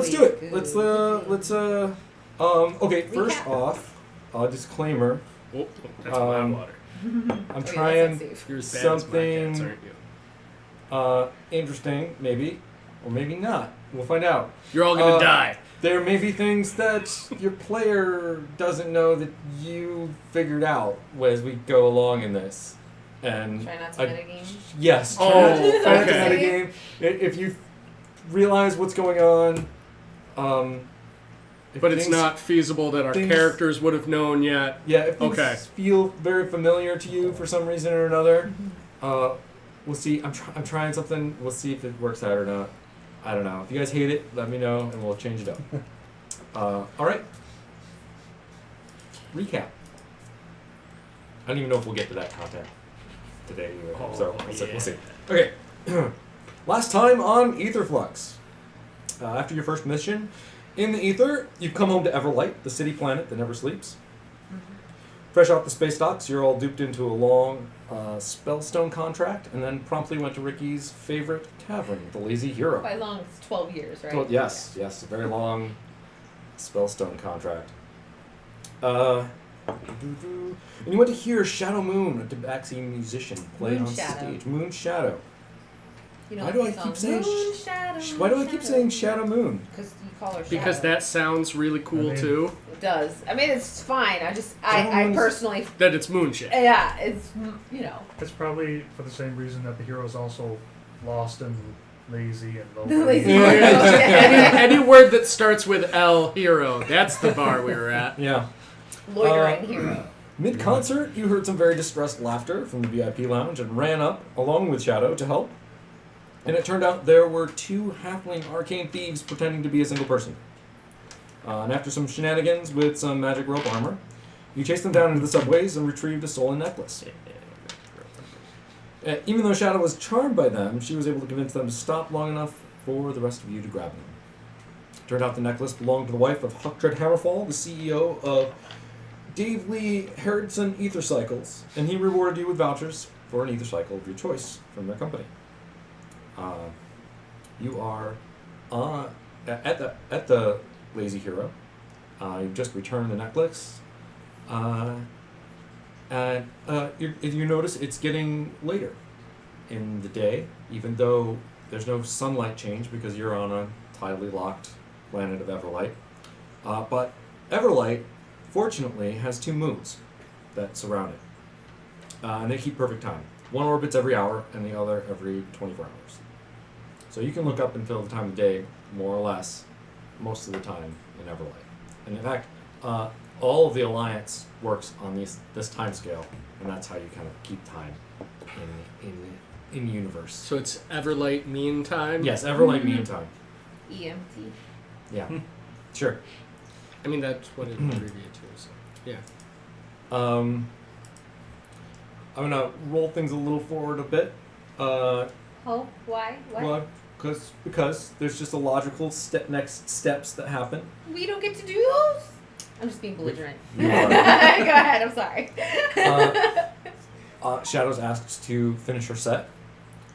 let's do it. Okay, first off, disclaimer. Oh, that's my water. I'm trying You're as bad as my cats, something aren't you? interesting, maybe, or maybe not. We'll find out. You're all gonna die. There may be things that your player doesn't know that you figured out as we go along in this. And Try not to metagame? Yes. Try not to metagame. If you realize what's going on, but it's not feasible that our characters would have known yet. Yeah, if things feel very familiar to you for some reason or another, we'll see. I'm trying something. We'll see if it works out or not. I don't know. If you guys hate it, let me know and we'll change it up. All right. Recap. I don't even know if we'll get to that content today either. So we'll see. Okay. Last time on Aetherflux. After your first mission in the Aether, you've come home to Everlight, the city planet that never sleeps. Fresh off the space docks, you're all duped into a long spellstone contract, and then promptly went to Ricky's favorite tavern, the Lazy Hero. By long, it's 12 years, right? Well, yes, a very long spellstone contract. And you went to hear Shadow Moon, a Tabaxi musician, play on stage. Moon Shadow. You know, Why do I keep saying Shadow Moon? Because you call her Shadow. Because that sounds really cool too. It does. I mean, it's fine. I personally... That it's Moonshine. Yeah, it's, you know. It's probably for the same reason that the hero's also lost and lazy and low. Any word that starts with L, hero. That's the bar we were at. Yeah. Loitering hero. Mid-concert, you heard some very distressed laughter from the VIP lounge and ran up, along with Shadow, to help. And it turned out there were two halfling arcane thieves pretending to be a single person. And after some shenanigans with some magic rope armor, you chased them down into the subways and retrieved a stolen necklace. Even though Shadow was charmed by them, she was able to convince them to stop long enough for the rest of you to grab them. Turned out the necklace belonged to the wife of Huckdred Hammerfall, the CEO of Dave Lee Harrodson Ether Cycles, and he rewarded you with vouchers for an ether cycle of your choice from their company. You are at the Lazy Hero. You've just returned the necklace, and you notice it's getting later in the day, even though there's no sunlight change because you're on a tidally locked planet of Everlight. But Everlight, fortunately, has two moons that surround it, and they keep perfect time. One orbits every hour, and the other every 24 hours. So you can look up until the time of day, more or less, most of the time in Everlight. And in fact, all of the Alliance works on this time scale, and that's how you kind of keep time in the universe. So it's Everlight mean time? Yes, Everlight mean time. EMT. Yeah, sure. I mean, that's what it abbreviates to, so yeah. I'm gonna roll things a little forward a bit. Oh, why? What? Well, because there's just a logical next steps that happen. We don't get to do those? I'm just being belligerent. You are. Go ahead, I'm sorry. Shadows asks to finish her set.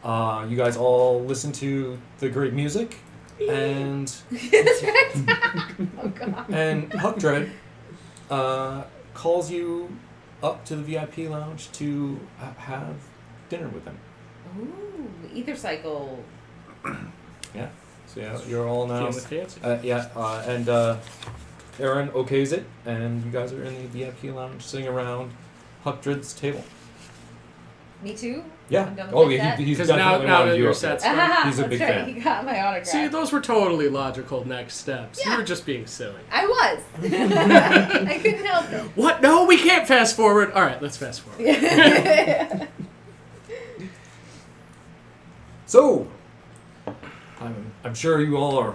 You guys all listen to the great music, and That's right. Oh god. and Huckdred calls you up to the VIP lounge to have dinner with him. Ooh, ether cycle. Yeah. So yeah, you're all now. Fancy. And Aaron okays it, and you guys are in the VIP lounge sitting around Huckdred's table. Me too? Yeah. I'm done with Oh my yeah, set? he's Because definitely now wanted that you your up set's there. done. He's a That's big right. fan. He got my autograph. See, those were totally logical next steps. Yeah. You were just being silly. I was. I couldn't help it. What? No, we can't fast forward. All right, let's fast forward. So, I'm sure you all are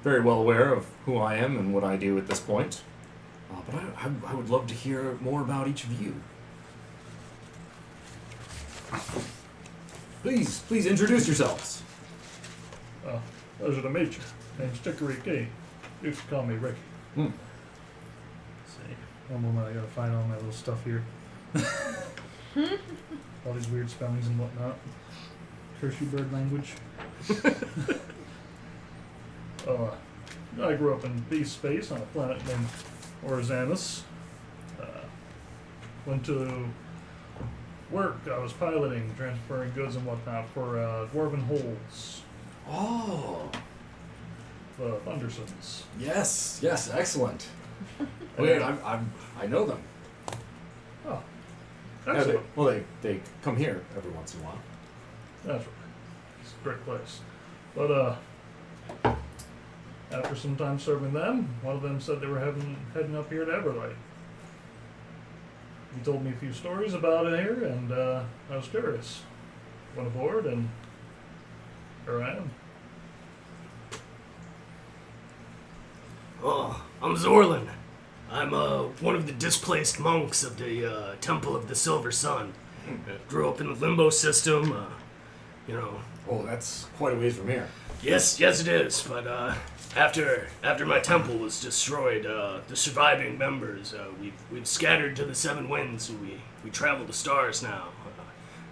very well aware of who I am and what I do at this point. But I would love to hear more about each of you. Please introduce yourselves. Pleasure to meet you. Name's Dickory Key. You can call me Ricky. Hmm. See, one moment I gotta find all my little stuff here. All these weird spellings and whatnot. Curse you bird language. I grew up in beast space on a planet named Orizanus. Went to work. I was piloting, transferring goods and whatnot for Dwarven Holes, Oh, the Thundersons. yes, excellent. Wait, I know them. Oh, Yeah, excellent. they come here every once in a while. That's right. It's a great place. But after some time serving them, one of them said they were heading up here to Everlight. He told me a few stories about it here, and I was curious. Went aboard, and here I am. Oh, I'm Zorlin. I'm one of the displaced monks of the Temple of the Silver Sun. Grew up in the limbo system, you know. Oh, that's quite a ways from here. Yes, it is. But after my temple was destroyed, the surviving members we've scattered to the seven winds. We travel the stars now.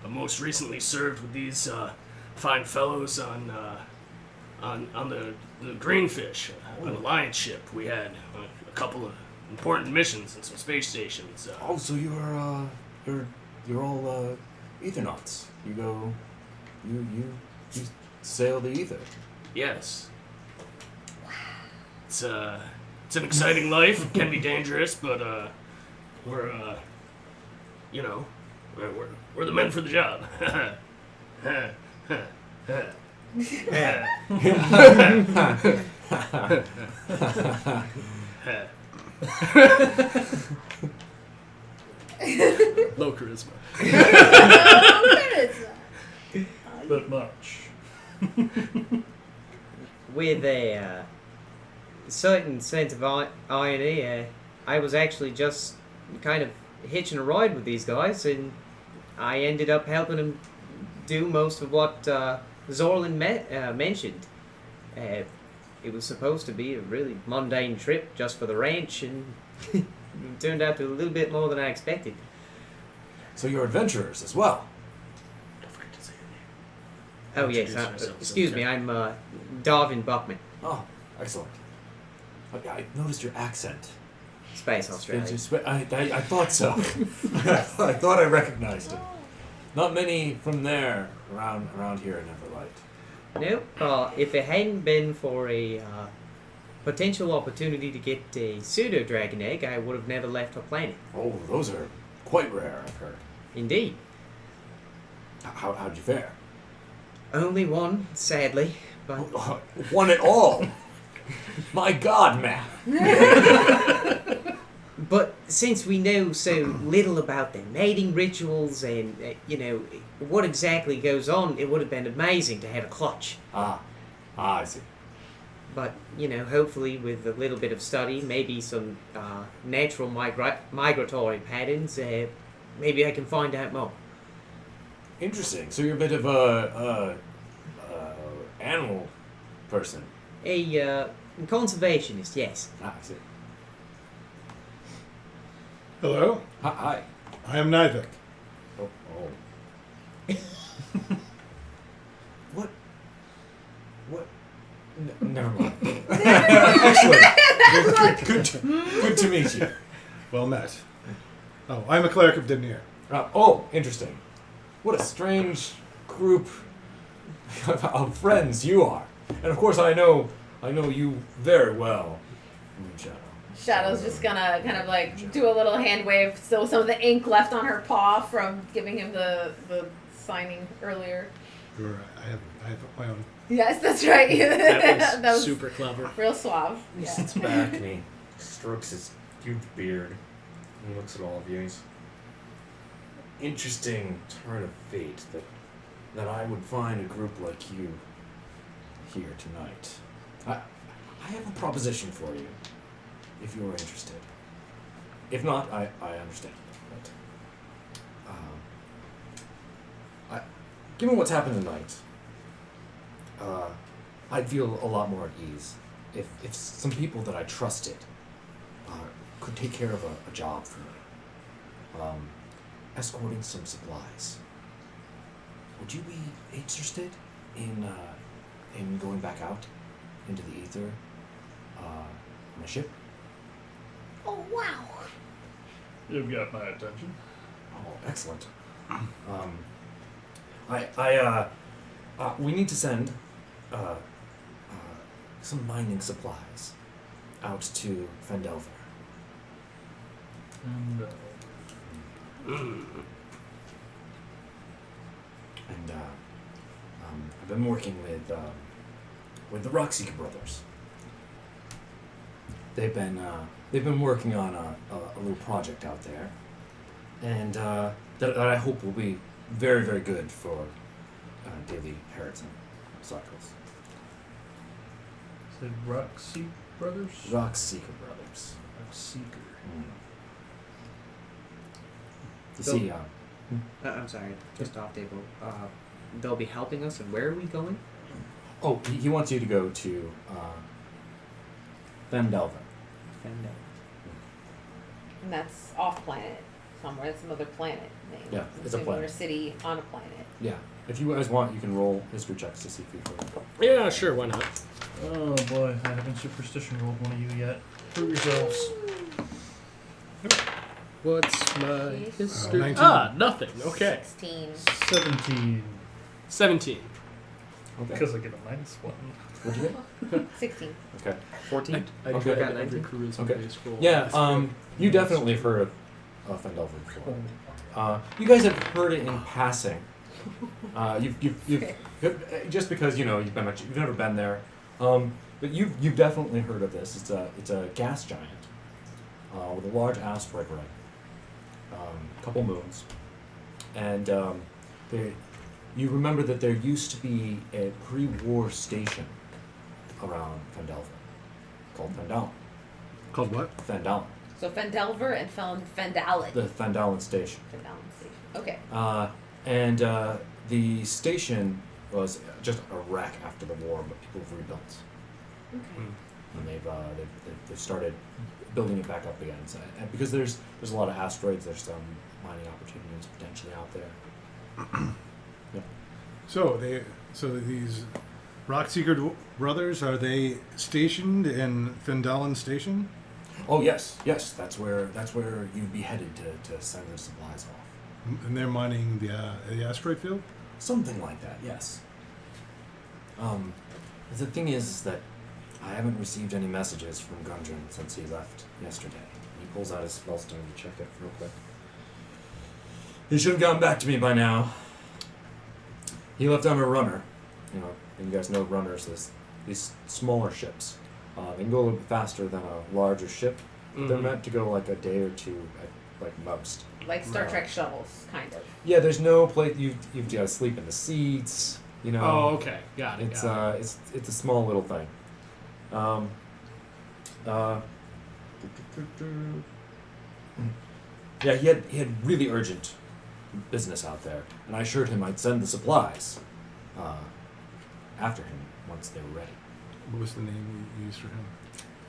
I most recently served with these fine fellows on the Greenfish, an alliance ship. We had a couple of important missions and some space stations. Oh, so you're all Ethernauts. You go, you sail the ether. Yes. It's an exciting life. It can be dangerous, but we're you know, we're the men for the job. Low charisma. Bit much. With a certain sense of irony, I was actually just kind of hitching a ride with these guys, and I ended up helping them do most of what Zorlin mentioned. It was supposed to be a really mundane trip just for the ranch, and it turned out to be a little bit more than I expected. So you're adventurers as well. Don't forget to say your name. Oh yes, Introduce yourself, excuse me, I'm Darvin Buckman, Oh, excellent. I noticed your accent. Space Australia. I thought so. I thought I recognized it. Not many from there around here in Everlight. No, if it hadn't been for a potential opportunity to get a pseudo-dragon egg, I would have never left our planet. Oh, those are quite rare, I've heard. Indeed. How'd you fare? Only one, sadly, but One at all. My God, man. but since we know so little about their mating rituals and, what exactly goes on, it would have been amazing to have a clutch. I see. But, hopefully with a little bit of study, maybe some natural migratory patterns, maybe I can find out more. Interesting. So you're a bit of a animal person. A conservationist, yes. I see. Hello, Hi. I am Nivek. Oh. What? Never mind. Excellent. Good to meet you. Well met. Oh, I'm a cleric of Denier. Interesting. What a strange group of friends you are. And of course I know you very well, Moonshadow. Shadow's just gonna kind of like do a little hand wave, so some of the ink left on her paw from giving him the signing earlier. Sure, I have my own. Yes, that's right. That That was was super clever. real suave. He Yeah. sits back and he strokes his huge beard and he looks at all of you. He's interesting turn of fate that I would find a group like you here tonight. I have a proposition for you, if you're interested. If not, I understand. But given what's happened tonight, I'd feel a lot more at ease if some people that I trusted could take care of a job for me, escorting some supplies. Would you be interested in going back out into the ether on a ship. Oh wow. You've got my attention. Oh, excellent. We need to send some mining supplies out to Fendelver. And And I've been working with the Rockseeker brothers. They've been working on a little project out there, and that I hope will be very, very good for daily Harrison cycles. said Roxy Brothers? Rockseeker brothers. Rockseeker. You So- see, I'm sorry, just off table. They'll be helping us, and where are we going? oh, he wants you to go to Fendelver. Fendo. And that's off planet somewhere. That's some other planet name. Yeah, I'm it's a assuming planet. Or a city on a planet. Yeah. If you guys want, you can roll history checks to see if you can. Yeah, sure, why not? Oh boy, I haven't superstition rolled one of you yet. Prove yourselves. What's my history? 19. Ah, nothing. Okay. 16. 17. 17. Okay. Because I get a -1. What'd you get? 16. Okay. 14. I Okay. got Got every 19. charisma Okay. based roll. Yeah, you definitely have heard of Fendelver before. You guys have heard it in passing. You've just because you've never been there, but you've definitely heard of this. It's a gas giant with a large asteroid ring, a couple moons, and you remember that there used to be a pre-war station around Fendelver called Fendalen. Called what? Fendalen, So Fendelver and Fendalen. the Fendalen station. Fendalen Station. Okay. And the station was just a wreck after the war, but people have rebuilt, Okay. and they've started building it back up again. So, and because there's a lot of asteroids, there's some mining opportunities potentially out there. So these Rockseeker brothers, are they stationed in Fendalen Station? Oh yes, that's where you'd be headed to send the supplies off. And they're mining the asteroid field? Something like that, yes. The thing is that I haven't received any messages from Gundren since he left yesterday. He pulls out his spellstone to check it real quick. He should have gotten back to me by now. He left on a runner. And you guys know runners is these smaller ships. They can go a little bit faster than a larger ship. But they're meant to go like a day or two at like most. Like Star Trek shuttles, kind of. Yeah, there's no place you've got to sleep in the seats. Oh, okay. Got it. It's got it. it's a small little thing. Yeah, he had really urgent business out there, and I assured him I'd send the supplies after him once they were ready. What was the name you used for him?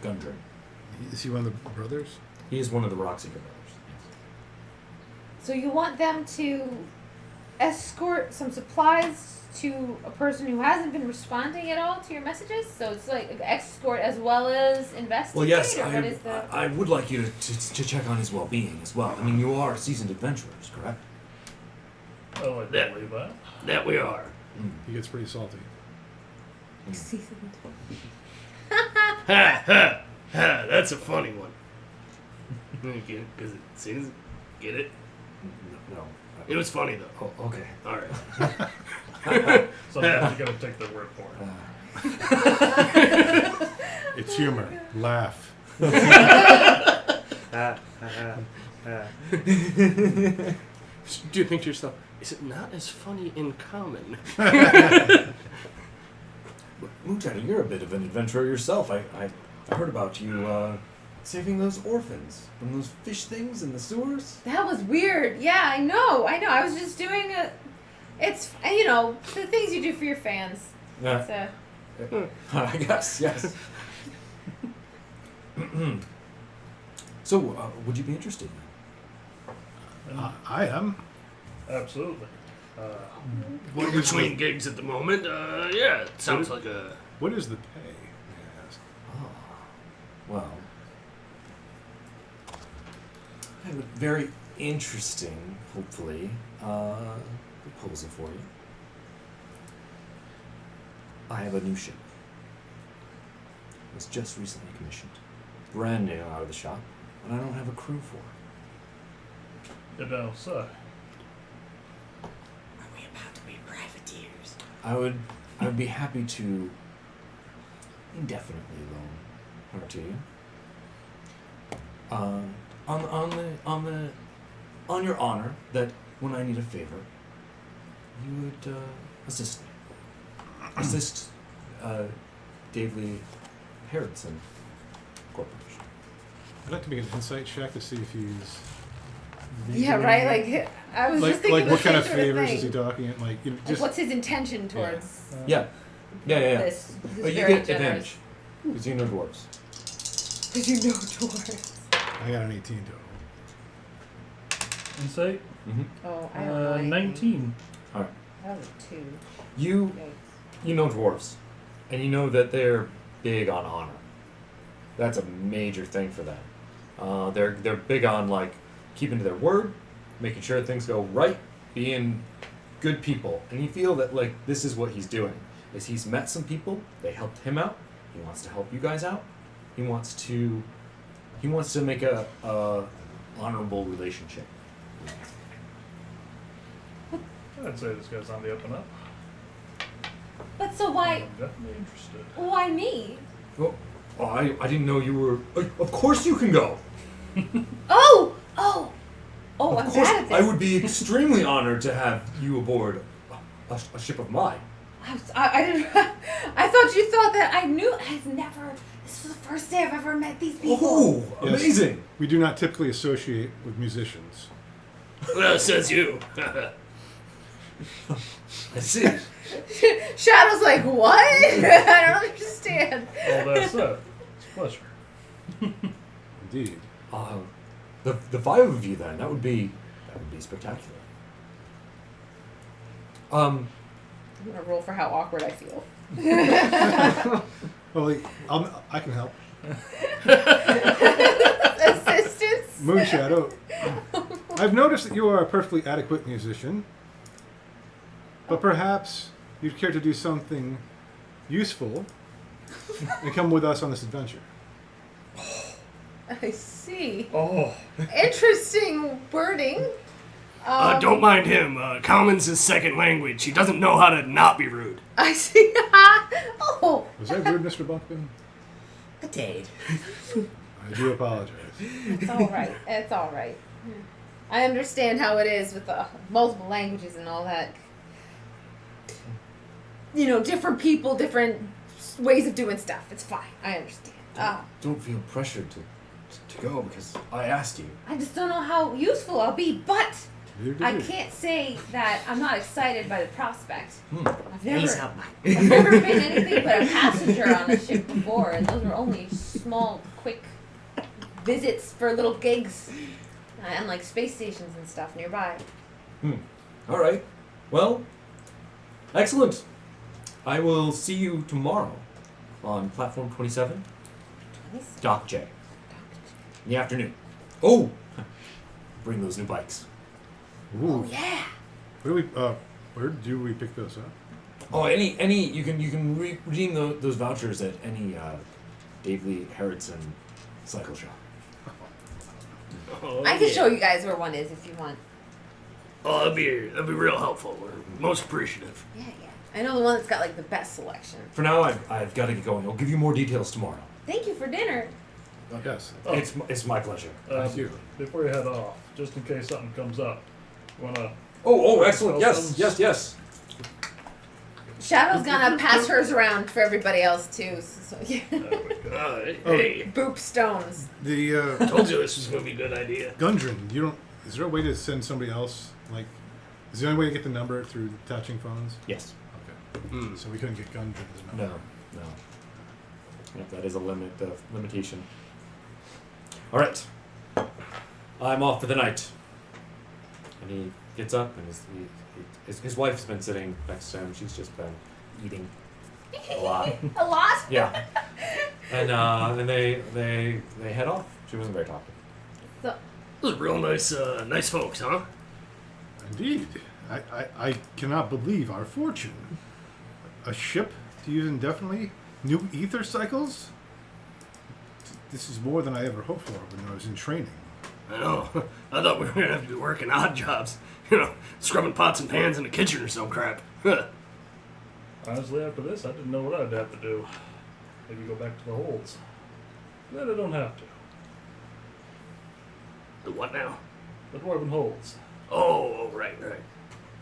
Gundren. Is he one of the brothers? He is one of the Rockseeker brothers. So you want them to escort some supplies to a person who hasn't been responding at all to your messages? So it's like escort as well as investigate? Well, yes, or what is the... I would like you to check on his well-being as well. I mean, you are seasoned adventurers, correct? Oh, I That- believe that. That we are. He gets pretty salty. Seasoned. Ha ha ha! That's a funny one. Get it? Because it sings. Get it? No. It was funny though. Oh, okay. All right. Sometimes you gotta take their word for it. It's humor. Laugh. Do you think to yourself, is it not as funny in common? Moonshiner, you're a bit of an adventurer yourself. I heard about you saving those orphans from those fish things in the sewers. That was weird. Yeah, I know. I was just doing it's, the things you do for your fans. Yeah. It's, I guess, yes. So, would you be interested? I am. Absolutely. We're between gigs at the moment. Yeah, it sounds like a. What is the pay? May I ask? Well, I have a very interesting, hopefully, proposal for you. I have a new ship. It was just recently commissioned. Brand new out of the shop, and I don't have a crew for it. You don't say. Are we about to be privateers? I would be happy to indefinitely loan her to you. On your honor that when I need a favor, you would assist me. Assist Dave Lee Harrodson Corporation. I'd like to make an insight check to see if he's. Yeah, right. Like I was just thinking like what the kind of same sort favors thing. is he talking? Like Like, just what's his intention towards Yeah. this? This But you very get generous. advantage because you know dwarves. Because you know dwarves. I got an 18 total. Insight? Mm-hmm. Oh, I don't know. anything. 19. That was a 2. You know dwarves, and you know that they're big on honor. That's a major thing for them. They're big on like keeping to their word, making sure things go right, being good people. And you feel that like this is what he's doing. Is he's met some people, they helped him out. He wants to help you guys out. He wants to make a honorable relationship. I'd say this guy's on the up and up. But so why? I'm definitely interested. Why me? Oh, I didn't know you were. Of course you can go. Oh, Of I'm course, bad at this. I would be extremely honored to have you aboard a ship of mine. I didn't. I thought you thought that I knew. I've never. This was the first day I've ever met these people. Oh, Yes. amazing! We do not typically associate with musicians. Well, says you. I see. Shadow's like, what? I don't understand. All that said, it's a pleasure. Indeed. The five of you then. That would be spectacular. I'm gonna roll for how awkward I feel. Well, I can help. Assistance. Moonshadow. I've noticed that you are a perfectly adequate musician, but perhaps you'd care to do something useful and come with us on this adventure. I see. Oh. Interesting wording. Don't mind him. Common's his second language. He doesn't know how to not be rude. I see. Oh. Was that rude, Mr. Bunkman? A dade. I do apologize. It's all right. It's all right. I understand how it is with multiple languages and all that. You know, different people, different ways of doing stuff. It's fine. I understand. Don't feel pressured to go because I asked you. I just don't know how useful I'll be, but Neither do I we. can't say that I'm not excited by the prospect. I've He's never, up my. I've never been anything but a passenger on a ship before, and those were only small, quick visits for little gigs and like space stations and stuff nearby. All right. Well, excellent. I will see you tomorrow on platform 27, Dock J, in the afternoon. Oh, bring those new bikes. Ooh. Oh yeah. Where do we pick those up? Oh, any you can redeem those vouchers at any Dave Lee Harrodson cycle shop. Oh, I can yeah. show you guys where one is if you want. Oh, that'd be real helpful. We're most appreciative. Yeah. I know the one that's got like the best selection. For now, I've got to get going. I'll give you more details tomorrow. Thank you for dinner. Yes. Oh. It's my pleasure. Thank you. Before you head off, just in case something comes up, you wanna. Oh, excellent. Well, Yes. Shadow's gonna pass hers around for everybody else too. So yeah. Hey, Boop stones. The told you this was gonna be a good idea. Gundren, you don't. Is there a way to send somebody else? Like, is the only way to get the number through touching phones? Yes. Okay. So we couldn't get Gundren's number. No. Yep, that is a limitation. All right. I'm off for the night. And he gets up, and his wife's been sitting next to him. She's just been eating a lot. A lot? Yeah. And they head off. She wasn't very talkative. So, Those are real nice, nice folks, huh? Indeed. I cannot believe our fortune. A ship to use indefinitely? New ether cycles? This is more than I ever hoped for when I was in training. I know. I thought we were gonna have to be working odd jobs. Scrubbing pots and pans in the kitchen or some crap. Honestly, after this, I didn't know what I'd have to do. Maybe go back to the holds. Then I don't have to. The what now? The dwarven holds. Oh, right.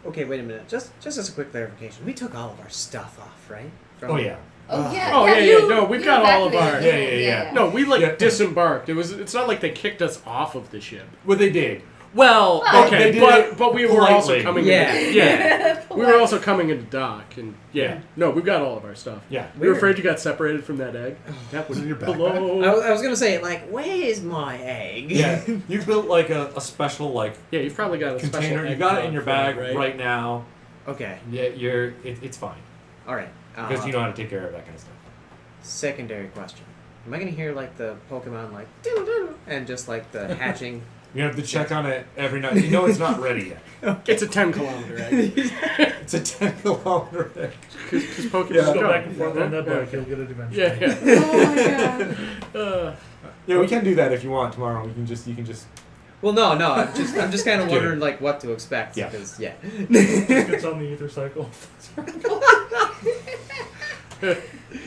Okay, wait a minute. Just as a quick clarification, we took all of our stuff off, right? Oh yeah. Oh yeah. Oh, yeah, you- no, we've you got all of evacuated ours. it. Yeah. No, we Yeah. disembarked. It's not like they kicked us off of the ship. Well, they did. Well, Well, okay, they did it but we were also politely. coming. Yeah. Yeah. We were Polite. also coming into dock, and no, we've got all of our stuff. Yeah. We were afraid you got separated from that egg. That was Was it in your backpack? below. I was gonna say, like, where's my egg? Yeah. You built like a special like Yeah, you've probably got a container. special You egg got it pod in your for bag it, right now. Okay. Yeah, it's fine All right. because you know how to take care of that kind of stuff. Secondary question: am I gonna hear like the Pokemon like doo-doo-doo, and just like the hatching? You have to check on it every night. You know it's not ready yet. It's a 10-kilometer egg. It's a 10-kilometer egg. Because Pokemon Just go go. back and forth on that bike. Yeah. You'll get it eventually. Yeah. Oh my god. Yeah, we can do that if you want tomorrow. You can just Well, no. I'm just kind of Kidding. wondering like what to expect. Yeah. Because Just gets on the ether cycle.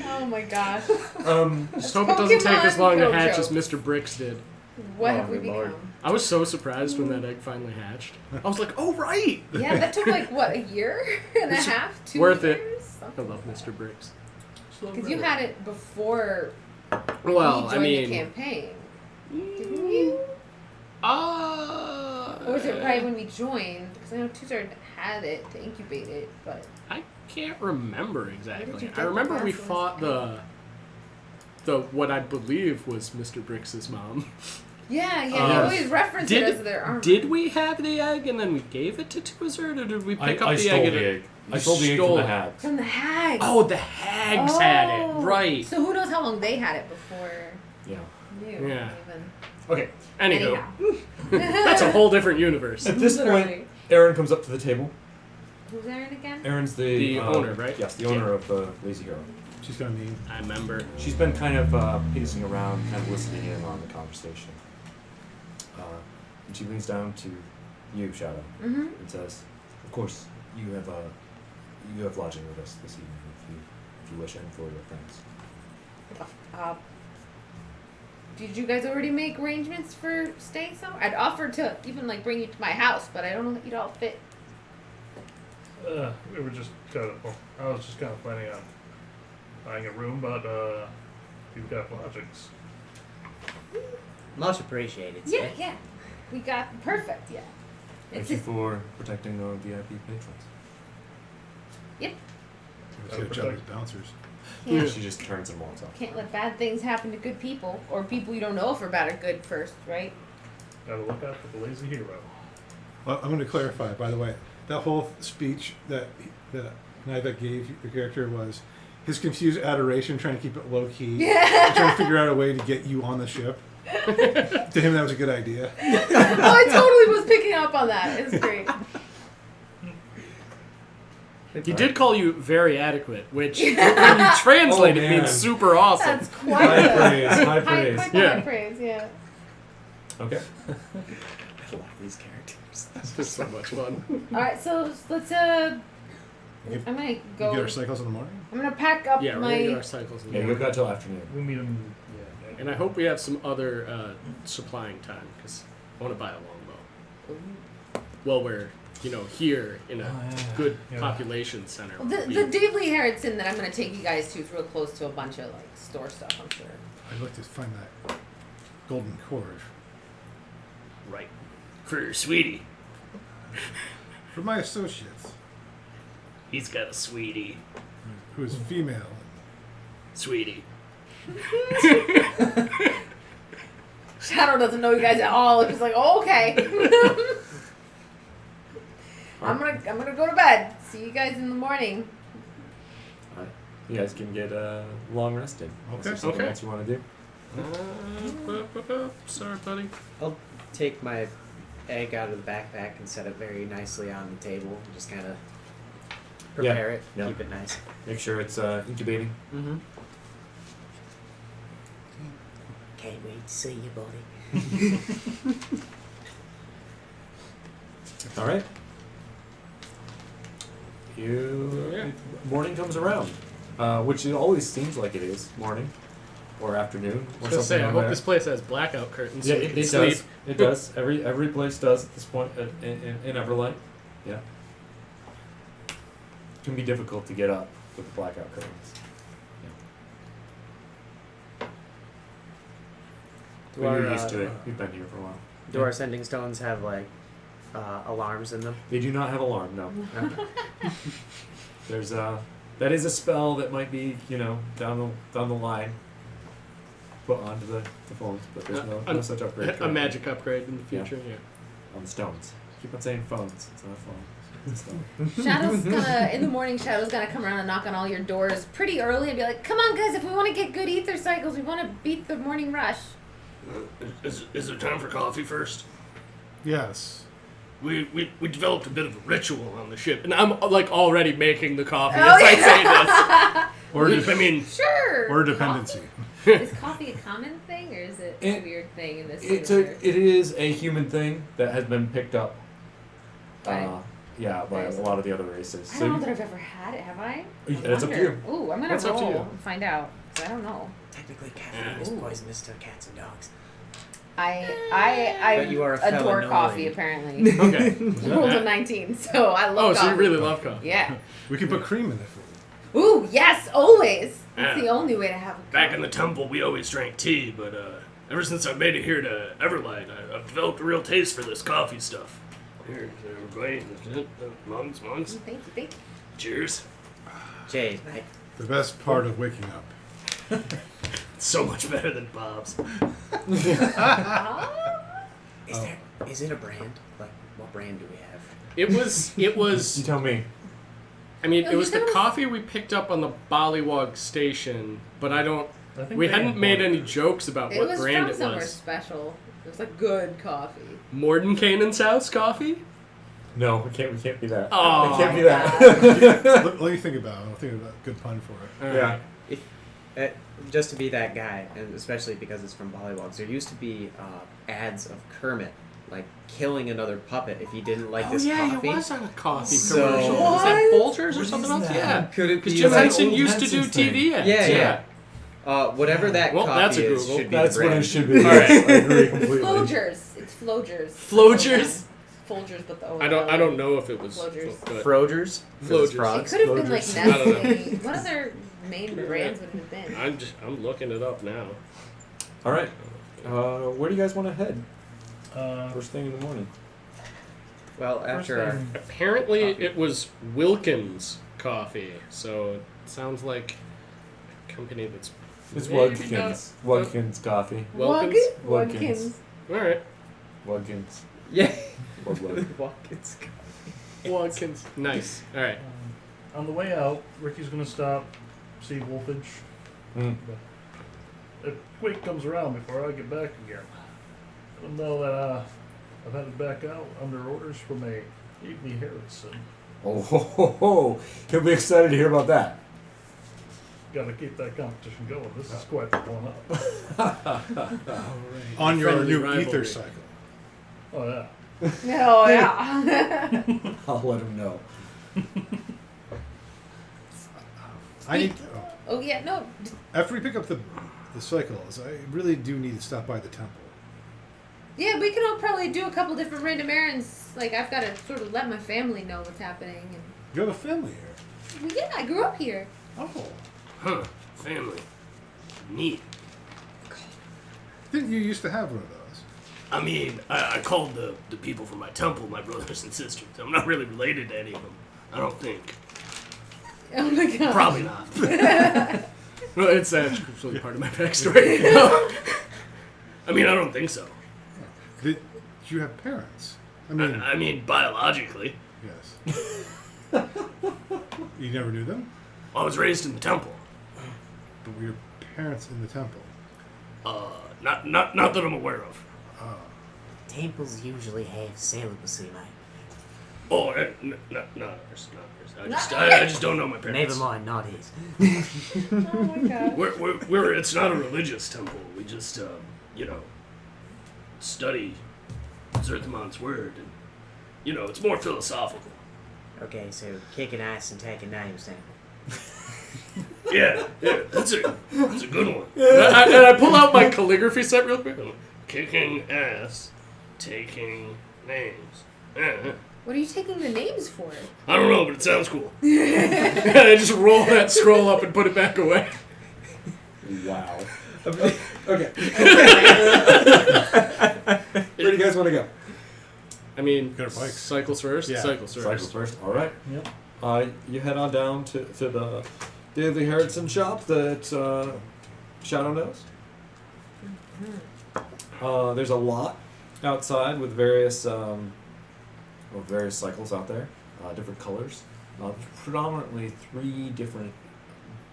Oh my gosh. Just hope it doesn't take as Pokemon long to go hatch jokes. as Mr. Bricks did. What Oh, have we good lord. become? I was so surprised when that egg finally hatched. I was like, oh, right! Yeah, that took like what, a year and a It's half, 2 worth it. years? I love Mr. Bricks. Because you had it before Well, we I joined the mean... campaign, didn't you? Or was it right when we joined? Because I know Tutor had it to incubate it, but I can't remember Where did exactly. you I get remember the we last fought one? the what I believe was Mr. Bricks' mom. yeah, they Uh, always reference it as their armor. Did we have the egg and then we gave it to Tuazard, or did we pick up I the stole egg? the at egg. I You stole the egg from stole the it. hat. From the hags. Oh, the hags had it. Oh. Right. So who knows how long they had it before Yeah. you? Yeah. Even. Okay. Anywho, Anyhow. that's a whole different universe. At this point, Literally. Aaron comes up to the table. Who's Aaron again? Aaron's The owner, right? Yes, the owner of the Lazy Hero. She's gonna mean. I remember. She's been kind of pacing around, kind of listening in on the conversation. And she leans down to you, Shadow, Mm-hmm. and says, "Of course, you have lodging with us this evening if you wish, and for your friends." Did you guys already make arrangements for staying somewhere? I'd offered to even like bring you to my house, but I don't know that you'd all fit. We were just kind of. Well, I was just kind of planning on buying a room, but you've got lodgings. much appreciated. Yeah, sir. yeah. We got perfect. Yeah. Thank It's you for protecting our VIP patrons. It's their job as bouncers. can't, She just turns and walks off. can't let bad things happen to good people or people you don't know if are bad or good first, right? Gotta look out for the lazy hero. Well, I'm going to clarify, by the way. That whole speech that Nivek gave the character was his confused adoration, trying to keep it low key, Yeah. trying to figure out a way to get you on the ship. To him, that was a good idea. Oh, I totally was picking up on that. It's great. He did call you very adequate, which when you translate Oh, it man. means super awesome. That's quite High a praise, high praise. Quite the Yeah. high praise, yeah. Okay. I love these characters. This is so much fun. All right, so let's Give- I'm gonna We get go. our cycles in the morning. I'm gonna pack up Yeah, we're gonna get my. our cycles in Yeah, there. you've got till afternoon. We'll meet him. Yeah. And I hope we have some other supplying time, because I want to buy a longbow. Well, we're, here in a good Yeah. population center. The Davely Harrodson that I'm gonna take you guys to is real close to a bunch of like store stuff. I'm sure. I'd like to find that golden cord Right. For Sweetie. for my associates, He's got a sweetie. who is female. Sweetie. Shadow doesn't know you guys at all. It's just like, oh, okay. I'm gonna go to bed. See you guys in the morning. Alright. You guys can get long rested. Is there Okay. something Okay. else you want to do? Sorry, buddy. I'll take my egg out of the backpack and set it very nicely on the table. And just kind of prepare it, yeah. keep it nice. Make sure it's incubating. Mm-hmm. Can't wait to see you, buddy. All right. Morning comes around, which it always seems like it is morning or afternoon or I was gonna say, I something. hope this place has blackout curtains. Yeah, so we it can does. sleep. It does. Every place does at this point in Everlight. Yeah. It can be difficult to get up with the blackout curtains. Do But our, you're used to it. You've been here for a while. Do our sending stones have like alarms in them? They do not have alarm. No. There's that is a spell that might be down the line put onto the phones, but there's no such upgrade. A currently. magic upgrade in the future. Yeah. On the stones. Keep on saying phones. It's not a phone. It's a stone. Shadow's gonna in the morning. Shadow's gonna come around and knock on all your doors pretty early and be like, "Come on, guys! If we want to get good ether cycles, we want to beat the morning rush." Is there time for coffee first? Yes. We developed a bit of a ritual on the ship, and I'm Like already making the coffee Oh, as I say this. Or I mean, Sure. or dependency. Is coffee a common thing, or is it a It- weird thing in this It universe? is a human thing that has been picked up. By- By a lot of the other races. I don't know that I've ever had it. Have I? It's up to you. Ooh, I'm gonna That's up to roll you. and find out. 'Cause I don't know. Technically, caffeine is poisonous to cats and dogs. I But you are a felon adore coffee. knowing. Apparently, Okay. rolled a 19, so I love Oh, coffee. so you really love coffee? Yeah. We can put cream in it for you. Ooh, yes, always. That's Yeah. the only way to have a back in the temple, we always drank tea, but ever since I made it here to Everlight, I've developed a real taste for this coffee stuff. Here, everybody, mugs. Thank you, thank you. Cheers. Jeez, mate. The best part of waking up. It's so much better than Bob's. Is it a brand? Like, what brand do we have? It was. You tell me. I mean, No, it you was said the it was- coffee we picked up on the Bollywog station, but I don't. I think We they hadn't have made one. any jokes about It what was brand from it somewhere was. special. It was like good coffee. Mordenkainen's house coffee? No, we can't be that. Oh, it can't be my that. Let me think about it. I'll think about a good pun for it. All Yeah. right. Just to be that guy, and especially because it's from Bollywogs, there used to be ads of Kermit, like, killing another puppet if he didn't like this coffee. it was on a coffee So- commercial. Was What? that Folgers or What something is else? that? Yeah. Could it Because be Jim like, Henson old used to do Henson's thing. TV ads. Yeah. Whatever that Well, coffee that's a is Google. should be That's the what brand. it should be. All right. I agree completely. Folgers. It's Flogers. Flogers? Folgers, but the O. I don't know if it was. Folgers. But Frogers? Flogers. It Frogs? could have been like Folgers. I don't know. Nestle. What other main brands would it have been? I'm looking it up now. All right. Where do you guys want to head? Uh, First thing in the morning. Well, after our... Apparently, it was Wilkins Coffee, so it sounds like a company that's. It's maybe Wugkins. not- Wugkins coffee. Wilkins? Wugkins. All right. Wugkins. Yeah. Wug. Watkins. Wilkins. Nice. All right. on the way out, Ricky's gonna stop, see Wolfage. Mm. If Quake comes around before I get back again, let him know that I've headed back out under orders from a Amy Harrison. Oh, ho, ho, ho. He'll be excited to hear about that. Got to keep that competition going. This is quite the one up. On your Friendly new rivalry. ether cycle. Oh yeah. Oh yeah. I'll let him know. I need. Oh yeah. No. After we pick up the cycles, I really do need to stop by the temple. Yeah, we can all probably do a couple different random errands. Like I've got to sort of let my family know what's happening. And You have a family here. well, yeah, I grew up here. Oh. Huh. Family. Neat. Didn't you used to have one of those? I mean, I called the people from my temple my brothers and sisters. I'm not really related to any of them. I don't think. Oh my god. Probably not. Well, it's actually part of my backstory. I mean, I don't think so. Did you have parents? I mean, I mean, biologically. yes. You never knew them? I was raised in the temple. But were your parents in the temple? Not that I'm aware of. Temples usually have celibacy, mate. Oh, not ours. I just don't know my parents. Never mind, not his. Oh my god. We're it's not a religious temple. We just study Zerthamon's word, and it's more philosophical. Okay, so kicking ass and taking names then. Yeah, that's a good one. And I pull out my calligraphy set real quick. Kicking ass, taking names. What are you taking the names for? I don't know, but it sounds cool. And I just roll that scroll up and put it back away. Wow. Okay. Where do you guys want to go? I mean, Got our bikes. cycles first. Yeah. Cycles first. Cycle first. All right. Yep. You head on down to the Daily Harrison shop that Shadow knows. There's a lot outside with various cycles out there, different colors. Predominantly 3 different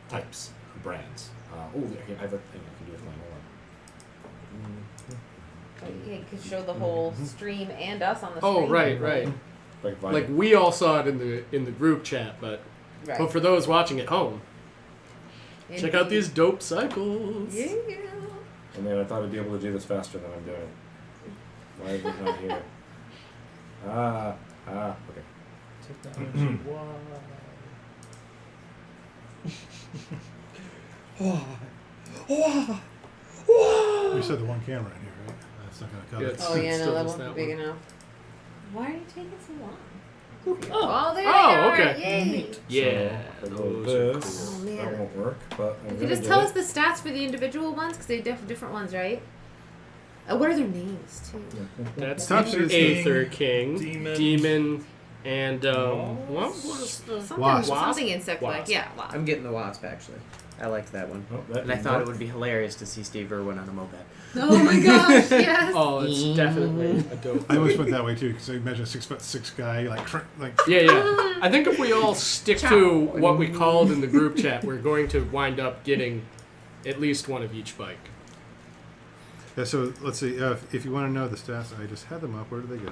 types of brands. I have a thing I can do with my You could show the whole stream and us on the Oh, screen. right. like vinyl. Like we all saw it in the group chat, but for those watching at home, check out these dope cycles. Yeah. I mean, I thought I'd be able to do this faster than I'm doing it. Why is it not here? Okay. Technology. You said the one camera in here, right? That's not going to cut Yeah, it. it's- Oh yeah, Still no, that just won't that be big one. enough. Why are you taking so long? Oh. there they Oh, are! okay. Yay! Yeah, So, those this, are cool. Oh, man. that won't work, but I'm You gonna just get tell it. us the stats for the individual ones, because they have different ones, right? What are their names, too? That's Top the is Aether King, Demon. Demon, and what was the Something, Wasp. something insect-like. Wasp. Yeah, wasp. I'm getting the wasp, actually. I liked that one. Oh, that And I didn't thought work. it would be hilarious to see Steve Irwin on a moped. Oh my gosh, yes! Oh, it's definitely a dope. I always went that way too, because I imagine a 6'6" guy like Yeah. I think if we all stick to what we called in the group chat, we're going to wind up getting at least one of each bike. Yeah, so let's see. If you want to know the stats, I just had them up. Where do they go?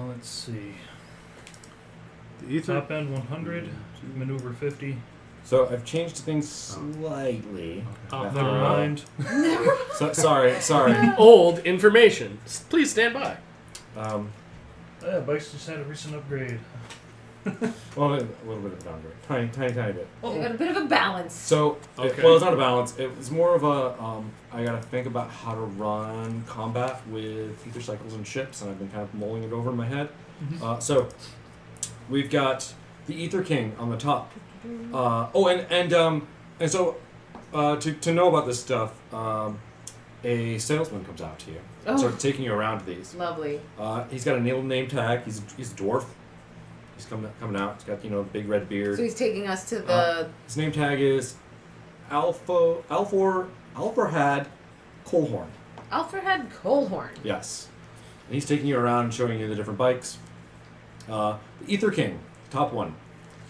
Let's see. The Ether. Top end 100, maneuver 50. So I've changed things slightly. Never mind. So, sorry. Old information. Please stand by. Yeah, bikes just had a recent upgrade. Well, a little bit of a downgrade, tiny bit. You got a bit of a balance. So, Okay. well, it's not a balance. It was more of a. I gotta think about how to run combat with ether cycles and ships, and I've been kind of mulling it over in my head. So, we've got the Ether King on the top. And so, to know about this stuff, a salesman comes out to you, and starts taking you around these. Lovely. He's got a name tag. He's a dwarf. He's coming out. He's got the big red beard. So he's taking us to the... His name tag is Alfarhad Colehorn. Alfarhad Colehorn. Yes. And he's taking you around and showing you the different bikes. The Ether King, top one,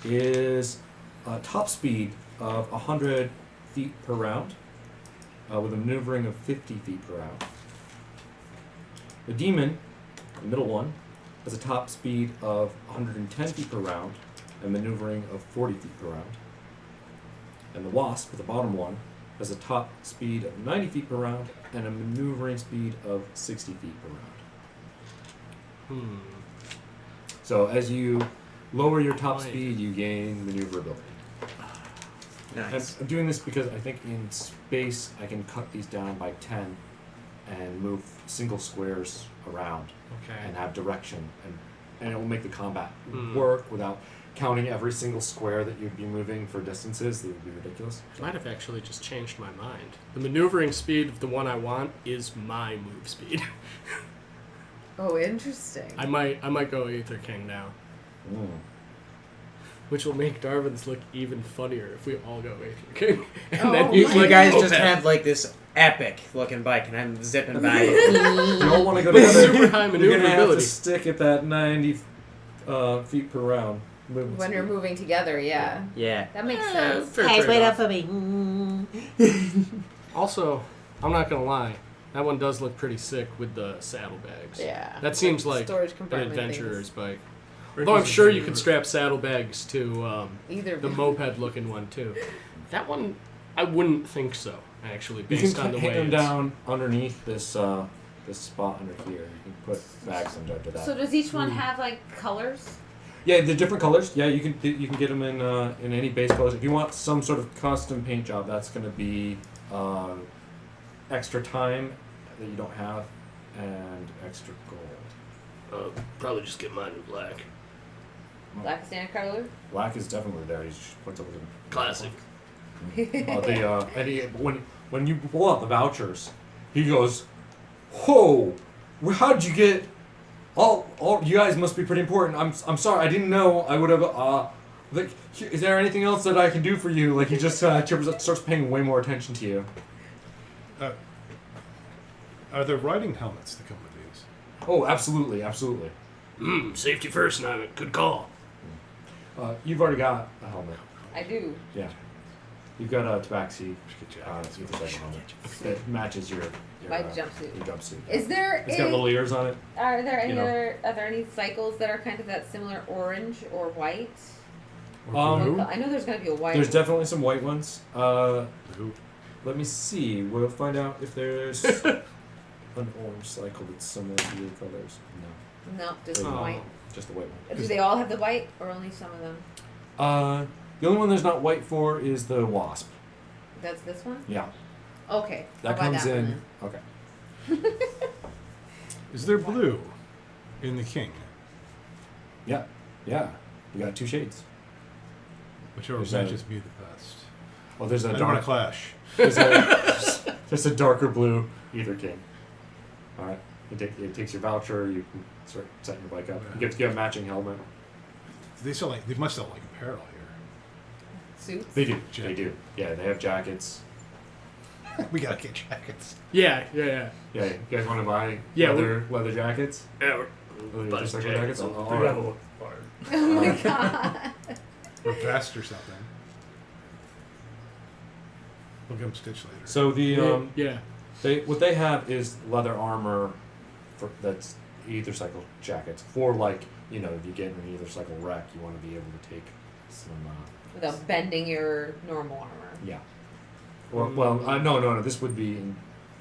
is a top speed of 100 feet per round, with a maneuvering of 50 feet per round. The Demon, the middle one, has a top speed of 110 feet per round and maneuvering of 40 feet per round. And the Wasp, the bottom one, has a top speed of 90 feet per round and a maneuvering speed of 60 feet per round. So as you lower your top speed, you gain maneuverability. Nice. I'm doing this because I think in space I can cut these down by 10 and move single squares around and have direction, and it will make the combat work without counting every single square that you'd be moving for distances that would be ridiculous. I might have actually just changed my mind. The maneuvering speed of the one I want is my move speed. Oh, interesting. I might go Aether King now, which will make Darwin's look even funnier if we all go Aether King. And then You, he's you like, guys "Oh, just man." have like this epic looking bike, and I'm zipping by it. You all want to go With together. super high You're gonna have to maneuverability. stick at that 90 feet per round. When you're moving together, yeah. Yeah. That makes sense. Fair trade-off. for me. Also, I'm not gonna lie, that one does look pretty sick with the saddlebags. Yeah. That seems like storage an compartment adventurer's bike. Rick Although I'm is a sure you gamer. could strap saddlebags to Either the moped-looking one too. That one, I wouldn't think so. Actually, You based can on the hang way them it's- down underneath this this spot under here. You can put bags under that. So does each one have like colors? Yeah, the different colors. Yeah, you can get them in any base colors. If you want some sort of custom paint job, that's going to be extra time that you don't have and extra gold. Probably just get mine in black. Black standard color? Black is definitely there. You just put something. Classic. When you pull out the vouchers, he goes, "Whoa, how'd you get? All you guys must be pretty important. I'm sorry, I didn't know. I would have. Like, is there anything else that I can do for you?" Like he just starts paying way more attention to you. Are there riding helmets that come with these? Oh, absolutely, absolutely. Safety first, now. Good call. You've already got a helmet. I do. Yeah. You've got a tabaxi. Get you Helmet that matches your My jumpsuit. Your jumpsuit. Is there It's got little ears on it. are there any you know. are there any cycles that are kind of that similar orange or white? Um, I know there's gonna be a white There's one. definitely some white ones. Blue. Let me see. We'll find out if there's an orange cycle that's similar to your colors. No, No, just Oh. white. just the white one. Do they all have the white or only some of them? The only one there's not white for is the wasp. That's this one? Yeah, Okay. that I'll buy comes that in. one Okay. Is there blue in the king? Yeah, yeah. You got two shades. Whichever There's a- matches me the best. Well, there's I a don't want dark. to clash. There's a darker blue Ether King. All right. It takes your voucher. You can start setting your bike up. You get to get a matching helmet. They sell like they must sell like apparel here. Suits? They do. They Jacket. do. Yeah, they have jackets. We gotta get jackets. Yeah. Yeah, you guys want to buy Yeah, leather jackets? Yeah, Leather Buy some motorcycle jackets. Oh, all They right. gotta look hard. Oh my god. Or vest or something. We'll get them stitched later. So the yeah. what they have is leather armor for that's either cycle jackets for like if you get in an either cycle wreck, you want to be able to take some Without bending your normal armor. yeah. No. This would be in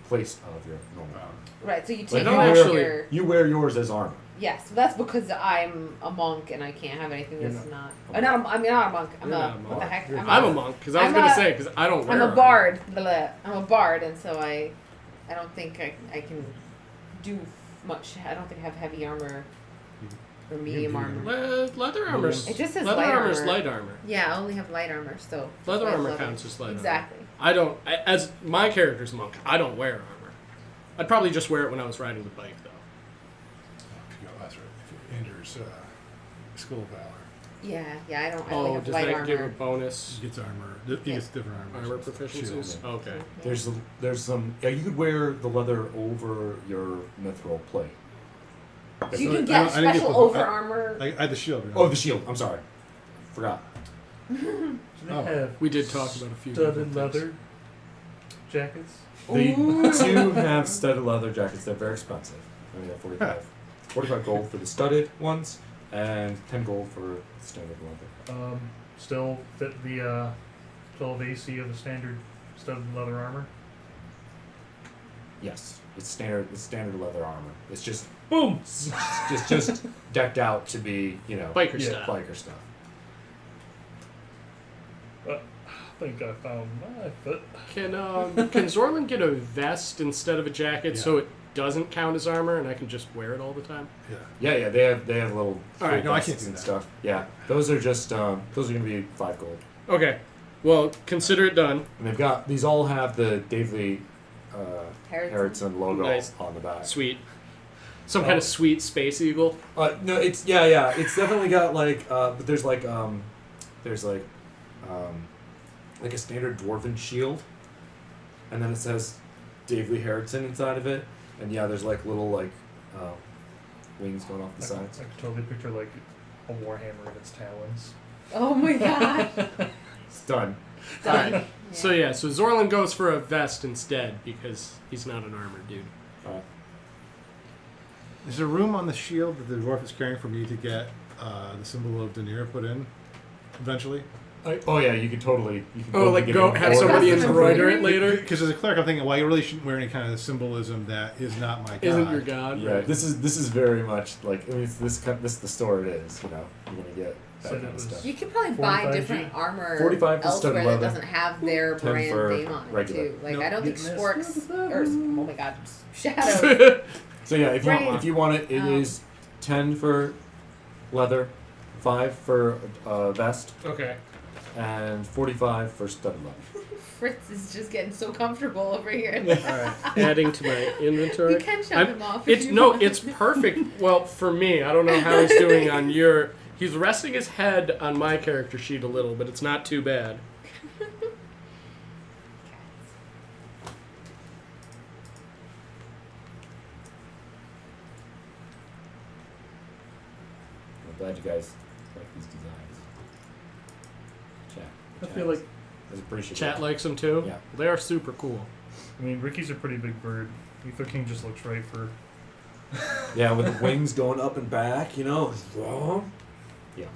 place of your normal armor. Right, so you Like, take no, off actually- your You wear yours as armor. Yes, that's because I'm a monk and I can't have anything You're that's not- not. I'm not a monk. I'm You're a not a what monk. the heck? I'm a monk because I was I'm gonna a- say because I don't wear. I'm a armor. bard. I'm a bard, and so I don't think I can do much. I don't think I have heavy armor or medium you- armor. Leather armor's. It just says leather light armor's armor. light armor. Yeah, I only have light armor still. Leather Light armor leather. counts as light Exactly. armor. As my character's a monk, I don't wear armor. I'd probably just wear it when I was riding the bike though. If you go, that's right. If it enters School of Valor, Yeah, I don't. I only have does light that armor. give a bonus he gets armor. He gets different armor. armor proficiencies? Shield. Okay. Yeah. There's some. Yeah, you could wear the leather over your mithril plate. So you So can I get didn't get special the- over armor. I had the shield. Oh, the shield. I'm sorry, forgot. Do they Oh. have We did talk about a few. studded different things. leather jackets? They Ooh. do have studded leather jackets. They're very expensive. I mean, they're 45 gold for the studded ones, and 10 gold for the standard leather. Still fit the 12 AC of the standard studded leather armor? Yes, it's standard. It's standard leather armor. It's just Boom! just decked out to be Biker Yeah. style. biker stuff. I think I found my foot. Can Zorlin get a vest instead of a jacket Yeah. so it doesn't count as armor and I can just wear it all the time? Yeah. Yeah, they have little. All right, little no, I can't vests do and that. stuff. Yeah, those are just those are gonna be 5 gold, Okay. Well, consider it done. and they've got these all have the Davely Harrods. Harrodson logo Nice. on the back. Sweet. Some kind of sweet space eagle. No, it's yeah. It's definitely got but there's like a standard dwarven shield, and then it says Davely Harrodson inside of it, and yeah, there's like little wings going off the I sides. can totally picture like a warhammer in its talons. Oh my god. It's done. Done. So Zorlin goes for a vest instead because he's not an armored dude. Alright. Is there room on the shield that the dwarf is carrying for me to get the symbol of Daenerys put in eventually? Oh yeah, you could totally. You could Oh, like go have somebody Custom embroider it embroidery? later. Because as a cleric, I'm thinking, well, you really shouldn't wear any kind of symbolism that is not my god. Isn't your god? Yeah, this is very much like I mean, this is the store it is. You know, you're gonna get that So kind it of was- stuff. You could probably buy 45G? different armor 45 for studded elsewhere that leather. doesn't have their 10 brand for name on it regular. too. Like No, I don't think getting Sporks this. or oh my god, Shadow. So yeah, if you want it, it Um, is 10 for leather, 5 for vest, Okay. and 45 for studded leather. Fritz is just getting so comfortable over here. Adding to my inventory. You can shove I'm- him off. if It's you no, want. it's perfect. Well, for me, I don't know how he's doing on your. He's resting his head on my character sheet a little, but it's not too bad. I'm glad you guys like these designs. Chat. I Chat feel is- like, is appreciative. Chat likes them too. Yeah. They are super cool. I mean, Ricky's a pretty big bird. Ether King just looks right for. Yeah, with the wings going up and back, you know. Yeah.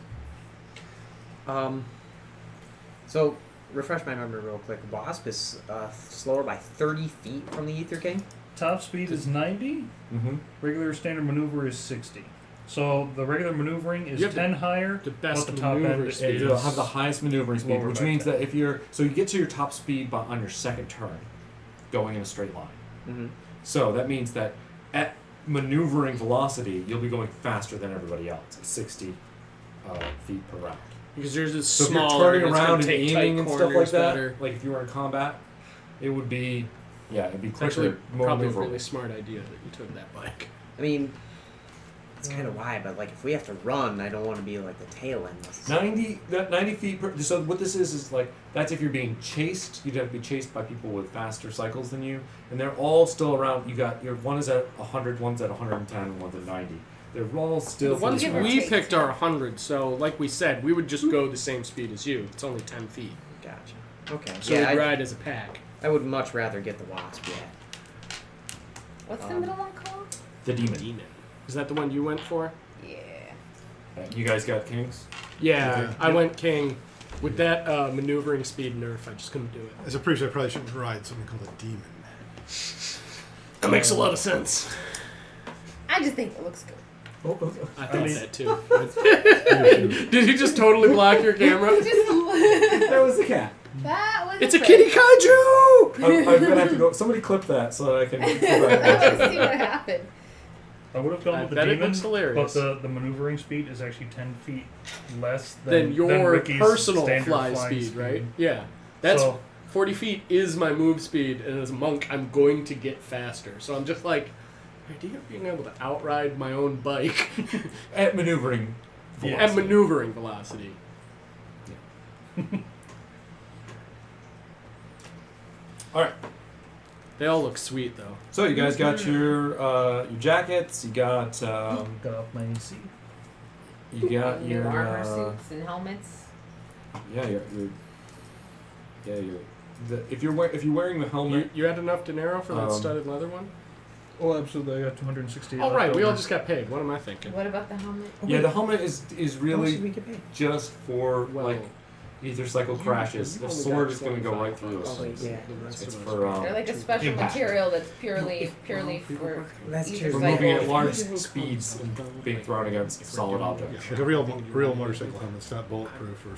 So, refresh my memory real quick. Wasp is slower by 30 feet from the Aether King. Top speed is 90. Mm-hmm. Regular standard maneuver is 60. So the regular maneuvering is You have 10 higher. The best but the top maneuver end speed. is You'll have the highest maneuvering speed, lower which by means 10. that if you're so you get to your top speed on your second turn, going in a straight line. Mm-hmm. So that means that at maneuvering velocity, you'll be going faster than everybody else, 60 feet per round. Because yours is So smaller. if you're turning and it's gonna around and take tight aiming and stuff like corners that, better. like if you were in combat, it would be, it'd be It's quicker, actually more probably a maneuverable. really smart idea that you took that bike. I mean, it's kind of why, but like if we have to run, I don't want to be like the tail end. 90 feet per. So what this is like that's if you're being chased. You'd have to be chased by people with faster cycles than you, and they're all still around. You got your one is at 100, one's at 110, and one's at 90. They're all still. The ones Give or we take, picked yeah. are 100, so like we said, we would just go the same speed as you. It's only 10 feet. Gotcha. Okay. So yeah, we'd I, ride as a pack. I would much rather get the Wasp. Yeah. What's the middle one called? The demon. Demon. Is that the one you went for? Yeah. You guys got kings. Yeah, Okay. I went king. With that maneuvering speed nerf, I just couldn't do it. As a priest, I probably shouldn't ride something called a demon. That makes a lot of sense. I just think it looks good. I thought mean- that too. Did he just totally block your camera? That was the cat. That was It's a trick. kitty kaiju! I'm gonna have to go. Somebody clip that so that I can. I want to see what happened. I would have gone I with the bet it demon, looks hilarious. but the maneuvering speed is actually 10 feet less Then your Ricky's personal standard fly flying speed, right? Yeah. That's So 40 feet is my move speed, and as a monk, I'm going to get faster. So I'm just like, the idea of being able to outride my own bike At maneuvering. Yeah. at maneuvering velocity. All right. They all look sweet, though. So you guys got your jackets. You got got off my AC. you got New your armor suits and helmets. yeah if you're wearing the helmet. You had enough dinero for that Um, studded leather one? Oh, absolutely. I got 268. Oh, left right. We all over. just got paid. What am I thinking? What about the helmet? Yeah, the helmet is How much did really we get paid? just for Well, like ether cycle crashes. you The only sword got is going to go right 25 through those bucks. things. Yeah. The rest It's of us for got They're like a special impact. material that's purely for That's ether true. We're moving at cycles. large speeds and being thrown against solid objects. Like a real motorcycle helmet's not bulletpoth or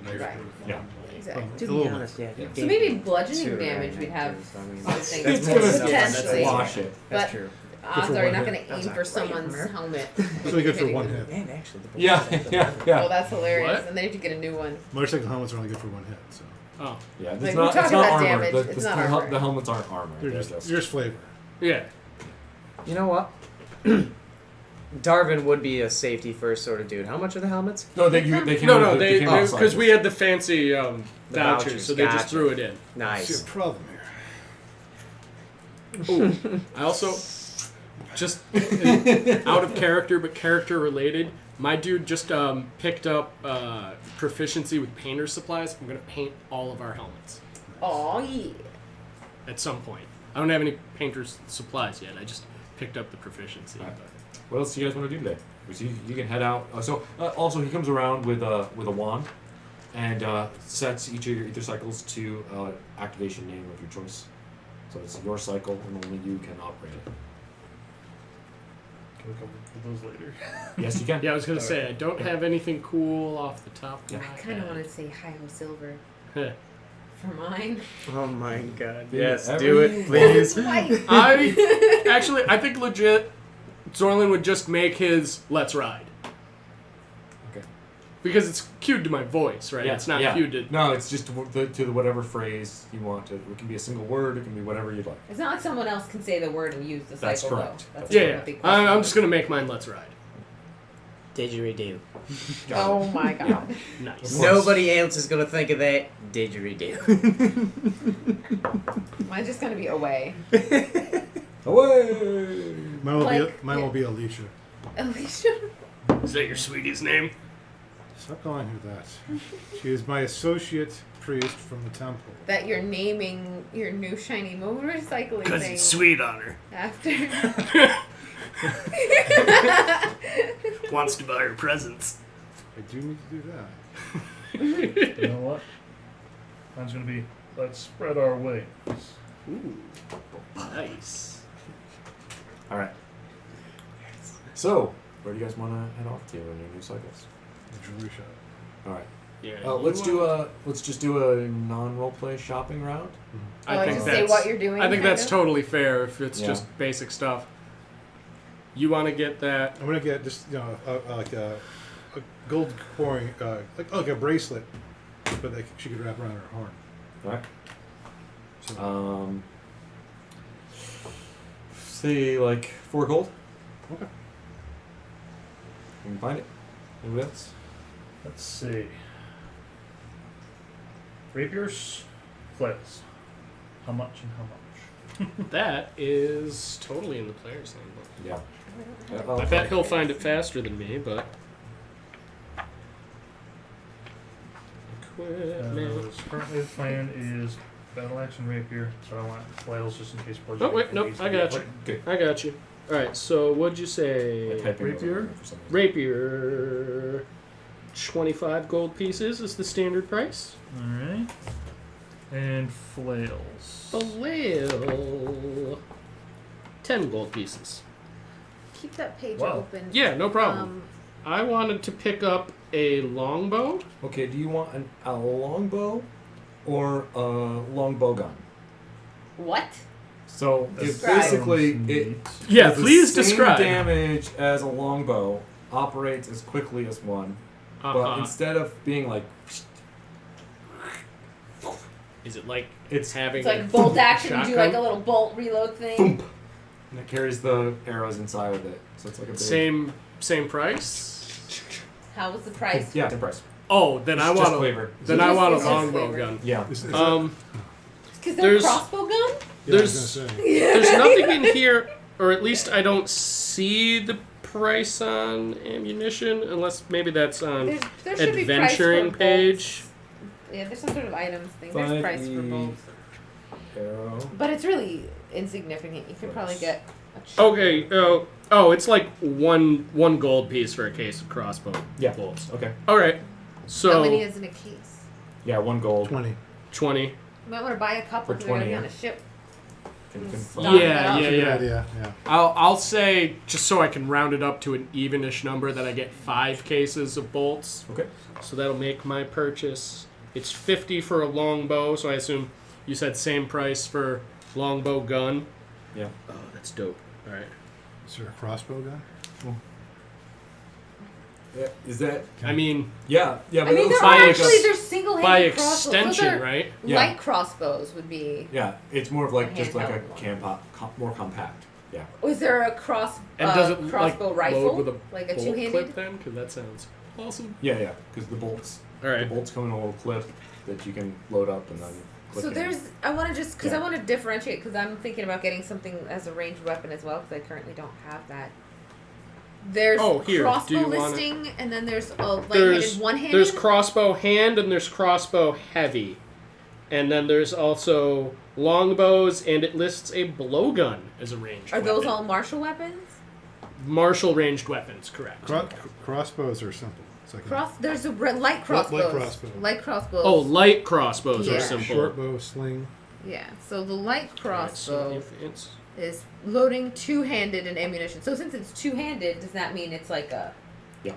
knife Right. proof. Yeah. Exactly. To A be little honest, yeah. Yeah. So maybe bludgeoning damage we'd have something. It's more going than to enough. potentially. squash it. That's But true. odds for are you're one not hit. going to aim for someone's helmet. It's only good for one hit. Man, actually, the Yeah, yeah, Oh, yeah. that's hilarious. What? And then you have to get a new one. Motorcycle helmets are only good for one hit, so Oh, Yeah, it's Like, not, we're it's talking not about armor. damage, The, it's the, not the, armor. the helmets aren't armor. they're just flavor. yeah. You know what? Darvin would be a safety first sort of dude. How much are the helmets? No, they came No, out they came out because we cycles. had the fancy vouchers, vouchers, so they just gotcha. threw it in. What's your Nice. problem here? Ooh, I also just out of character, but character related. My dude just picked up proficiency with painter's supplies. I'm gonna paint all of our helmets. Oh yeah. at some point. I don't have any painter's supplies yet. I just picked up the proficiency. Right. But What else do you guys want to do today? Because you can head out. Also, he comes around with a wand and sets each of your ether cycles to activation name of your choice. So it's your cycle, and only you can operate it. Can we come up with those later? Yes, you can. yeah, I was gonna say I don't have anything cool off the top of Yeah. my I kind of head. want to say Hi-Ho Silver Heh. for mine. Oh my god. Be Yes, whatever do you it, want. please. White. I think legit, Zorlin would just make his "Let's Ride" Okay. because it's cued to my voice, right? Yeah, It's not yeah. cued to. No, it's just to the whatever phrase you want to. It can be a single word. It can be whatever you'd like. It's not like someone else can say the word and use the cycle. That's correct. Though. That's Yeah, what yeah. the big question I'm is. just gonna make mine "Let's Ride." Didgeridoo. Oh my god. Nice. Of course. Nobody else is gonna think of that. Didgeridoo. Mine's just gonna be away. Away! Mine will be Alicia. Alicia. Is that your sweetie's name? Stop calling her that. She is my associate priest from the temple. That you're naming your new shiny motorcycle Because thing it's sweet on her. after. Wants to buy her presents. I do need to do that. You know what? Mine's gonna be, let's spread our wings. Ooh, nice. All right. So, where do you guys want to head off to in your new cycles? The jewelry shop. All right. Yeah. Let's just do a non-role play shopping round. I think just that's. say what you're doing. I think kind that's of? totally fair if it's Yeah. just basic stuff. You want to get that? I'm gonna get just like a gold coin, like a bracelet, but she could wrap around her horn. All right. So, Say like 4 gold. okay. You can find it. Anybody else? Let's see. Rapiers, flails. How much and how much? That is totally in the player's handbook. Yeah. I bet he'll find it faster than me, but. Equipment. Currently the plan is battle axe and rapier, but I want flails just in case. Oh wait, nope, I got you. Good. I got you. All right, so what'd you I say? typed in Rapier? over for some reason. Rapier. 25 gold pieces is the standard price. Alright. And flails. Flail. 10 gold pieces. Keep that page Wow. open. Yeah, no problem. I wanted to pick up a longbow. Okay. Do you want a longbow or a longbow gun? What? So it Describe. basically it Yeah, has the please same describe. damage as a longbow, operates as quickly as one, but Uh-huh. instead of being like Is it like it's having It's like a bolt action. You do shotgun? like a little bolt reload thing. thump, and it carries the arrows inside of it. So it's like a big same price? How was the price? Yeah, same price. Oh, then I It's want just a flavor. then So I just- want a it's just longbow flavor. gun. Yeah. Is that- Because they're There's- crossbow gun. yeah, I there's- was gonna say. There's nothing in here, or at least I don't see the price on ammunition, unless maybe that's on There should be price for adventuring bolts. page. Yeah, there's some sort of items thing. There's 5 price for bolts, arrow. but it's really insignificant. You could probably get. Okay. It's like one gold piece for a case of crossbow Yeah. bolts. Okay. All right. How So many is in a case? Yeah, 1 gold. 20. 20. You might want to buy a couple For if you're gonna 20, be on yeah. a ship. Can Yeah. confirm. Stock it Yeah, up. yeah, Good yeah. idea. Yeah. I'll say just so I can round it up to an evenish number that I get 5 cases of bolts. Okay. So that'll make my purchase. It's 50 for a longbow, so I assume you said same price for longbow gun. Yeah. Oh, that's dope. All right. Is there a crossbow gun? Yeah. Is that? I mean, Yeah. Yeah. I But it mean, looks there by are like actually a, there's single-handed by crossbows. Those extension, are right? Yeah. Light crossbows would be. Yeah. It's more of like A just like a handheld more compact. Yeah. Was there a And does it crossbow like rifle? load with a like a bolt two-handed? clip then? Because that sounds awesome. Yeah. Yeah. Because the bolts. All The right. bolts come in a little clip that you can load up and then clip So in. there's. I want to just because Yeah. I want to differentiate because I'm thinking about getting something as a ranged weapon as well because I currently don't have that. There's Oh, here, do crossbow you wanna- listing and then there's a light-handed There's one-handed. there's crossbow hand and there's crossbow heavy. And then there's also longbows, and it lists a blowgun as a ranged Are weapon. those all martial weapons? Martial ranged weapons, correct. Crossbows are simple. It's like There's a light crossbows. crossbow. Light crossbows. Oh, light crossbows Yeah. are simple. short bow, sling. Yeah. So the light Alright, so crossbow if it's is loading two-handed and ammunition. So since it's two-handed, does that mean it's like a Yeah.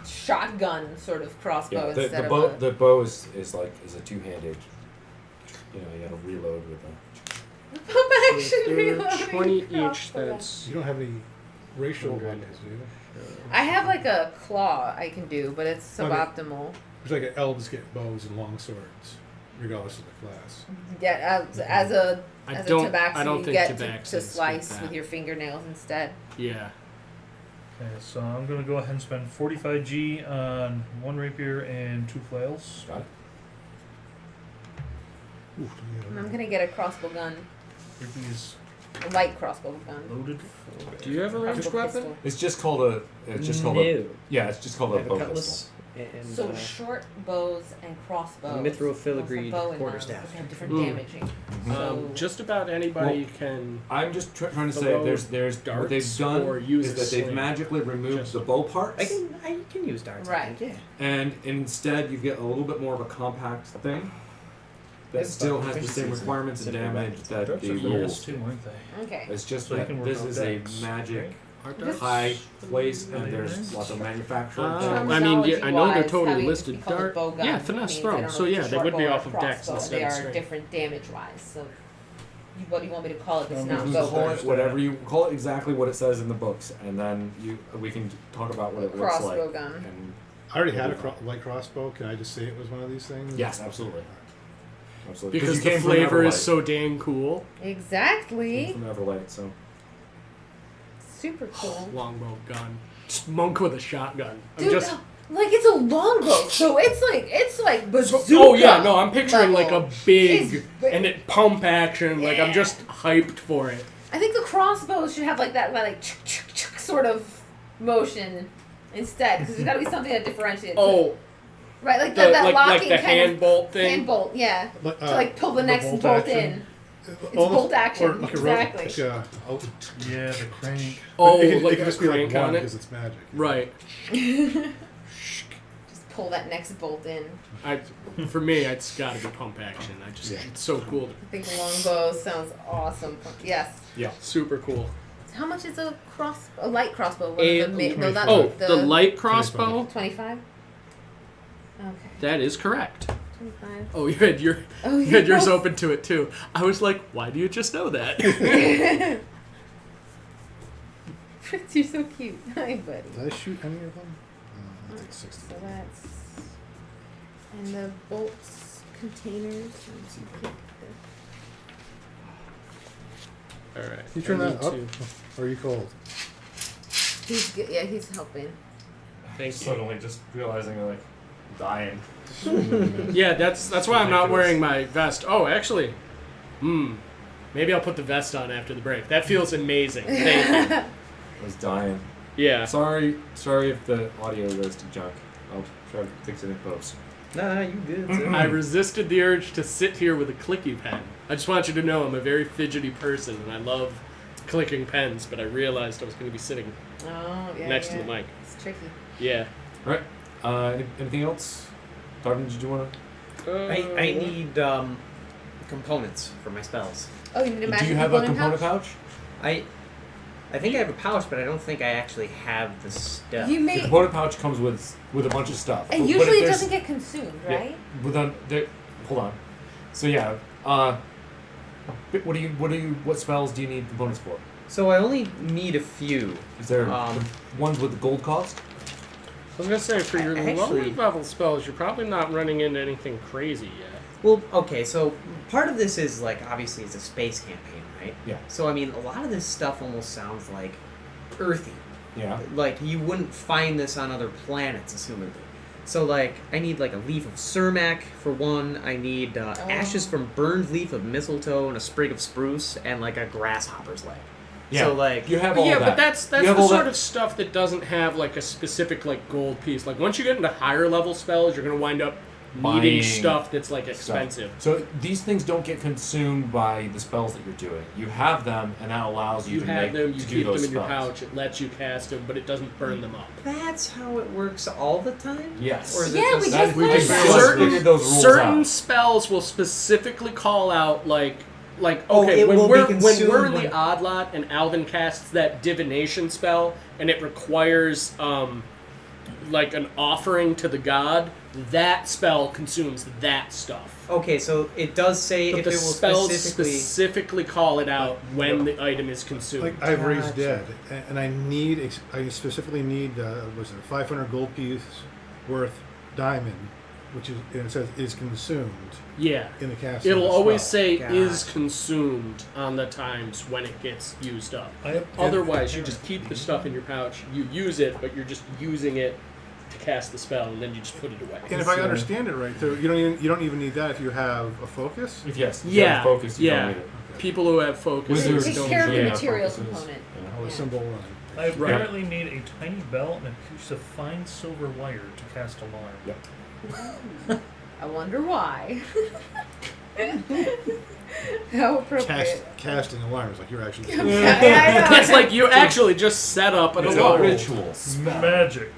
shotgun sort of crossbow Yeah, instead the of bow a... the bow is a two-handed. You know, you gotta reload with a. Pump action they're reloading 20 each, crossbow. that's... You don't have any racial 100. weapons, do you? I have like a claw I can do, but it's Okay. suboptimal. There's like elves get bows and long swords, regardless of the class. Yeah, as a I as don't- a tabaxi, I don't you think get tabaxis to get slice that. with your fingernails instead. Yeah. Okay, so I'm gonna go ahead and spend 45G on one rapier and 2 flails. Got it. Ooh, do And you I'm have- gonna get a crossbow gun, Rapier's a light crossbow gun. loaded. Do you have a ranged Crossbow weapon? pistol. It's just called a. It's just called no. a. Yeah, it's just called I a have bow a pistol. cutlass and So short bows and crossbows. mithril both filigreed have bow in them, quarterstaff. but they have different Mm. damaging. Mm-hmm. So Just about anybody can... I'm just trying to say Throw there's what darts they've done or use is a that they've sling. magically removed Just- the bow parts, I can use darts. I Right. think, yeah. and instead you get a little bit more of a compact thing that It's still about has the same efficiency, requirements and simple damage weapons. that Darts the are rules fast do. too, aren't they? okay. It's just So you that can work this out is decks, a magic right? Aren't This- high place, Yeah, and there's yeah. lots of manufacturing Uh, things. I mean, yeah, I know they're Terminology-wise, totally having it listed be called a dart- bow gun yeah, finesse means throw. I don't know So if it's yeah, a they short would be bow or off a of decks crossbow. instead They of are strength. different damage-wise. So, what do you want me to call it? If it's Um, not this bow is Call gun. it whatever you call it, exactly what it says in the books, and then we can talk about what it looks Crossbow like. gun. And I already had a light crossbow. Can I just say it was one of these things? yes, absolutely, absolutely. Because you the came from flavor is Everlight. so dang cool. Exactly. Came from Everlight, so Super cool. Longbow gun. Just monk with a shotgun. I'm Dude, just... like it's a longbow, so it's like bazooka. Oh yeah, no, I'm picturing like a level. big It's big. and it pump action. Like I'm Yeah. just hyped for it. I think the crossbows should have like that like sort of motion instead, because there's got to be something that differentiates. it. Oh, right, like the, that like locking the kind hand of bolt thing. hand bolt, yeah, But, to like pull the next bolt bolt action. in. It's bolt action, or like exactly. A rope, Yeah, the crank. Oh, it can like just a be like crank one on it. because it's magic. Right. Just pull that next bolt in. For me, it's got to be pump action. It's so cool. I think longbow sounds awesome. Yes. Super cool. How much is a light crossbow? A- No, not Oh, the the light crossbow. 25. Okay, That is correct. 25. Oh, you had yours yes. open to it too. I was like, why do you just know that? Fritz, you're so cute. Hi, buddy. Did I shoot any of them? I think 60. So that's and the bolts containers. Let's see, keep All right. You turn I that need up? to- Or are you cold? He's good. Yeah, he's helping. Thank you. suddenly just realizing like dying. Yeah, that's why I'm not wearing my vest. Oh, actually, maybe I'll put the vest on after the break. That feels amazing. Thank you. I was dying. Yeah. Sorry if the audio goes to junk. I'll try to fix it in post. Nah, you good. sir. I resisted the urge to sit here with a clicky pen. I just want you to know I'm a very fidgety person and I love clicking pens, but I realized I was going to be sitting Oh, yeah. next yeah. to the mic. It's tricky. Yeah. All right. Anything else? Darwin, did you want to? I need components for my spells. Oh, you need a magic Do you have a component component pouch? I think I have a pouch, but I don't think I actually have the stuff. You The may. component pouch comes with a bunch of stuff. And But usually if it there's- doesn't get consumed, Yeah. right? Hold on. So yeah. What spells do you need components for? So I only need a few. Is there Um, ones with the gold cost? I was going to say, for your Actually- lower level spells, you're probably not running into anything crazy yet. Well, okay, so part of this is like obviously it's a space campaign, right? Yeah. So I mean, a lot of this stuff almost sounds like earthy. Yeah. Like you wouldn't find this on other planets, assumedly. So like, I need like a leaf of sumac for one. I need ashes from burned leaf of mistletoe and a sprig of spruce and like a grasshopper's leg. Yeah. So like, You have But all yeah, that. but that's You the have all sort that- of stuff that doesn't have like a specific like gold piece. Like once you get into higher level spells, you're gonna wind up buying needing stuff that's like stuff. expensive. So these things don't get consumed by the spells that you're doing. You have them, and that allows you, You to have make them, you to keep do those them in your spells. pouch. It lets you cast them, but it doesn't burn them up. That's how it works all the time? Yes. Or is Yeah, it we just just we learned just that. Certain- figured those rules Certain out. spells will specifically call out like Oh, okay, it when will be we're consumed in the when- odd lot and Alvin casts that divination spell and it requires like an offering to the god, that spell consumes that stuff. Okay, so it does say But if the it will spells specifically... call it out when the item is consumed. Like Ivory's Gotcha. dead, and I specifically need was it a 500 gold piece worth diamond, which is and it says is consumed yeah. in the casting. It'll of the always spell. say Gotcha. is consumed on the times when it gets used up. Otherwise, you just keep the stuff in your pouch. You use it, but you're just using it to cast the spell, and then you just put it away. And if I understand it right, so you don't even need that if you have a focus. If yes, if you Yeah, have focus, you yeah. don't need it. People who have focus Wizards Take don't care of the usually have material focuses. component. Yeah. Oh, a Yeah. symbol one. I apparently need a tiny belt and a piece of fine silver wire to cast alarm. Yep. I wonder why. How appropriate. Casting alarms like you're actually. Yeah, I know. It's like you actually just set up an It's alarm. a ritual spell. Magic.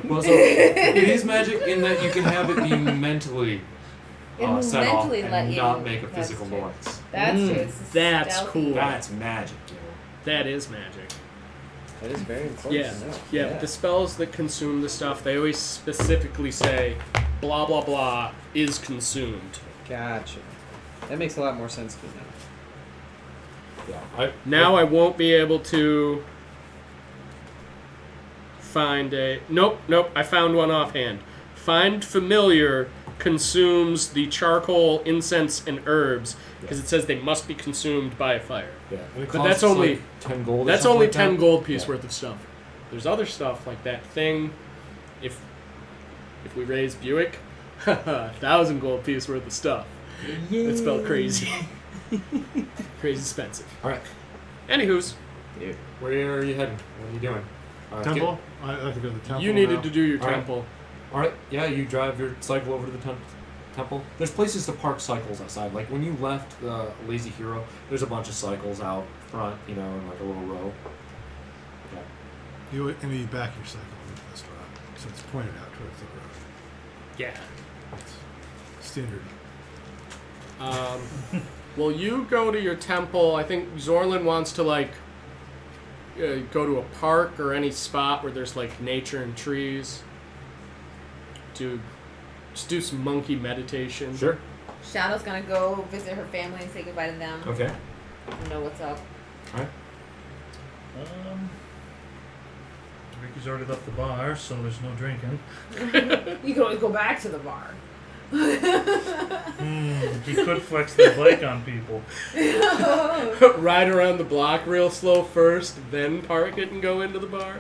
Well, so it is magic in that you can have it be mentally It'll set off mentally let and you. not make a That's physical true. noise. That's Mm, true. It's that's stealthy. cool. That's magic, you know. That is magic. That is very important Yeah, to know. yeah. But the spells that consume the stuff, they always specifically say, blah blah blah is consumed. Gotcha. That makes a lot more sense to me now. Yeah. Now I won't be able to find a... Nope. I found one offhand. Find familiar consumes the charcoal, incense, and herbs because it says they must be consumed by a fire. Yeah. And it But costs that's only- like 10 gold. or That's something only like 10 that. gold piece Yeah. worth of stuff. There's other stuff like that thing. If we raise Buick, 1,000 gold piece worth of stuff. That spelled crazy. Crazy expensive. All right. Anywho's, Where are you heading? What are you doing? Temple. I have to go to the temple. you needed now. to do your All right. temple. All right. Yeah, you drive your cycle over to the temple. There's places to park cycles outside. Like when you left the Lazy Hero, there's a bunch of cycles out front, you know, in like a little row. Yeah. You need back your cycle into the spot, so it's pointed out towards the road. Yeah. It's standard. Well, you go to your temple. I think Zorlin wants to like go to a park or any spot where there's like nature and trees. Just do some monkey meditation. Sure. Shadow's gonna go visit her family and say goodbye to them. Okay. And know what's up. All right. Ricky's already left the bar, so there's no drinking. You can always go back to the bar. He could flex the bike on people. Ride around the block real slow first, then park it and go into the bar.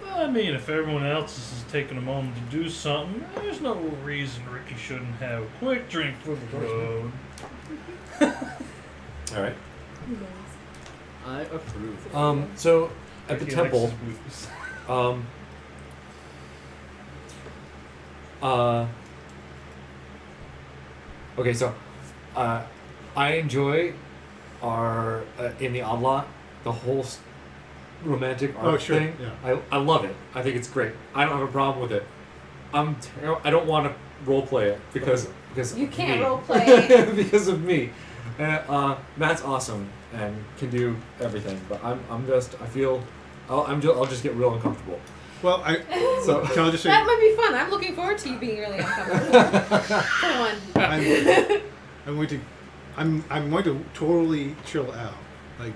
Well, I mean, if everyone else is taking a moment to do something, there's no reason Ricky shouldn't have a quick drink for the road. All right. I approve. So at the Ricky temple, likes his booze. Okay, so I enjoy our in the odd lot the whole romantic art Oh, sure, thing. yeah. I love it. I think it's great. I don't have a problem with it. I don't want to role play it because You of can't me. roleplay it. because of me. Matt's awesome and can do everything, but I'm just I feel I'll just get real uncomfortable. Well, So can I just say That might be fun. I'm looking forward to you being really uncomfortable. For one. I'm going to totally chill out, like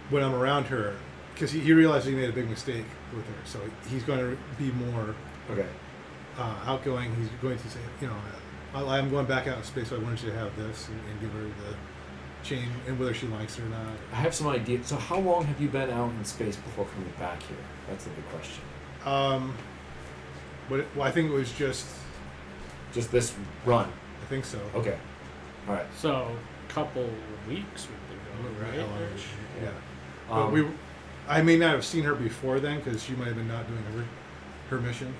when I'm around her, because he realizes he made a big mistake with her, so he's going to be more okay. outgoing. He's going to say, I'm going back out in space, so I wanted you to have this and give her the chain, and whether she likes it or not. I have some idea. So how long have you been out in space before coming back here? That's the big question. I think it was just, Just this run. I think so. Okay. All right. So, couple weeks we've been going, right? Yeah. But I may not have seen her before then, because she might have been not doing her mission.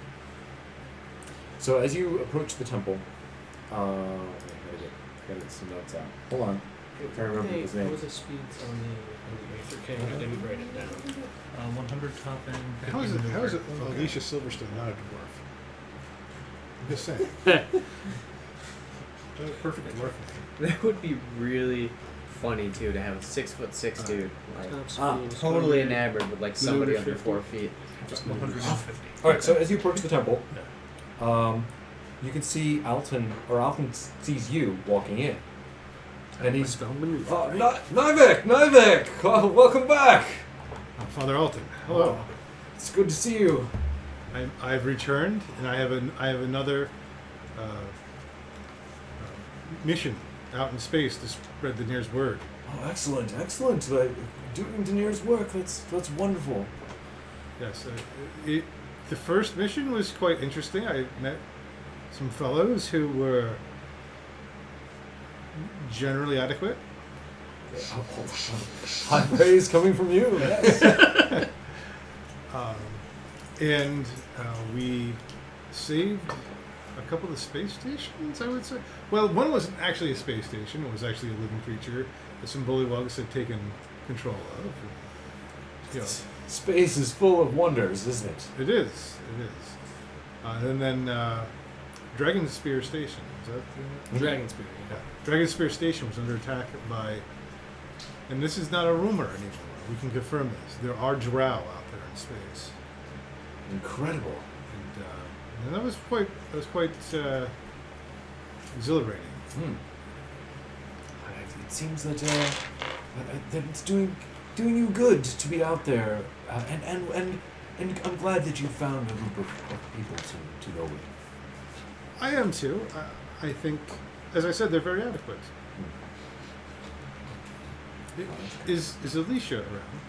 So as you approach the temple, wait, I gotta get some notes out. Hold on. I'm trying to remember his name. What was the speeds on the Aether King? I didn't write it down. 100 top end. How is it? 50 How is it? maneuver. Alicia Silverstone, not a dwarf. I'm just saying. Perfect dwarf name. That would be really funny too to have a 6'6" dude, like Top speed, totally extraordinary. enamored with like somebody Maneuver under 50. 4 feet. Just 150. All right. So as you approach the temple, you can see Alton sees you walking in, and he's Nivek. Oh, welcome back. Father Alton. Hello. It's good to see you. I've returned, and I have another mission out in space to spread the nearest word. Oh, excellent. Doing Daenerys' work. That's wonderful. Yes. The first mission was quite interesting. I met some fellows who were generally adequate. High praise coming from you. Yes. And we saved a couple of space stations, I would say. Well, one wasn't actually a space station. It was actually a living creature that some bullywugs had taken control of. You know, Space is full of wonders, isn't it? it is. And then Dragon Spear Station. Is that the Dragon Spear. Yeah. Dragon Spear Station was under attack by, and this is not a rumor anymore. We can confirm this. There are drow out there in space, Incredible. and that was quite exhilarating. It seems that it's doing you good to be out there, and I'm glad that you found a group of people to go with. I am too. I think, as I said, they're very adequate. Is Alicia around?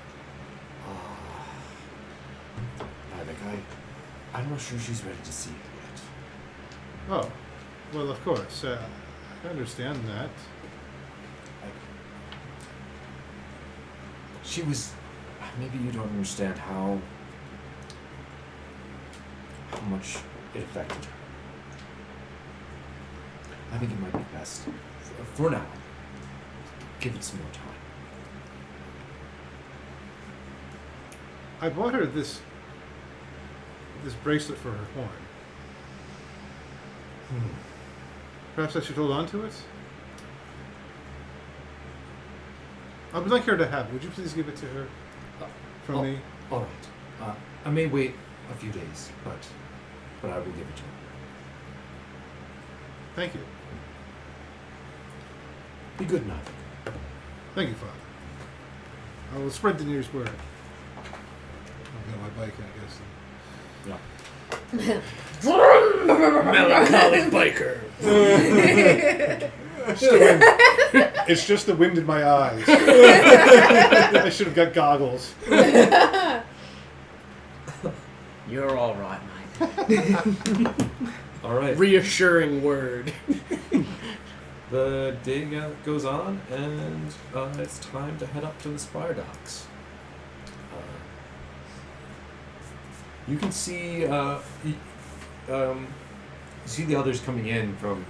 I'm not sure she's ready to see it yet. Oh, well, of course. I understand that. She was. Maybe you don't understand how much it affected her. I think it might be best, for now, give it some more time. I bought her this bracelet for her horn. Perhaps I should hold on to it? I would like her to have it. Would you please give it to her from me? All right. I may wait a few days, but I will give it to her. Thank you. Be good night. Thank you, Father. I will spread the news word. I'll get on my bike, I guess. Yeah. Melancholy biker. It's just the wind in my eyes. I should have got goggles. You're all right, mate. All right. Reassuring word. The day goes on, and it's time to head up to the Spire Docks. You can see see the others coming in from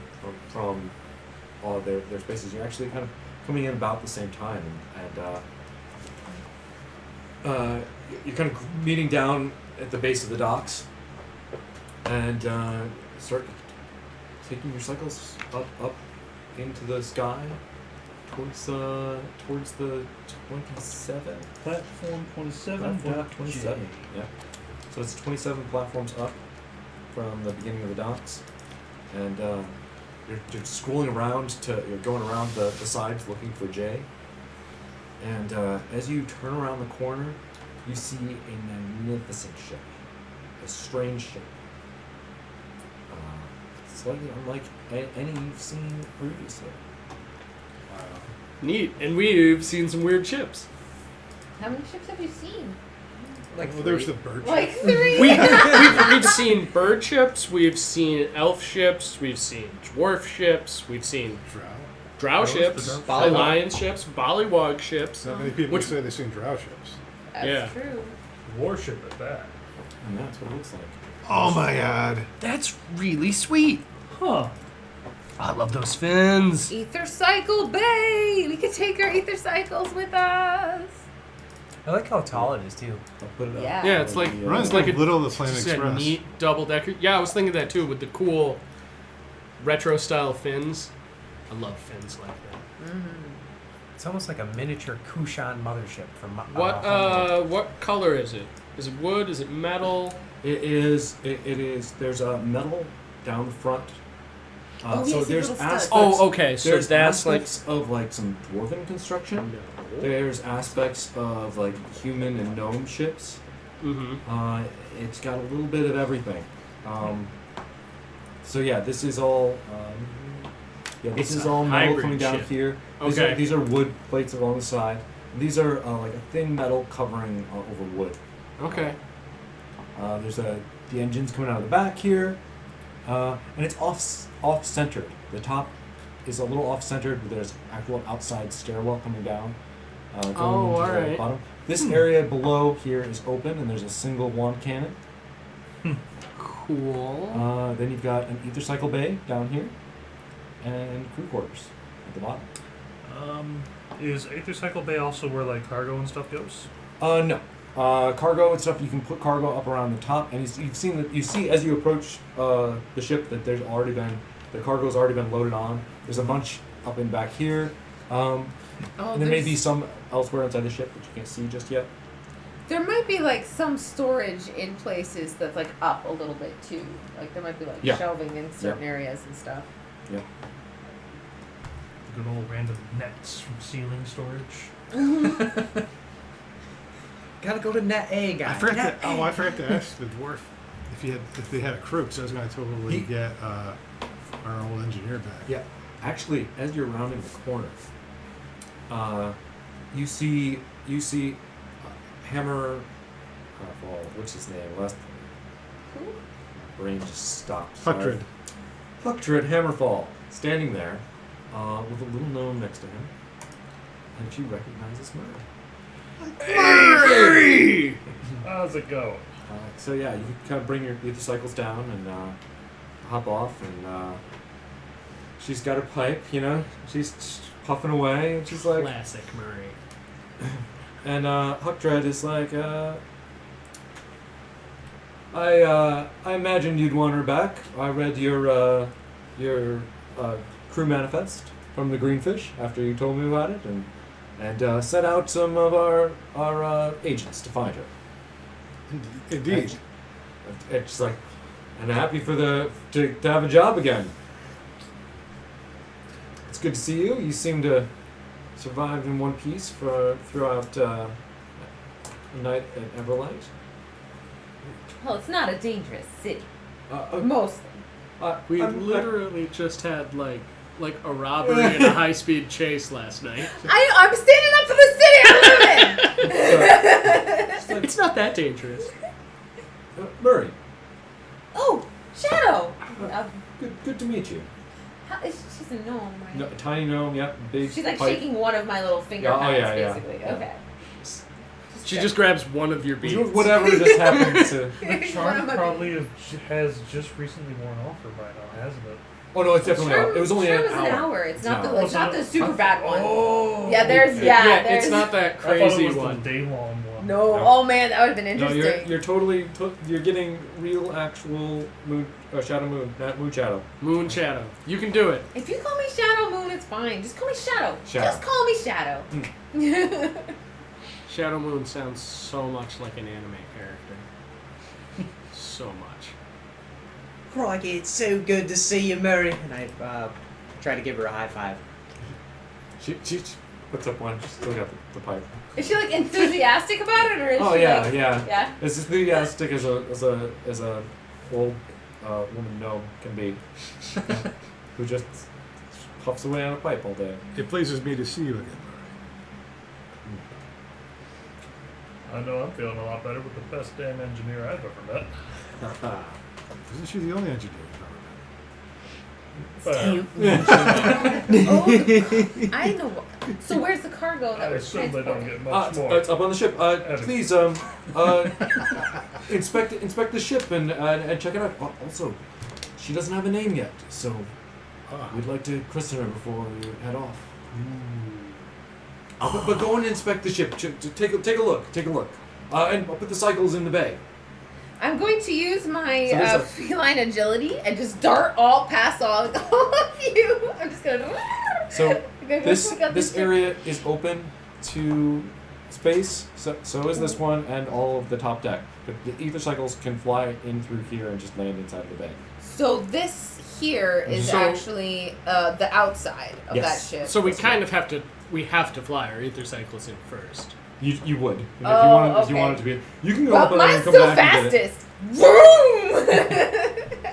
all their spaces. You're actually kind of coming in about the same time, and you're kind of meeting down at the base of the docks, and start taking your cycles up into the sky towards the 27. Platform 27. Platform 27. Yeah. So it's 27 platforms up from the beginning of the docks, and you're scrolling around you're going around the sides looking for Jay. And as you turn around the corner, you see a magnificent ship, a strange ship, slightly unlike any you've seen previously. Neat. And we've seen some weird ships. How many ships have you seen? Like Well, there's the bird. Like 3. We've seen bird ships, we've seen elf ships, we've seen dwarf ships, we've seen drow ships, Bollywog. alliance ships, bollywog ships. Not many people Which- say they've seen drow ships. That's Yeah. true. Warship at that. And that's what it looks like. Oh my god. That's really sweet. Huh. I love those fins. Ether cycle bay. We could take our ether cycles with us. I like how tall it is too. I'll put it up. Yeah. Yeah, it's like Reminds it's me like of Little of the Planet just a Express. neat double decker. Yeah, I was thinking that too with the cool retro style fins. I love fins like that. It's almost like a miniature Kushan mothership from. What color is it? Is it wood? Is it metal? It is. There's a metal down the front. Oh, so yes, the there's little studs. aspects. Oh, okay. So There's that's like aspects of like some dwarven construction. no. There's aspects of like human and gnome ships. Mm-hmm. It's got a little bit of everything. So yeah, this is all. This It's is a all metal hybrid coming down ship. here. Okay. These are wood plates along the side. These are like a thin metal covering over wood. Okay. There's the engines coming out of the back here, and it's off centered. The top is a little off centered, but there's actual outside stairwell coming down. Going into the alright. bottom. This area below here is open, and there's a single wand cannon. Cool. Then you've got an ether cycle bay down here, and crew quarters at the bottom. Is Aether Cycle Bay also where like cargo and stuff goes? No. Cargo and stuff. You can put cargo up around the top, and you've seen that. You see as you approach the ship that there's already been the cargo's already been loaded on. There's a bunch up in back here. Oh, And there may be there's- some elsewhere inside the ship that you can't see just yet. There might be like some storage in places that's like up a little bit too. Like there might be like Yeah. shelving in certain areas and stuff. Yeah. Good old random nets from ceiling storage. Gotta go to net A, guys. I forgot to ask the dwarf if they had a crew, because I was going to totally get our old engineer back. Yeah. Actually, as you're rounding the corner, you see Hammer. What's his name? Last brain just stopped. Sorry. Huckdred Hammerfall, standing there, with a little gnome next to him, and she recognizes Murray. How's it go? So yeah, you can kind of bring your ether cycles down and hop off, and she's got her pipe, she's puffing away, and she's like, Classic Murray. and Huckdred is like, I imagined you'd want her back. I read your crew manifest from the Greenfish after you told me about it, and sent out some of our agents to find her. Indeed. And it's like, and happy to have a job again. It's good to see you. You seem to survive in one piece throughout the night at Everlight. Well, it's not a dangerous city. Uh, Mostly. We literally just had like a robbery and a high speed chase last night. I'm standing up for the city I live in! It's not that dangerous. Murray, Oh, Shadow! good to meet you. She's a gnome, right? No, tiny gnome, yep, big. She's like pipe. shaking one of my little finger Yeah, oh, pads, yeah, yeah. basically. Yeah. Okay. She just grabs one of your beads. Whatever just happened to. The One charm of my probably has just recently worn off for by now, hasn't it? Oh no, it's definitely out. It was only Charm an is hour. It's an not hour. it's not the super bad one. Oh. Yeah, there's It's not that I thought crazy it was one. the day long one. No. Oh man, that would have been No, interesting. you're totally you're getting real actual moon shadow moon, not moon shadow. Moon Shadow. You can do it. If you call me Shadow Moon, it's fine. Just call me Shadow. Shadow. Just call me Shadow. Shadow Moon sounds so much like an anime character. So much. Crikey, it's so good to see you, Murray. And I try to give her a high five. She puts up one. She's still got the pipe. Is she like enthusiastic about it, or is Oh she yeah, like, yeah. yeah? As enthusiastic as a old woman gnome can be, who just puffs away on a pipe all day. It pleases me to see you again, I know I'm feeling a lot better with the best damn engineer I've ever met. Murray. Isn't she the only engineer you've But Oh, I know. So where's the cargo I that we're assume they don't transporting? get much more. It's up on the ship. Please, inspect the ship and check it out. Also, she doesn't have a name yet, so we'd like to christen her before we head off. But go and inspect the ship. Take a look. And I'll put the cycles in the bay. I'm going to use my So there's a- feline agility and just dart all past all of you. I'm just gonna. So Go check out this ship. area is open to space. So is this one and all of the top deck. But the ether cycles can fly in through here and just land inside of the bay. So this here is So- actually the outside of Yes. that ship. So we kind of have to fly our ether cycles in first. You would. And Oh, if you okay. want it to be, you can go Well, up there and mine's come still back and get it. fastest. Vroom!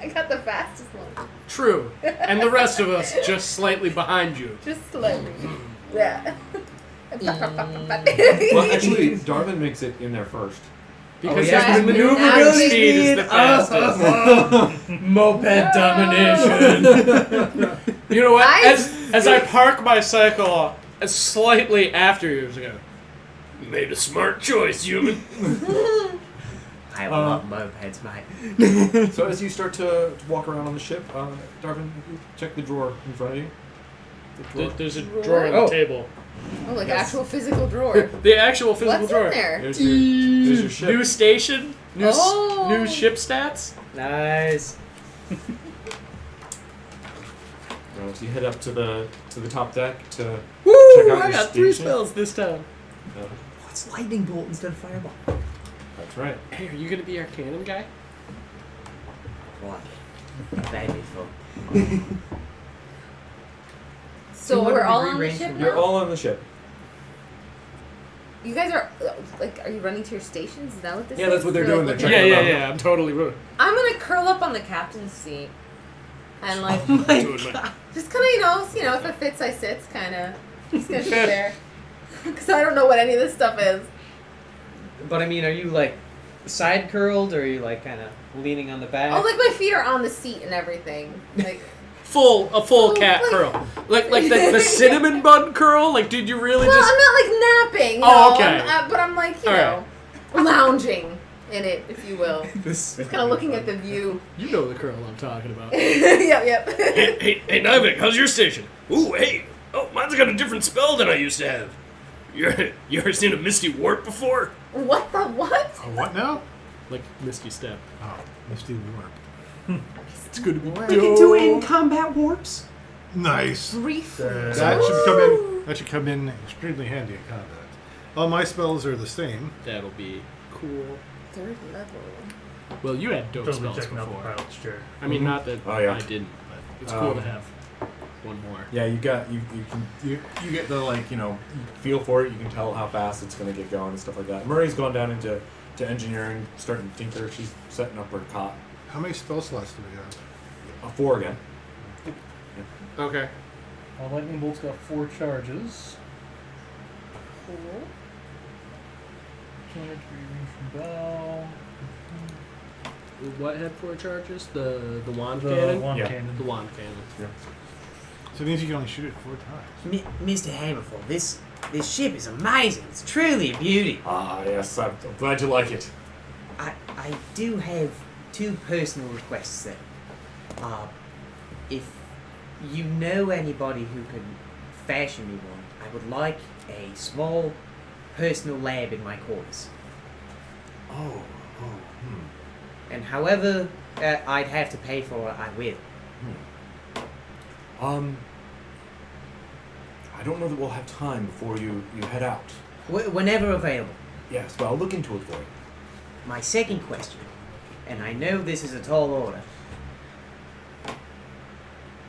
I got the fastest one. True. And the rest of us just slightly behind you. Just slightly. Yeah. Well, actually, Darwin makes it in there first. Because yeah. his maneuverability speed is the fastest. Moped domination. You know what? I As I park my cycle slightly after you, go, You made a smart choice, human. I love mopeds, mate. So as you start to walk around on the ship, Darwin, check the drawer in front of you. The drawer. there's a drawer on the Oh. table. Oh, like actual physical drawer. The actual physical What's drawer. in there? There's your ship. New station. Oh. New ship stats. Nice. So you head up to the top deck to Woo! check out I your got 3 station. spells this time. What's lightning bolt instead of fireball? That's right. Hey, are you gonna be our cannon guy? What? That'd be fun. So 200 we're all degree on the range ship from now? You're all on the ship. You guys are, are you running to your stations? Is that what this Yeah, is? that's what they're You're, doing. like, They're looking- checking Yeah. I'm totally rude. I'm gonna curl up on the captain's seat. And like, Doing my- just kind of, if it fits, I sit, kind of. Just gonna sit there. Because I don't know what any of this stuff is. But I mean, are you like side curled or are you like kind of leaning on the back? Oh, like my feet are on the seat and everything. Like, A full Oh, cat like- curl. Like the cinnamon bun curl? Like, did you really well, just... I'm not like napping. Oh, no, okay. but I'm like, All right. lounging in it, if you will. This, Just kind of looking at the view. you know the curl I'm talking about. Yep. Hey, Nivek, how's your station? Ooh, hey. Oh, mine's got a different spell than I used to have. You ever seen a Misty Warp before? What the what? Oh, what now? Like Misty Step. Oh, Misty Warp. It's good to be We can do in-combat warps. Nice. Briefly. That should come in. That should come in extremely handy in combat. All my spells are the same. That'll be cool. Third level. Well, you had dope Totally spells checking out the before. pilot's chair. I mean, not that Oh, yeah. I didn't, but it's cool to have one more. Yeah, you get the you feel for it. You can tell how fast it's gonna get going and stuff like that. Murray's gone down into engineering, starting to tinker. She's setting up her cot. How many spell slots do we have? 4 again. Okay. Lightning Bolt's got 4 charges. Cool. 200 degree range from bow. What had 4 charges? The wand The cannon? wand Yeah. cannon. The wand cannon. So it means you can only shoot it 4 times. Mr. Hammerfall, this ship is amazing. It's truly a beauty. Ah, yes. I'm glad you like it. I do have 2 personal requests then. If you know anybody who could fashion me one, I would like a small personal lab in my quarters. And however I'd have to pay for it, I will. I don't know that we'll have time before you head out. Whenever available. Yes, but I'll look into it for you. My second question, and I know this is a tall order.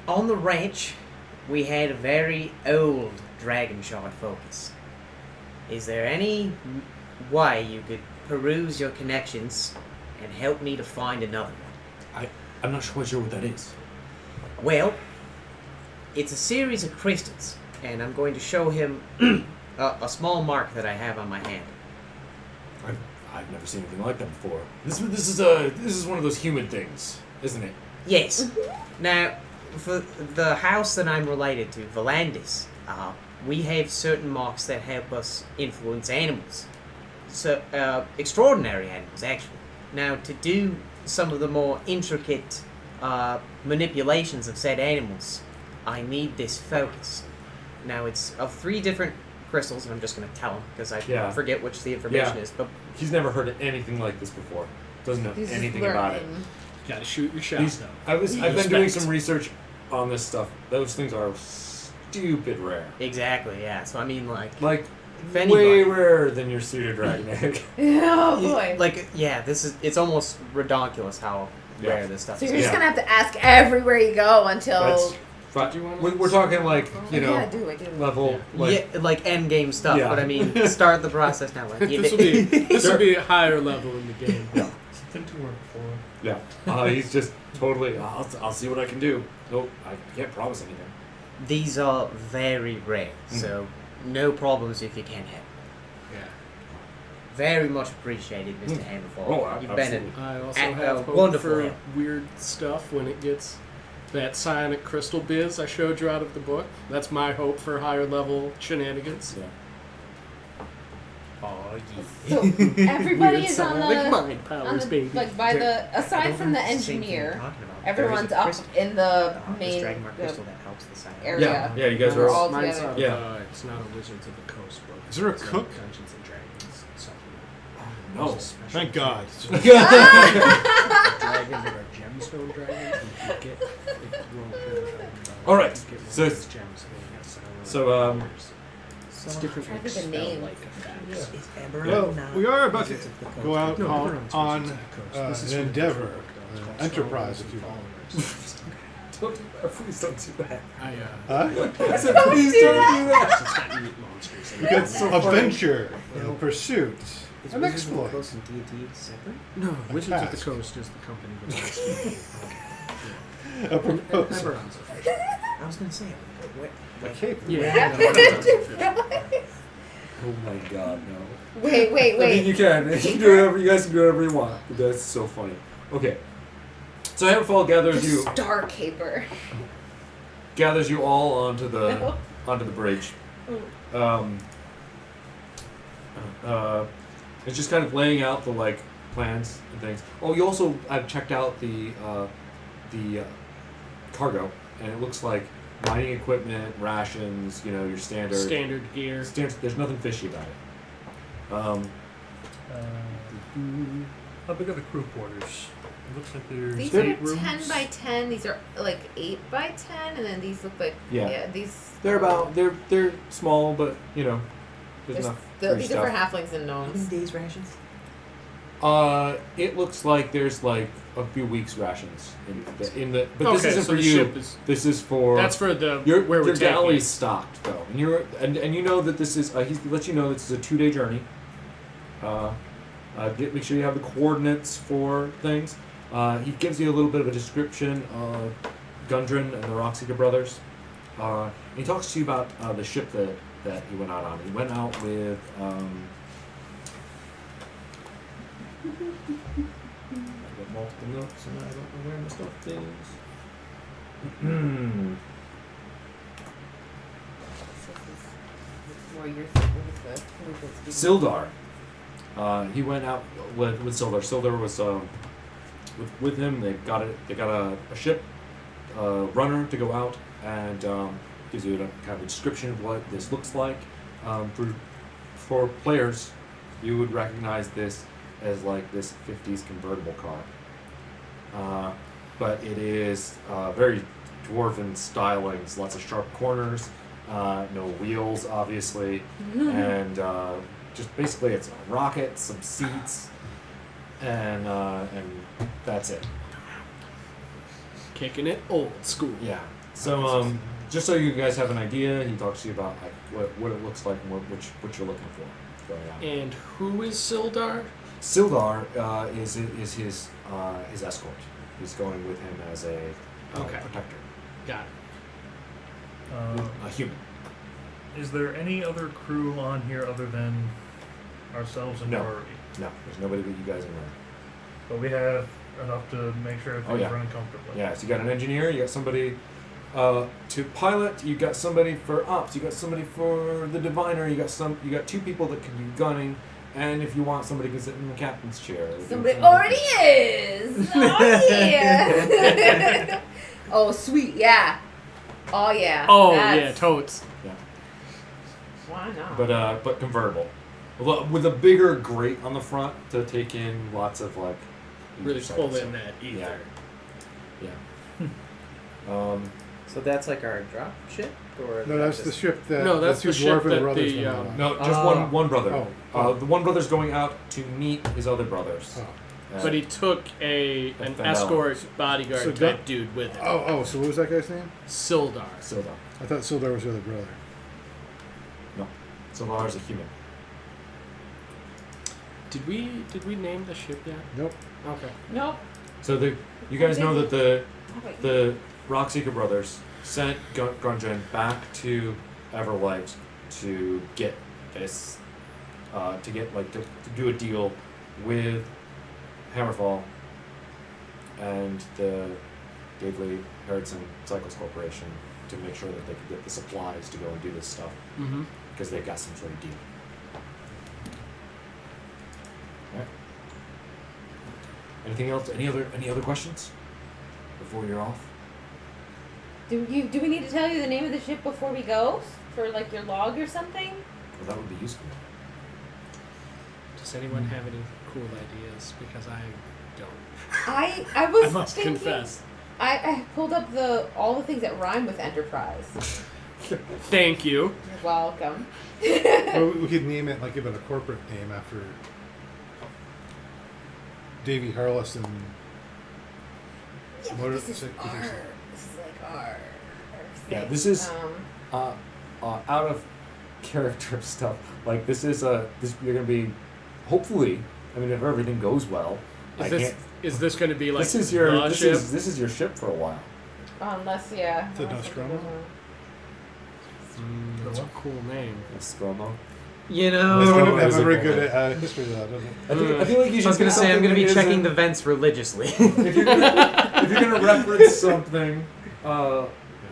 On the ranch, we had a very old dragon shard focus. Is there any way you could peruse your connections and help me to find another one? I'm not quite sure what that is. Well, it's a series of crystals, and I'm going to show him a small mark that I have on my hand. I've never seen anything like that before. This is one of those human things, isn't it? Yes. Now, for the house that I'm related to, Volandis, we have certain marks that help us influence animals. So, extraordinary animals, actually. Now, to do some of the more intricate manipulations of said animals, I need this focus. Now, it's of 3 different crystals, and I'm just going to tell him because I Yeah. forget which the information Yeah. is. But He's never heard of anything like this before. Doesn't know He's just anything about it. learning. Gotta shoot your shot, These- though. I've been doing Respect. some research on this stuff. Those things are stupid rare. exactly, yeah. So I mean, like, Like if anybody, way rarer than your suited dragon egg. Oh boy. like, yeah, it's almost redonkulous how Yeah. rare this stuff So is. you're just Yeah. gonna have to ask everywhere you go until. That's but we're talking like Yeah, I know do. level like yeah, like end game stuff, Yeah. but I mean, start the process now. Like, This will be a higher level in the game. Something to work for. yeah. He's just totally. I'll see what I can do. Nope, I can't promise anything. These are very rare, so no problems if you can help. Yeah. Very much appreciated, Mr. Hammerfall. Oh, You've absolutely. been I also At- have hope wonderful for help. weird stuff when it gets that psionic crystal biz I showed you out of the book. That's my hope for higher level shenanigans. Yeah. Oh, So everybody Weird is on psionic the, mind on powers, the baby. like by the aside from the engineer, everyone's up in the main Dragon Mark crystal that helps the side. area. Yeah. You guys We're are all Mine's together. not Yeah. it's not a Wizards of the Coast book. Is there a It's cook? Dungeons and Dragons supplement. No. There's a special Thank God. dragon that are gemstone dragons. And you get All right. So- so, it's different Trying like to think of the name. spell-like effects. Well, we are about to go out No, on, Everon's on Wizards of the Coast. This is an from a endeavor, different book, though. It's called enterprise, Stories if you and will. Followers. please don't do that. I Huh? I said, please don't do that. it's not meat monsters. We got so funny. adventure, pursuit, Is an Wizards of the exploit. Coast and D&D separate? No, Wizards of the Past. Coast is the company that A proposal. Everon's official. I was gonna say, what? A Like, cape. Yeah, no, Everon's official. Oh my God, no. Wait, I mean, you can. You can do whatever. You guys can do whatever you want. But that's so funny. Okay. So Hammerfall gathers you Star Caper. all onto the bridge. It's just kind of laying out the like plans and things. Oh, you also I've checked out the cargo, and it looks like mining equipment, rations. You know, your standard. Standard gear. There's nothing fishy about it. How big are the crew quarters? It looks like there's These are 8 rooms. 10 by 10. These are like 8 by 10, and then these look like these. They're small, but you know, there's There's enough free these are for stuff. halflings and how many gnomes. days rations? It looks like there's like a few weeks rations in the but this Okay, isn't so for the you. ship is- This is for That's for the your where we're your taking galley's it. stocked though, and you know that this is he lets you know this is a 2-day journey. Make sure you have the coordinates for things. He gives you a little bit of a description of Gundren and the Rockseeker brothers. He talks to you about the ship that he went out on. He went out with. I got multiple notes and I don't know where my stuff is. More your with the Sildar. He went out with Sildar. Sildar was with him. They got a ship runner to go out and gives you a kind of a description of what this looks like. For players, you would recognize this as like this 50s convertible car. But it is very dwarven stylings, lots of sharp corners, no wheels, obviously, and just basically it's a rocket, some seats, and that's it. Kicking it old school. Yeah. So just so you guys have an idea, he talks to you about like what it looks like and what you're looking for going out. And who is Sildar? Sildar is his escort. He's going with him as a Okay. protector, Got it. a human. Is there any other crew on here other than ourselves and No. Rory? No, there's nobody but you guys in there. But we have enough to make sure everything's yeah. running comfortably. Yeah, so you got an engineer, you got somebody to pilot, you got somebody for ops, you got somebody for the diviner, you got 2 people that can be gunning, And if you want, somebody can sit in the captain's chair. Somebody already is. Oh yeah. Oh sweet, yeah. Oh yeah. Oh That's- yeah, totes. Why not? But convertible, with a bigger grate on the front to take in lots of like. Really ether pull stuff. in that ether. Yeah. So that's like our drop ship, or No, that's the ship that No, that's two the ship dwarven that brothers the, went on. No, just Ah. one brother. Oh. The one brother's going out to meet his other brothers. Oh. But he took an Fendel. escort bodyguard So type that- dude with him. Oh, so what was that guy's name? Sildar. Sildar. I thought Sildar was the other brother. No, Sildar's a human. Did we name the ship yet? Nope. Okay. Nope. So you guys know that Oh, wait. the Rockseeker brothers sent Grunjan back to Everlight to get this, to do a deal with Hammerfall and the Gavely Harrodson Cycles Corporation to make sure that they could get the supplies to go and do this stuff Mm-hmm. because they've got some sort of deal. Alright. Anything else? Any other questions before you're off? Do we need to tell you the name of the ship before we go for like your log or something? Well, that would be useful. Does anyone have any cool ideas? Because I don't. I was I must thinking, confess. I pulled up all the things that rhyme with enterprise. Thank you. You're welcome. Or we could name it, like give it a corporate name after Davy Harless and Yeah, What this is is it? our. This is like our. Yeah, thing. this is- out of character stuff. Like this is you're gonna be, hopefully. I mean, if everything goes well, Is this going to be like this is your the ship? this is your ship for a while. Unless yeah. The unless Nostromo? it goes That's a cool name. Nostromo. You This know, Nostromo wouldn't have is a a very cool good name. history of that, doesn't it? I feel like you I should. was gonna do say I'm something gonna be that checking isn't- the vents religiously. If you're gonna reference something, at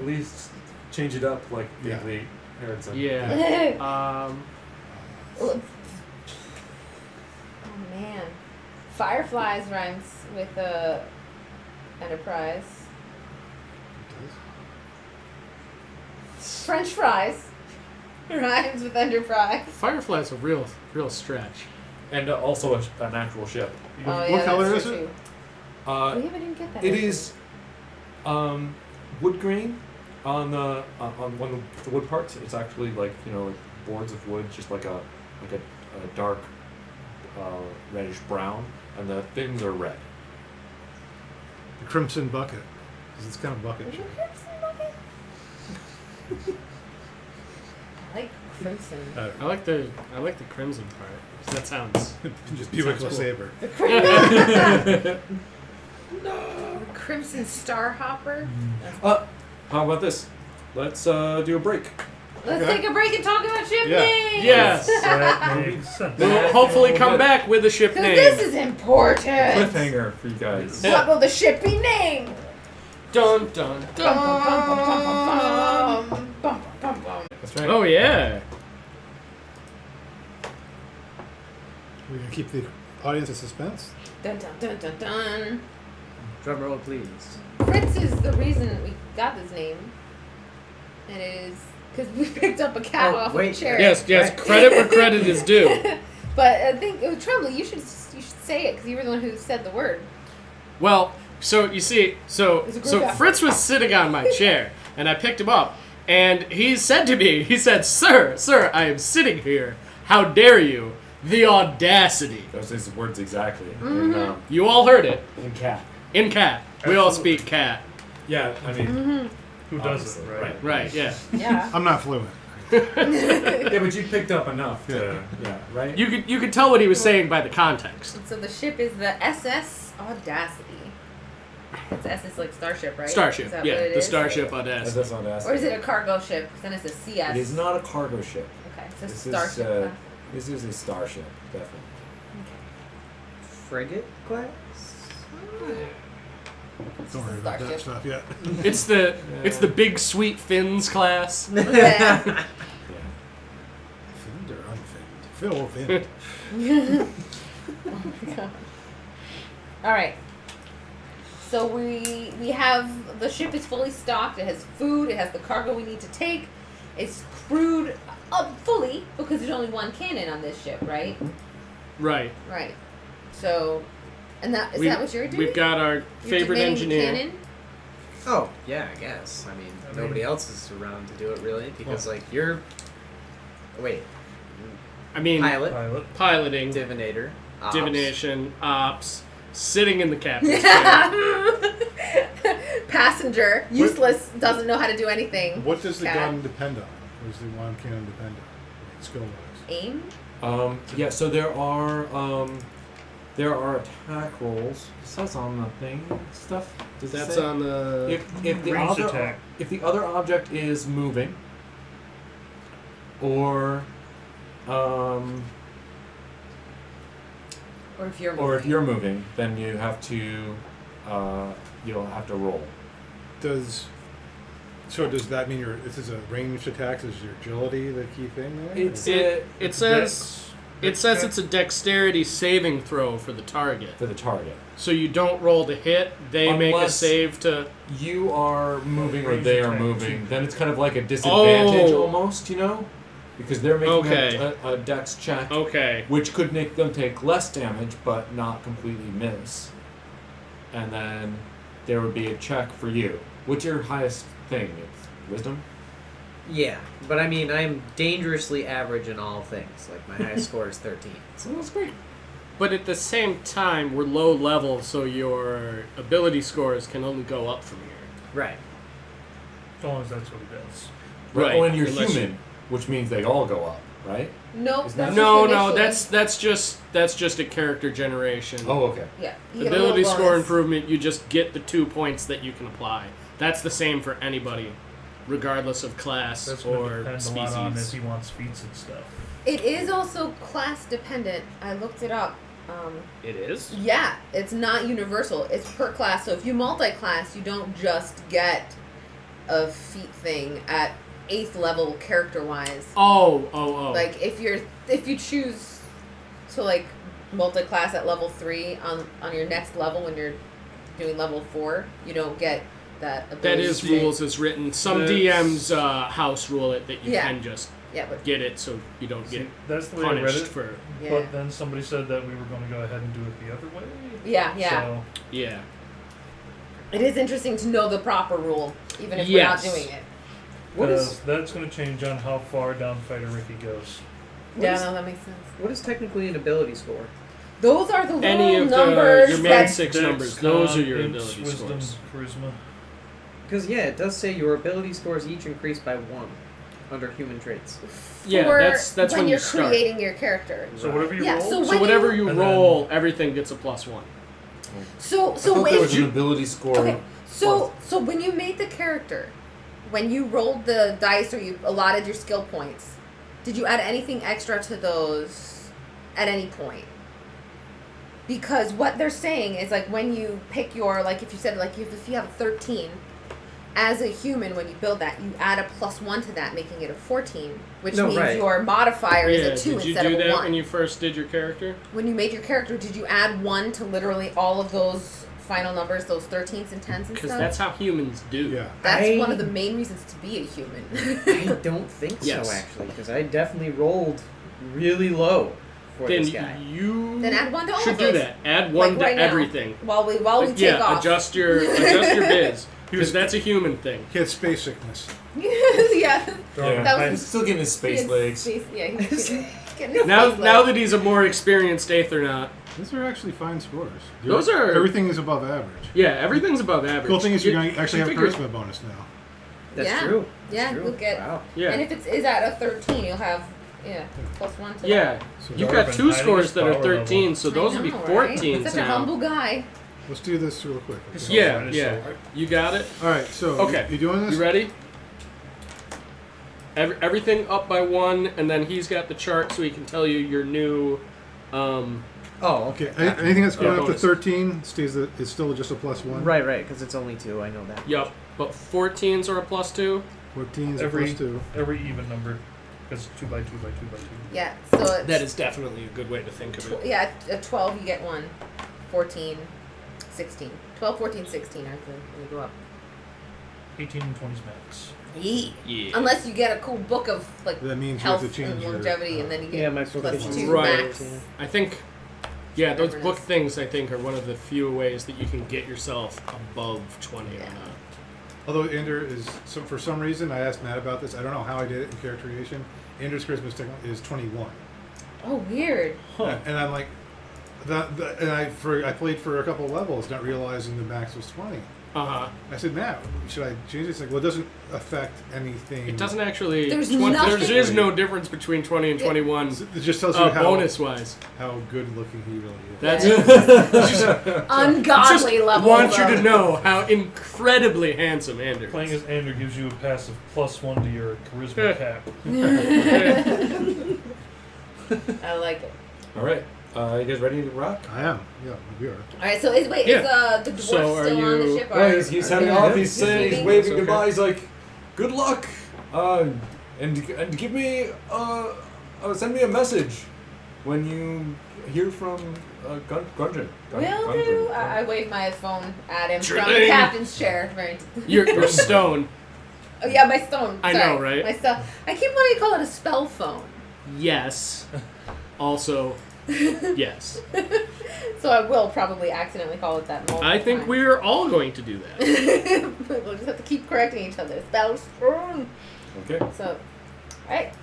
least change it up like Yeah. Gavely Harrodson. Yeah. on. Oh man, fireflies rhymes with enterprise. French fries rhymes with enterprise. Firefly's a real stretch. And also an actual ship. Oh, What yeah, color that's is true, it? too. Uh, We haven't even get that. It is wood grain on the on one of the wood parts. It's actually like like boards of wood, just like a dark reddish brown, and the fins are red. The Crimson Bucket. 'Cause it's kind of bucket Is it ship. crimson bucket? I like crimson. I like the crimson part. That sounds. Just Buick Sounds cool. Saber. The crimson. The crimson star hopper. How about this? Let's do a break. Let's Okay. take a break and talk about ship Yeah. names. Yes. That makes sense. We'll hopefully come back with a ship Because name. this is important. Cliffhanger for you guys. Yeah. What will the ship be named? Dun dun Bum, dun. bum, bum, bum, bum, bum, bum, bum, bum, bum. That's right. Oh yeah. We're going to keep the audience in suspense. Dun, dun, dun, dun, dun. Drum roll, please. Fritz is the reason we got this name. And it is because we picked up a cat Oh, off wait. of a chair. Yes. Right. Credit where credit is due. But I think Trembly, you should say it because you were the one who said the word. Well, so you see, so It's a group effort. Fritz was sitting on my chair, and I picked him up, and he said to me, he said, "Sir, I am sitting here. How dare you? The audacity!" Those his words exactly. Mm-hmm. You all heard it In cat. in cat. We all Absolutely. speak cat. Yeah, I mean. Who doesn't, Obviously, right? Right? Yeah. Yeah. I'm not fluent. Yeah, but you picked up enough to. Yeah, right? You could tell what he was saying by the context. So the ship is the SS Audacity. It's SS like Starship, right? Is Starship. that Yeah, what it the is? Starship That Audacity. does not ask. Or is it a cargo ship? 'Cause then it's a CS. It is not a cargo ship. Okay, so This Starship. is this is a starship, definitely. Frigate class? Don't worry about that Starship. stuff yet. It's the big sweet fins class. Yeah. Yeah. Finned or unfinned? fill with it. Oh my god. All right. So we have the ship is fully stocked. It has food. It has the cargo we need to take. It's crewed up fully because there's only one cannon on this ship, right? Right. Right. So, and that is that what you're doing? We've got our You're favorite donating the engineer. cannon? Oh, yeah, I guess. I mean, nobody else is around to do it, really, because, like, you're... Wait. I mean, Pilot, piloting, divinator, ops. divination, ops, sitting in the captain's chair. Passenger, useless, doesn't know how to do anything. What does the Cat. gun depend on? What does the one cannon depend on? Skill-wise. Aim? Yeah, so there are attack rolls. It says on the thing stuff. Does it That's say? on the. If the Ranged other attack. if the other object is moving, or Or if you're moving. or if you're moving, then you have to you'll have to roll. Does that mean this is a ranged attack? Is your agility the key thing there? It says it's a dexterity saving throw for the target. For the target. So you don't roll to hit. They make a Unless- save to. You are moving or Ranged they are attack. moving, then it's kind of like a disadvantage Oh. almost, you know? Because they're making Okay. a dex check, Okay. which could make them take less damage but not completely miss. And then there would be a check for you. What's your highest thing? It's wisdom? Yeah, but I mean, I'm dangerously average in all things. Like, my highest score is 13. So that's great. But at the same time, we're low level, so your ability scores can only go up from here. Right. As long as that's what he does. Right, Oh, and you're unless human, which means they all go up, right? Nope. Is That's that- No, just no, initially. that's just a character generation. Oh, okay. Yeah. you get a Ability little score bonus. improvement, you just get the 2 points that you can apply. That's the same for anybody, regardless of class That's going to or depend a lot on if species. he wants feats and stuff. It is also class dependent. I looked it up. It is? Yeah, it's not universal. It's per class. So if you multi-class, you don't just get a feat thing at 8th level character-wise. Oh. Like if you choose to like multi-class at level 3 on your next level when you're doing level 4, you don't get that ability. That is rules as written. Some DMs house rule it that you Yeah. can just Yeah, but get it so you don't get See, that's the way I read punished it. for. yeah. But then somebody said that we were going to go ahead and do it the other way. Yeah. So, Yeah. It is interesting to know the proper rule, even if Yes. we're not doing it. because that's going to change on how far down Fighter Ricky goes. Yeah, no, that makes sense. What is technically an ability score? Those are the little Any of numbers your main that 6 Dex, numbers, those are your Con, ability Wisdom, scores. Charisma. Because, yeah, it does say your ability scores each increase by 1 under human traits. Yeah, for that's when you're you start. creating your character. So whatever you Yeah, roll. so So when whatever you And roll, everything gets a +1. So I thought there if was you an ability score. okay, so when you made the character, when you rolled the dice or you allotted your skill points, did you add anything extra to those at any point? Because what they're saying is like when you pick your like if you said like if you have a 13, as a human when you build that you add a +1 to that, making it a 14, which No, means right. your modifier Yeah, is a 2 did you instead do of a that 1. when you first did your character? When you made your character, did you add 1 to literally all of those final numbers, those 13s and 10s and Because stuff? that's how humans do. Yeah. That's one I- of the main reasons to be a human. I don't think Yes. so, actually, because I definitely rolled really low for Then this guy. you Then add 1 to all should of do those. that. Add 1 Like to right now. everything. While we take Yeah, off. adjust your biz. Because that's a human thing. He had space sickness. yeah. Yeah, That was- he's still getting his space He legs. Space, yeah, he's getting his Now space now legs. that he's a more experienced Aethernaut, Those are actually fine scores. Those are- Everything is above average. yeah, everything's above average. Cool thing is you're going to actually have a figure- charisma bonus now. That's Yeah. true. Yeah, That's true. you'll get. Wow. Yeah. And if it is at a 13, you'll have +1 to Yeah. that. So You've Darwin got hiding 2 his scores that are power 13, level. so those I would be know, 14s right? Such a now. humble guy. Let's do this real quick. Okay? Yeah, Minus yeah. four. You got it? All right, so Okay. you doing this? You ready? Everything up by 1, and then he's got the chart so he can tell you your new. Oh, Okay. Anything that's going up to bonus. 13 stays. It's still just a +1. Right, right, because it's only 2. I know that. Yup. But 14s are a +2. 14 is a Every +2. every even number. Because 2x2x2x2. Yeah, so it's... That is definitely a good way to think of it. Yeah, at 12 you get 1. 14, 16. 12, 14, 16 are the, when you go up. 18 and 20's max. Yeah. Unless you get a cool book of like That means you health have to change and your, longevity, and then you get my book plus is 2 Right. max. I think, yeah, those Whatever it book is. things, I think, are one of the few ways that you can get yourself above 20 Yeah. on that. Although Ender is, so for some reason, I asked Matt about this. I don't know how I did it in character creation. Ender's charisma is 21, Oh, weird. and I'm like, and I played for a couple of levels, not realizing the max was 20. Uh-huh. I said, Matt, should I change this? Like, well, it doesn't affect anything. It doesn't actually... There's 20, nothing- there is no difference between 20 and 21 It just tells you how bonus-wise. how good looking he really is. That's Ungodly just level. want you though. to know how incredibly handsome Ander is. Playing as Ander gives you a passive +1 to your charisma cap. I like it. All right. You guys ready to rock? I am. Yeah, we are. All right, so is the dwarf So are still on the you- ship? Well, he's heading off. He's saying, he's leaving? waving Okay. goodbye. He's like, "Good luck, and give me send me a message when you hear from Gungeon." Will do. I wave my phone at him from the Drilling. captain's chair. Right. You're stone. Oh yeah, my stone. I Sorry. know, right? My stuff. I keep wanting to call it a spell phone. Yes. Also, yes. So I will probably accidentally call it that multiple I think times. we're all going to do that. We'll just have to keep correcting each other. Spell phone. Okay. So, alright.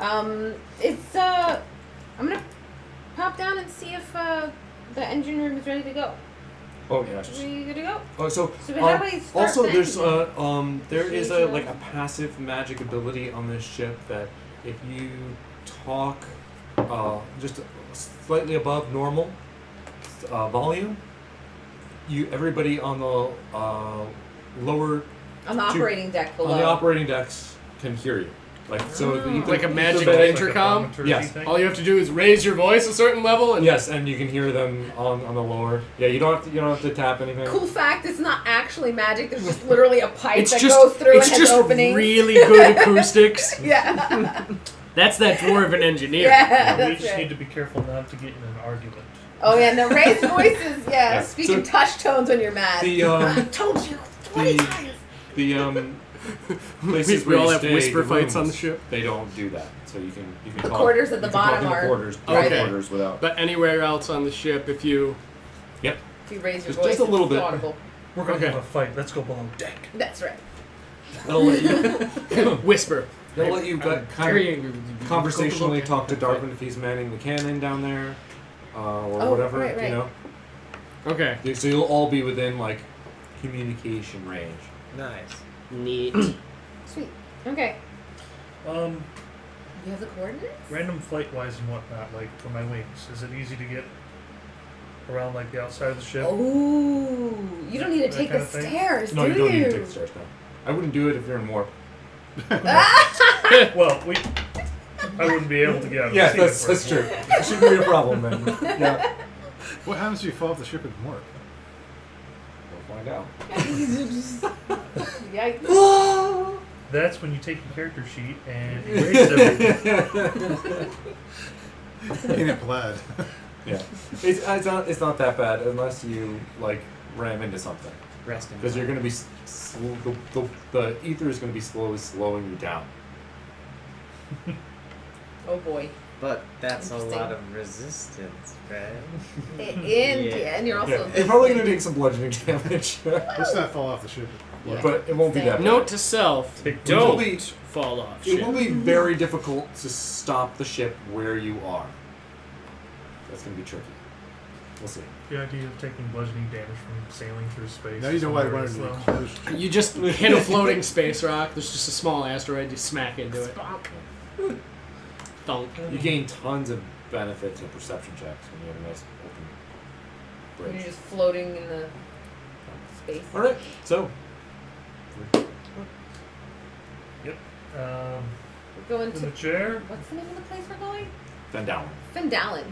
It's I'm gonna pop down and see if the engine room is ready to go. Oh yeah. Are we good to go? Oh, so So how do we start also the there's engine? there is Sure. like a passive magic ability on this ship that if you talk just slightly above normal volume, everybody on the lower On the operating deck below. on the operating decks can hear you. Like so, Oh. you Like a magic the bed- intercom? Yes. All you have to do is raise your voice a certain level, and Yes, and you can hear them on the lower. Yeah, you don't have to tap anything. Cool fact, it's not actually magic. There's just literally a pipe it's that just goes through it's and has just openings. really good acoustics. Yeah. That's that dwarven engineer. Yeah, We that's just right. need to be careful not to get in an argument. Oh yeah, no, raised voices. Yeah, Yeah. speak in So- touch tones when you're mad. The I told you 20 the- times. the places We where all you have stay, whisper the fights on rooms, the ship. They don't do that, so you can The talk, quarters at the you can talk bottom in the are quarters, right there. quarters without. But anywhere else on the ship, if you... Yep. If you raise your Just- voice, just a little it's bit. audible. We're going Okay. to have a fight. Let's go below deck. That's right. They'll let you. Whisper. They'll let you kind of conversationally talk to Darwin. Darwin if he's manning the cannon down there, or Oh, whatever. right, right. You know. Okay. So you'll all be within like communication range. Nice. Neat. Sweet. Okay. Um, You have the coordinates? random flight wise and whatnot, like for my wings, is it easy to get around like the outside of the ship? Oh, you don't need to That take kind the of thing? stairs, No, do you don't need to take the stairs now. I wouldn't do it if you're in warp. Well, I wouldn't be able to get out of Yeah, the seat. that's true. That shouldn't be a problem then. Yeah. What happens if you fall off the ship in warp? We'll find out. Yikes. That's when you take your character sheet and erase everything. Paint it plaid. Yeah. It's not that bad unless you like ram into something. Resting. Because you're going to be the ether is going to be slowing you down. Oh boy. But that's a Interesting. lot of resistance, right? And you're also. Yeah, you're probably going to take some bludgeoning damage, Let's not fall off the ship. Yeah. but it won't be that bad. Note to self: Take- don't It will be- fall off. It Ship. will be very difficult to stop the ship where you are. That's going to be tricky. We'll see. The idea of taking bludgeoning damage from sailing through space. Now you know why I is wanted to hilarious, close. You just hit a floating space rock. There's just a small asteroid. You smack into it. Thunk. You gain tons of benefits and perception checks when you have a nice open When you're bridge. just floating in the space. All right, so though. We're going In to. the chair. What's the name of the place we're going? Fendalin. Fendalin.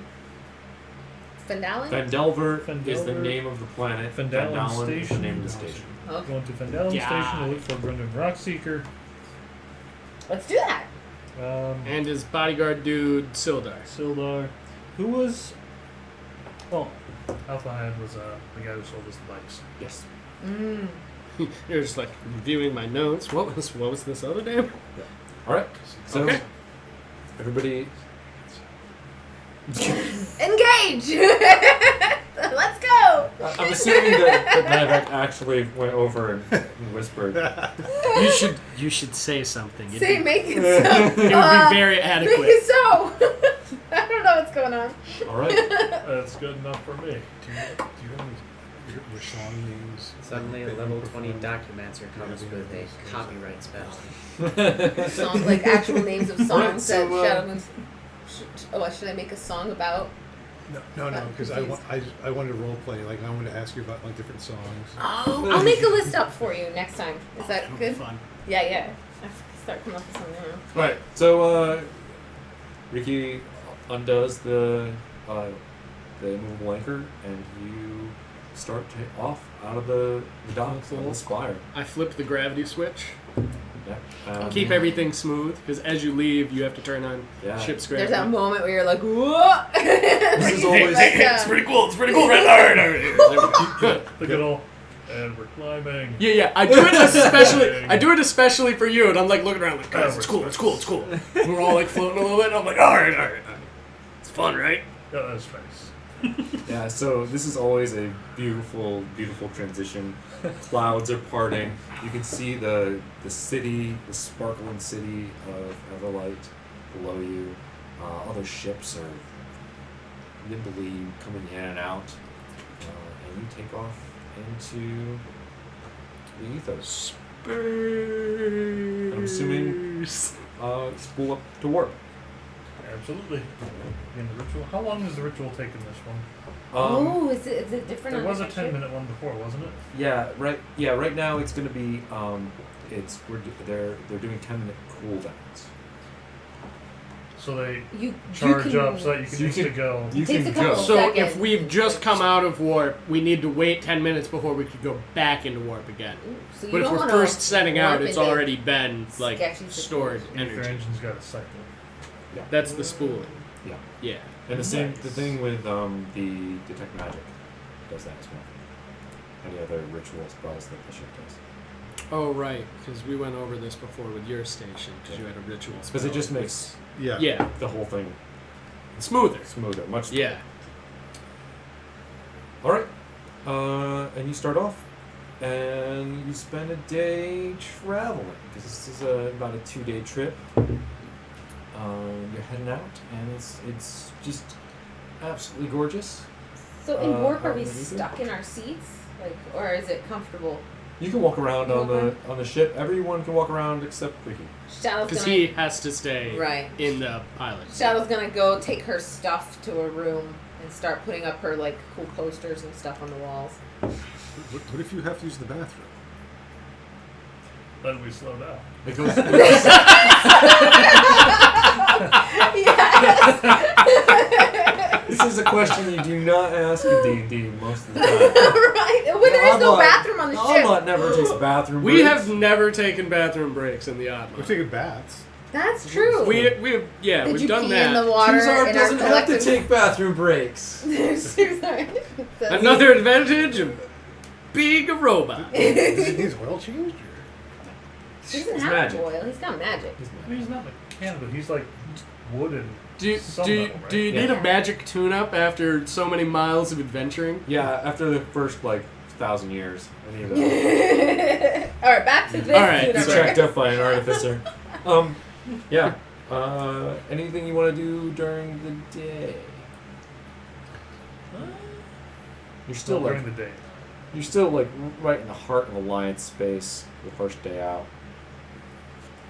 Fendalin? Fendelver is the Fendelver. name of the planet. Fendalin is the Station. name of the station. Okay. Going to Fendalin Yeah. Station to look for Brendan Rockseeker. Let's do that. And his bodyguard dude, Sildar. Sildar. Who was... Oh, Alpha Hand was the guy who sold us the bikes. Yes. Mm. You're just like reviewing my notes. What was this other name? All right. So Okay. everybody. Engage! Let's go! I'm assuming that Nivek actually went over and whispered. You should say something. Say, make it so. It would be very Make adequate. it so. I don't know what's going on. All right. That's good enough for me. Do you have any your song names? Suddenly, a level 20 Documancer comes with a copyright spell. Songs, like actual names of songs Right, so, that Shadow Moon's... should I make a song about? No, because I wanted to role play. Like I wanted to ask you about like different songs. Oh, I'll make a list up for you next time. Is that It'll be good? fun. Yeah. I start coming up with something now. Right. So Ricky undoes the immovable anchor, and you start to take off out of the dock of the spire. I flip the gravity switch. Yeah. Keep everything smooth, because as you leave, you have to turn on Yeah. ship's There's gravity. that moment where you're like, whoa! This is always. Like, It's pretty cool. It's pretty cool. Right? All right. The good old... And we're climbing. Yeah. I do it especially for you, and I'm like looking around like, guys, It's cool. It's cool. It's cool. and we're all like floating a little bit. And I'm like, All right. It's fun, right? Yeah, that's nice. Yeah. So this is always a beautiful, beautiful transition. Clouds are parting. You can see the city, the sparkling city of Everlight below you. Other ships are nimbly coming in and out, and you take off into the ethos. I'm assuming spool up to warp. Absolutely. In the ritual. How long is the ritual take in this one? Oh, is it different? There on was a different 10-minute one before, wasn't it? Yeah, right. Yeah, right now it's going to be they're doing 10-minute cooldowns. So they You charge can, up so that you can you just can- go. You Takes can a couple go. So seconds. if we've just come out of warp, we need to wait 10 minutes before we could go back into warp again. So you But if don't we're wanna first setting out, warp it's into already been like sketchy stored situation. Ether energy. engine's got a cycle. That's the spooling. Yeah. Yeah. And the Nice. thing with the detect magic does that as well. Any other ritual spells that the ship does. Oh right, because we went over this before with your station because you had a ritual. Because it just makes Yeah. the whole thing smoother. smoother, much smoother. Yeah. All right, and you start off, and you spend a day traveling because this is about a 2-day trip. You're heading out, and it's just absolutely gorgeous. So in warp, are out we in the ether. stuck in our seats, like, or is it comfortable? You can walk around on Okay. the ship. Everyone can walk around except Ricky. Shadow's Because gonna he has to stay right. in the pilot. Shadow's gonna go take her stuff to a room and start putting up her like cool posters and stuff on the walls. What if you have to use the bathroom? Then we slow down. It goes. This is a question you do not ask in D&D most of the time. Right. When there is no bathroom on the ship. Oddbot never takes bathroom We breaks. have never taken bathroom breaks in the We've Oddmont. taken baths. That's true. We've Did we've you done pee that. in the water Kizar in our doesn't have to collective? take bathroom breaks. Sorry. Another advantage of being a robot. Does it need oil changed? He doesn't It's have magic. oil. He's got magic. I mean, he's not mechanical. He's like wooden. Do you Some metal, right? need Yeah. a magic tune-up after so many miles of adventuring? Yeah, after the first 1,000 years. I need a- All right, back to this. All right, You're universe. tracked up by an artificer. Yeah. Anything you want to do during the day? You're Still still like during the day. you're still like right in the heart of Alliance space. The first day out.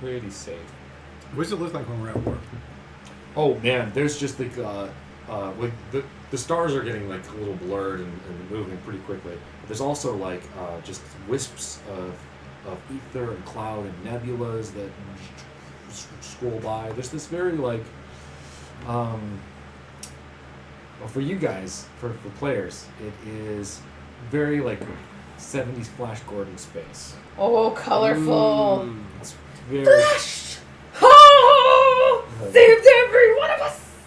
Pretty safe. What does it look like when we're at work? Oh man, there's just like the stars are getting like a little blurred and moving pretty quickly. But there's also like just wisps of ether and cloud and nebulas that scroll by. There's this very like well for you guys, for players, it is very like 70s Flash Gordon space. Oh, colorful. Mm. It's very Oh!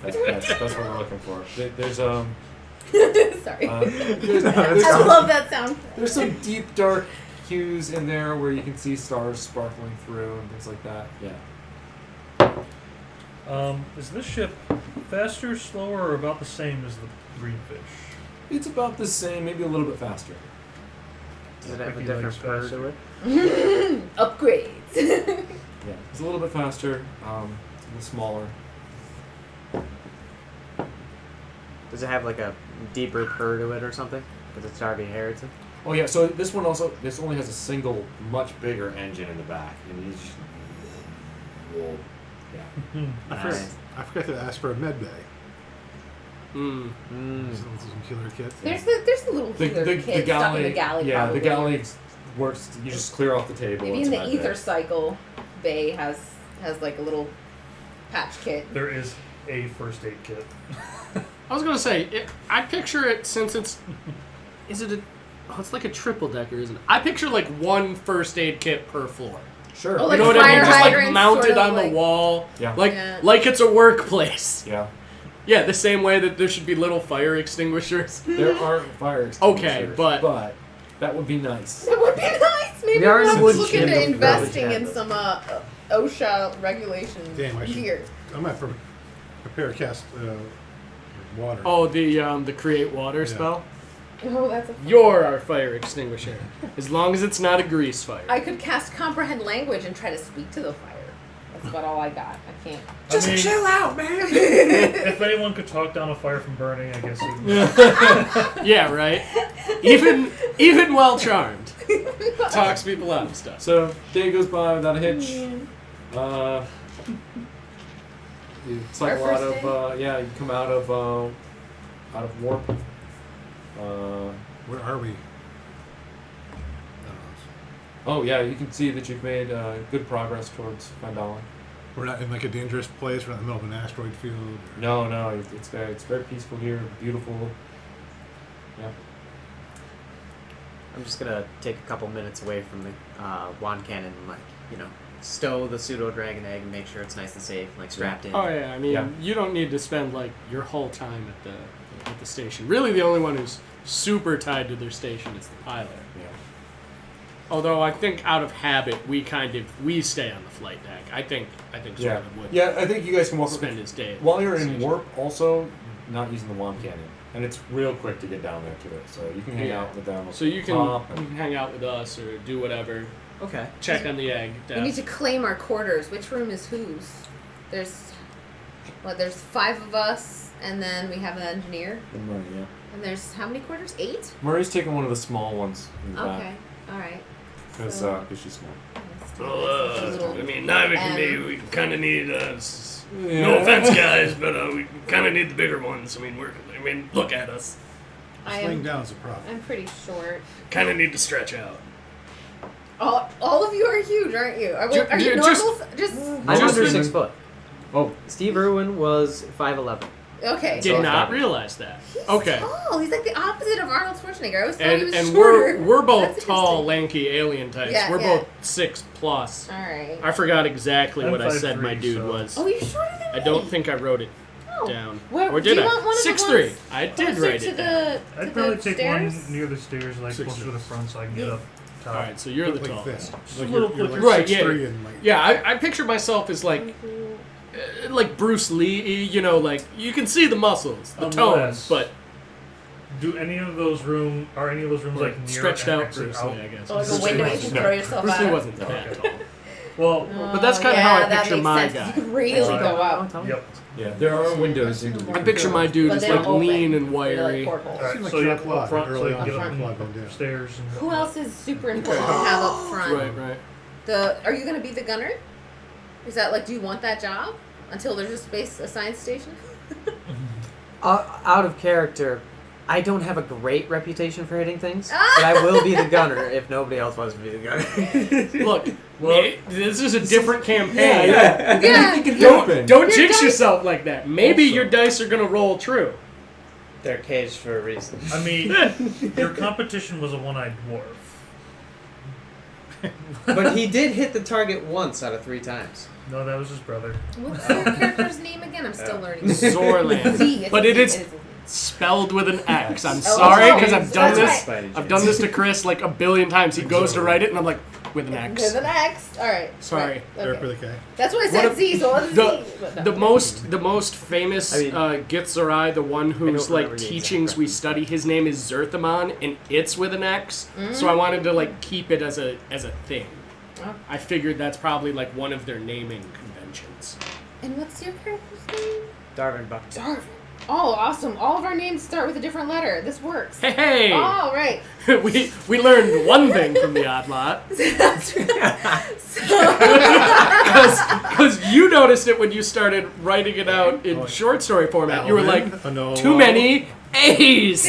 That's what we're looking for. There's Sorry. there's, I love that sound. there's some deep dark hues in there where you can see stars sparkling through and things like that. Yeah. Is this ship faster, slower, or about the same as the greenfish? It's about the same, maybe a little bit faster. Does it have a Think he different likes purr faster. to it? Upgrades. Yeah. It's a little bit faster. It's a little smaller. Does it have like a deeper purr to it or something? Because it's Darby Harrington? Oh yeah. So this one also only has a single, much bigger engine in the back, and you just. Whoa. Yeah. Nice. I forgot to ask for a med bay. Mm. Some killer kits. There's the little healer kit stuck in the galley. Yeah, probably. the galley works. You just clear off the table. Maybe it's in the not ether there. cycle, Bay has like a little patch kit. There is a first aid kit. I was gonna say, I picture it since it's like a triple decker, isn't it? I picture like one first aid kit per floor. Sure. Oh, You like know what I fire mean? Just like hydrants, mounted sort of on the like- wall, Yeah. Yeah. like it's a workplace. Yeah. Yeah, the same way that there should be little fire extinguishers. There aren't fire extinguishers. Okay, but that would be nice. It would be nice. Maybe We are in we'll a wood look chip, into we probably investing have in those. some OSHA regulations Damn, I should- gear. I might prepare a cast water. oh, the create water Yeah. spell. Oh, that's a. You're our fire extinguisher, as long as it's not a grease fire. I could cast comprehend language and try to speak to the fire. That's about all I got. I can't. Just chill out, man. If anyone could talk down a fire from burning, I guess it would. Yeah, right. Even well charmed, talks people out and stuff. So day goes by without a hitch. It's like a Our lot first of yeah. You come out of warp. Where are we? Oh yeah, you can see that you've made good progress towards Vandala. We're not in like a dangerous place. We're not in the middle of an asteroid field. Or... No, it's very peaceful here, beautiful. Yeah. I'm just gonna take a couple minutes away from the wand cannon and stow the pseudo dragon egg and make sure it's nice and safe, like strapped in. Oh yeah, I mean, Yeah. you don't need to spend like your whole time at the station. Really, the only one who's super tied to their station is the pilot. Yeah. Although I think out of habit, we stay on the flight deck. I think Yeah. Jordan would Yeah, I think you guys can walk spend his day. at while the you're in station. warp. Also, not using the wand cannon, and it's real quick to get down there to it. So you can hang Yeah. out with them. So you can top hang out with us or do whatever. Okay. Check on the egg. We need to claim our quarters. Which room is whose? There's 5 of us, and then we have an engineer. Yeah. And there's how many quarters? 8? Murray's taking one of the small ones in the Okay. All right. because So- she's small. Well, I mean, neither can be. We kind of need. No Yeah. offense, guys, but we kind of need the bigger ones. I mean, look at us. I Laying am. down is a problem. I'm pretty short. Kind of need to stretch out. All of you are huge, aren't you? Are you just- normal? Just I'm Just under in- 6 foot. Oh, Steve Irwin was 5'11". okay. Did So not far. realize that. He's Okay. tall. He's like the opposite of Arnold Schwarzenegger. I always thought he was And shorter. we're both That's tall, interesting. lanky alien types. Yeah, we're yeah. both 6+. All right. I forgot exactly I'm what I said 5'3", my dude so- was. Oh, you're shorter than me. I don't think I wrote it Oh. down. Well, Or do did you I? want one of the 6'3". ones I did closer write to it down. the I'd probably the take stairs? one near the stairs, like closer to the front, so I can get up top. Alright, so you're the like tallest. this. Just a Like little you're quicker. like Right, yeah. 6'3" and like Yeah, I picture myself as like Bruce Lee, like you can see the muscles, the tones, Unless- but Are any of those rooms like near stretched an out exit Bruce out? Lee, I guess. Oh, like a Bruce window Lee you can was- throw yourself Bruce out. Lee wasn't Okay. that tall. Well, But that's kinda how I that picture makes my sense, 'cause guy. You could really Right. go up. yep. yeah. There are windows into the. I picture my dude But as they like don't open. lean and They're wiry. like portholes. Alright, Seemed like so you Jack have Lott up front, so early you can get on. up Jack Lott went down. upstairs. And Who else is super important to have up front? Right. Are you gonna be the gunner? Is that do you want that job until there's a science station? Out of character, I don't have a great reputation for hitting things, Ah! but I will be the gunner if nobody else wants to be the gunner. Look, Well- this is a different campaign. Yeah. Yeah. You can Don't open. don't Your jinx dice- yourself like that. Maybe Also- your dice are gonna roll true. They're caged for a reason. I mean, your competition was a one-eyed dwarf. But he did hit the target once out of 3 times. No, that was his brother. What's the character's name again? I'm still learning. Zorland. Z, it's But a it Z, is it is a Z. spelled with an X. I'm Oh, sorry, oh, because I've done that's this. right. I've done this to Chris like a billion times. He goes to write it, and I'm like, with an X. With an X. All right. Sorry. Right. Eric Okay. with a K. That's why I What said if- Z. So it's the- Z. But no. The most famous I mean- Gitzerai, the one who's don't like remember the teachings exact we reference. study, his name is Zerthamon, and it's with an X. So I wanted to like keep it as a thing. Oh. I figured that's probably like one of their naming conventions. And what's your character's name? Darwin Buck. Darvin. Oh, awesome. All of our names start with a different letter. This works. Hey, hey! Oh, right. we learned one thing from the Odd Lot. That's right. Because you noticed it when you started writing it out in short story format. You were like, Oh, no. too many A's!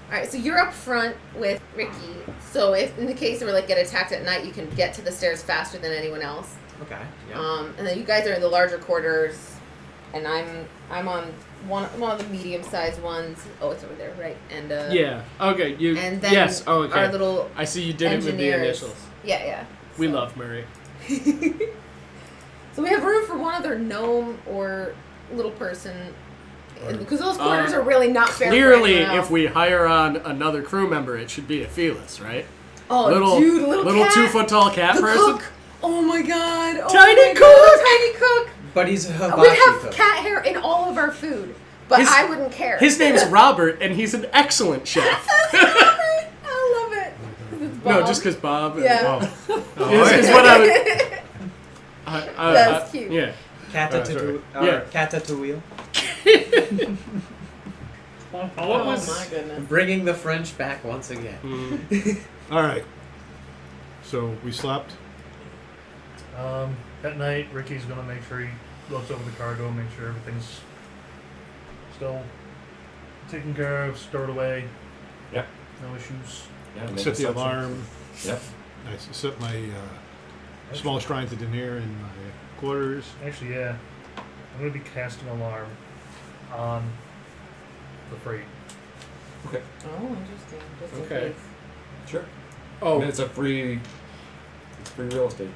Alright, so you're up front with Ricky. So if in the case where like get attacked at night, you can get to the stairs faster than anyone else. Okay. Yeah. And then you guys are in the larger quarters, and I'm on one of the medium sized ones. Oh, it's over there, right? And Yeah. Okay. You. And then yes. Oh, okay. our little I see you did it with the engineers. initials. Yeah. We So- love Murray. So we have room for one other gnome or little person, because those quarters are really not fair. for Clearly, anyone else. if we hire on another crew member, it should be a Felis, right? oh, little dude, little cat, 2-foot-tall cat the person. cook. Oh my god, oh Tiny my God, tiny cook. But he's a We hibachi have cook. cat hair in all of our food, but His- I wouldn't care. His name's Robert, and he's an excellent chef. I love it. It's No, Bob. just because Bob. Yeah. Is what I would. That's cute. Yeah. Yeah. Catatouille. What Oh was? my goodness. Bringing the French back once again. All right. So we slept. At night, Ricky's gonna make sure he looks over the cargo, make sure everything's still taken care of, stored away. Yep. No issues. Yeah, make Set the assumptions. alarm. Yep. I set my small shrine to Daenerys in my quarters. Actually, yeah. I'm gonna be casting alarm on the freight. Okay. Oh, interesting. Just in Okay. case. Sure. I Oh, mean, it's free real estate.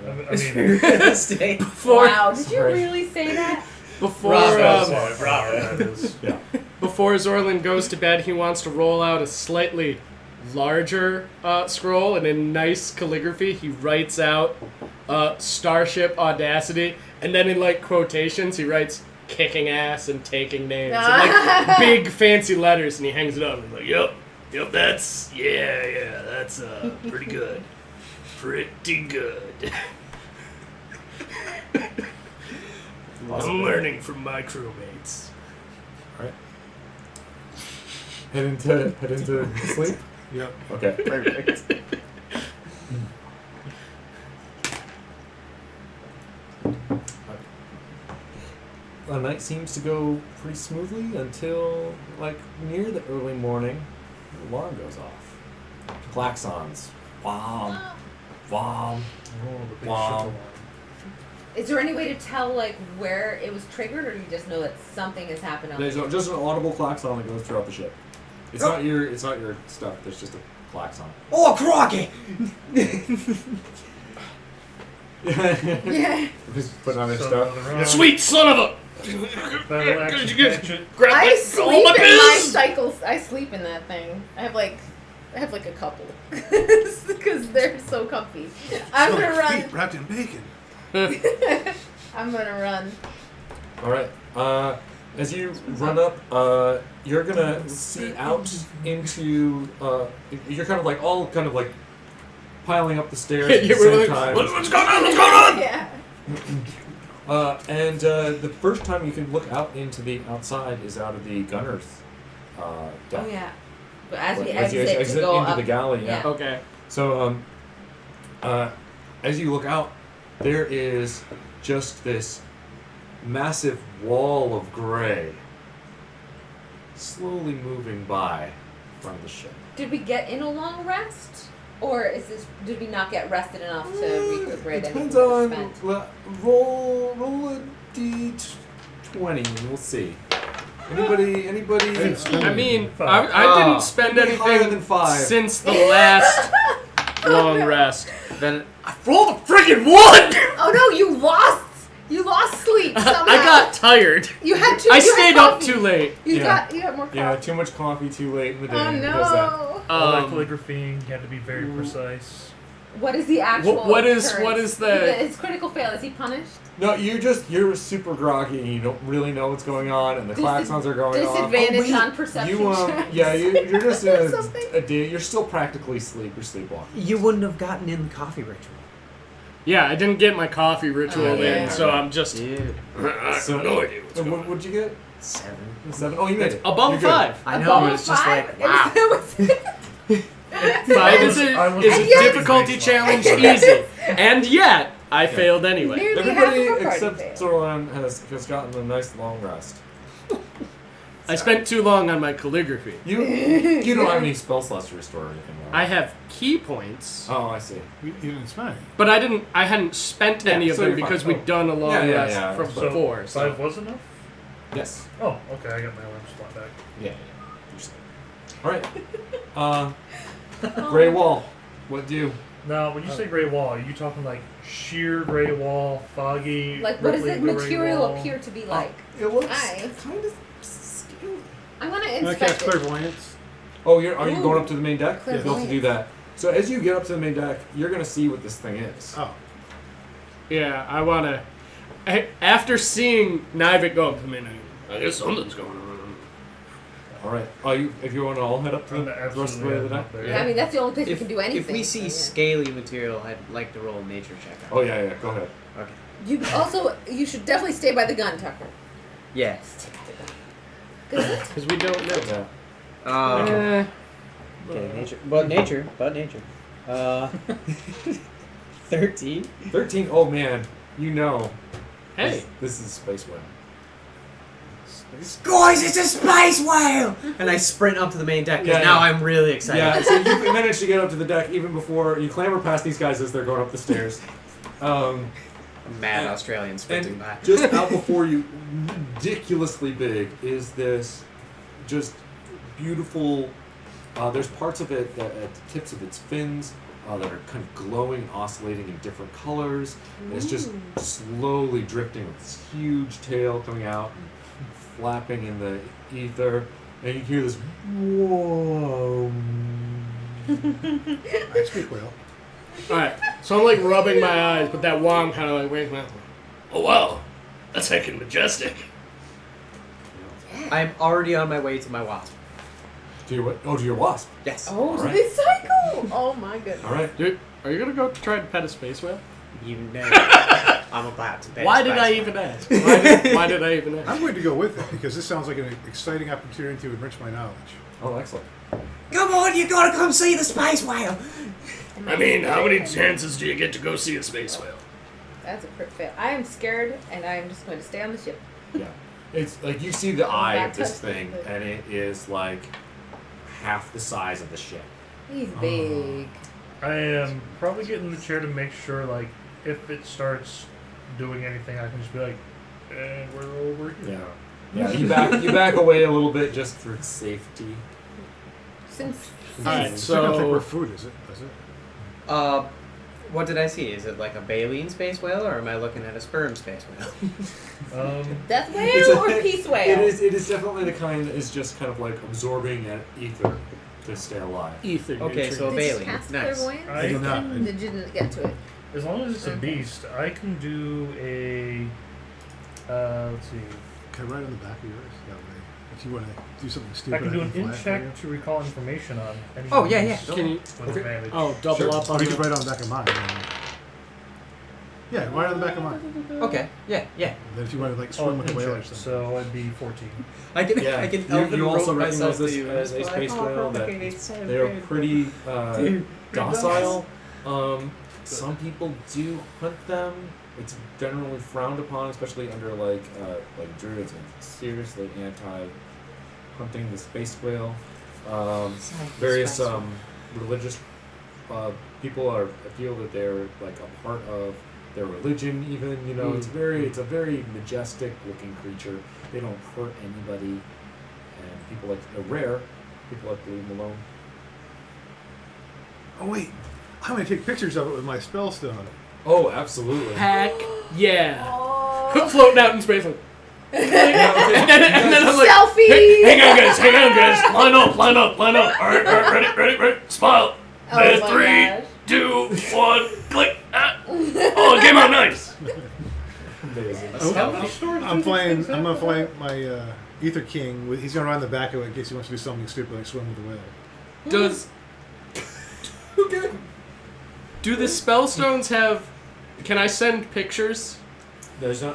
I mean, before Wow, did you Sorry. really say that? before Robert. um, Yeah. before Zorlin goes to bed, he wants to roll out a slightly larger scroll, and in nice calligraphy, he writes out Starship Audacity, and then in like quotations, he writes "kicking ass" and "taking names," and, like big fancy letters, and he hangs it up. And he's like, "Yep, That's pretty good. Pretty good. I'm learning from my crewmates. Head into sleep. Yep. Okay. Perfect. The night seems to go pretty smoothly until like near the early morning. The alarm goes off. Klaxons. Wom. Wom. Wow. Is there any way to tell like where it was triggered, or do you just know that something has happened on There's the just an audible klaxon that goes throughout the ship. It's not your stuff. There's just a klaxon. Oh, Crocky! Yeah. Just putting on their So stuff. another round. Sweet son of a! Battle action hatchet. Grab I my, sleep all my in my biz! cycles. I sleep in that thing. I have like a couple because they're so comfy. I'm gonna run. Feet wrapped in bacon. I'm gonna run. All right. As you run up, you're gonna see out into. You're kind of like all kind of like piling up the stairs at the You were same like, time. What's going on? What's going on? Yeah. And the first time you can look out into the outside is out of the gunner's deck. Oh yeah. But as we As you exit to exit go into up. the galley, yeah. Yeah. okay. So, as you look out, there is just this massive wall of gray slowly moving by from the ship. Did we get in a long rest, or did we not get rested enough to recuperate It anything depends that was on spent? roll a d20 and we'll see. Anybody? I mean, Five. I didn't spend Higher than anything 5. since the last long rest. Then I rolled a friggin' 1! Oh no, you lost. You lost sleep somehow. I got tired. You had too. I you had stayed up coffee. too late. You Yeah. got more coffee. Yeah, too much coffee too late in the day. Oh Does that. no. All that calligraphy, you had to be very precise. What is the actual? What is occurrence? the? His critical fail. Is he punished? No, you're super groggy and you don't really know what's going on, and the klaxons are going on. Disadvantage wait. on perception You checks. you're just Or in something. a day. You're still practically asleep. You're sleepwalking. you wouldn't have gotten in the coffee ritual. Yeah, I didn't get my coffee ritual Oh, in, yeah. so I'm just Dude, I have So- no idea what's So going on. what'd you get? 7. 7. Oh, you made it. above You're good. 5. I know, Above but it's just 5? like, wow. It was- 5 is I a was difficulty challenge easy, and yet I failed anyway. Nearly Everybody half of our except party failed. Zorlan has gotten a nice long rest. I spent too long on my calligraphy. You don't have any spell slots to restore or anything. Right? I have key points, Oh, I see. You didn't spend any. but I hadn't spent Yeah, any of so them you're fine. because we'd done a long Yeah, rest yeah. from So before. So 5 was enough? Yes. Oh, okay, I got my alarm spot back. Yeah. You're safe. All right. Gray wall. What do? Now, when you say gray wall, are you talking like sheer gray wall, foggy? Like, what does the rippling gray material wall? appear to be like? It looks Aye. kind of scaly. I'm gonna Can I cast inspect it. clairvoyance? Oh, are you Ooh. going up to the main deck? You'll have to do Clairvoyance. that. So as you get up to the main deck, you're gonna see what this thing is. Oh. yeah, I wanna. After seeing Nivik go, I mean, I guess something's going on. All right. If you want to all head up to I'm the rest of the way of the deck. absolutely Yeah, I mean, that's the only place we If, can do anything. if we see so, yeah. scaly material, I'd like to roll a nature check. Oh yeah. Go ahead. Okay. You should definitely stay by the gun, Tucker. Yes. because we don't know. Yeah. Eh, Okay, nature. But nature. 13. 13. Oh man. You know. hey, This is Space Whale. Guys, it's a space whale! And I sprint up to the main deck because Yeah, now yeah. I'm really excited. Yeah. So you manage to get up to the deck even before you clamber past these guys as they're going up the stairs. Mad Australian sprinting And by. just out before you, ridiculously big, is this just beautiful. There's parts of it that at the tips of its fins that are kind of glowing and oscillating in different colors. And it's just slowly drifting with this huge tail coming out, flapping in the ether. And you hear this whoa. I speak whale. all right. So I'm like rubbing my eyes, but that wong kind of like waves my. Oh wow, that's heckin' majestic. I'm already on my way to my wasp. To your what? Oh, to your wasp. Yes. Oh, Alright. they cycle! Oh my goodness. All right. Dude, are you gonna go try to pet a space whale? You know I'm about to bet. Why did I even ask? Why did I even ask? I'm going to go with it because this sounds like an exciting opportunity to enrich my knowledge. Oh, excellent. Come on, you gotta come see the space whale! I mean, how many chances do you get to go see a space whale? That's a crit fail. I am scared, and I am just going to stay on the ship. Yeah. It's like you see the Oh, eye that of this touched thing, it. and it is like half the size of the ship. He's big. I am probably getting the chair to make sure, like, if it starts doing anything, I can just be like, and we're over here. Yeah. Yeah. You back away a little bit just for safety. Since Alright, It's not gonna take so where food is it? Does it? What did I see? Is it like a baleen space whale, or am I looking at a sperm space whale? death It's whale a- or peace whale? It is definitely the kind that is just kind of like absorbing an ether to stay alive. ether. Okay, so a Did you baleen. cast Nice. clairvoyance? I did not. Did you didn't get to it? As long as it's a Okay. beast, I can do a. Let's see. Can I write on the back of yours? That way, if you want to do something stupid, I can do an fly in it for check you. to recall information on any Oh, yeah, yeah. beast Can you? with Okay. advantage. Oh, double Sure. up Or on you could the. write on the back of mine. Yeah, write on the back of mine. Okay, yeah. Then if you want to like Oh, swim with a in whale or check, something. so I'd be 14. I can, Yeah. I can You- elven you also rope recognize myself this to you. as a It's space like, whale oh, that it's so They are good. pretty Dude. docile. Some people do hunt them. It's generally frowned upon, especially under like druids and seriously anti-hunting the space whale. Various religious people feel that they're like a part of their religion, even. You know, it's a very majestic looking creature. They don't hurt anybody, and people like they're rare. People like to leave them alone. Oh wait, I'm gonna take pictures of it with my spellstone. Oh, absolutely. Heck yeah. Oh. Floating out in space. Like, and then I'm like, Selfie! Hang on, guys. Line up. All right, ready. Smile. Oh my Three, gosh. 2, 1, click. Oh, it came out nice. Amazing. I'm gonna play my Ether King. He's gonna run in the back of it in case he wants to do something stupid like swim with the whale. does Okay. do the spellstones have? Can I send pictures? There's no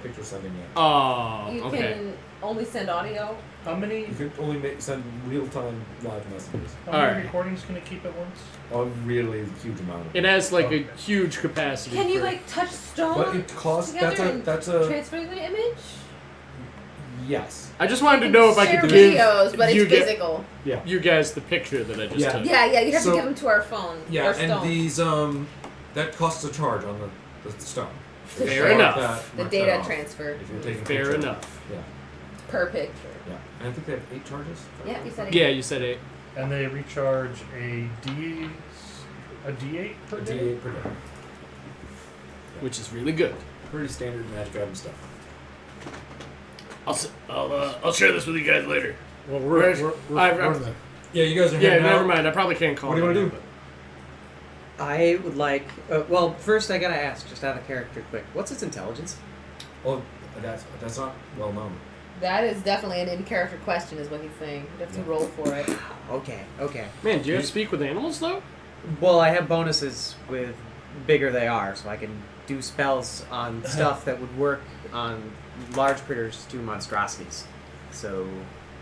picture sending yet. Oh, You okay. can only send audio. How many You can only send real-time live messages. Alright. Alright. recordings can it keep at once? A really huge amount. It has like a huge capacity. Can you for- like touch stone But it costs. together That's and a transfer the image? yes. I just wanted to know if I Share could give videos, but you it's get- physical. Yeah. you guys the picture that I just Yeah. took. Yeah, you have So- to give them to our phone. Yeah, or and stone. these that costs a charge on the stone. Fair Mark enough. that- the mark data that off transfer If you're taking a Fair picture. enough. Yeah, per picture. yeah. And I think they have 8 charges. Yeah, you said it. Yeah, you said it. And they recharge a D8 per A day? D8 per day. Which is really good. Pretty standard magic item stuff. I'll share this with you guys later. Well, I've- we're in the Yeah, you guys are Yeah, heading never out. mind. I probably can't call. What do you it wanna now, do? I would like. Well, first I gotta ask, just out of character, quick. What's its intelligence? Well, that's not well known. That is definitely an in-character question, is what he's saying. You have to roll for it. Okay. but- Man, do you have to speak with animals though? Well, I have bonuses with bigger they are, so I can do spells on stuff that would work on large critters to monstrosities. So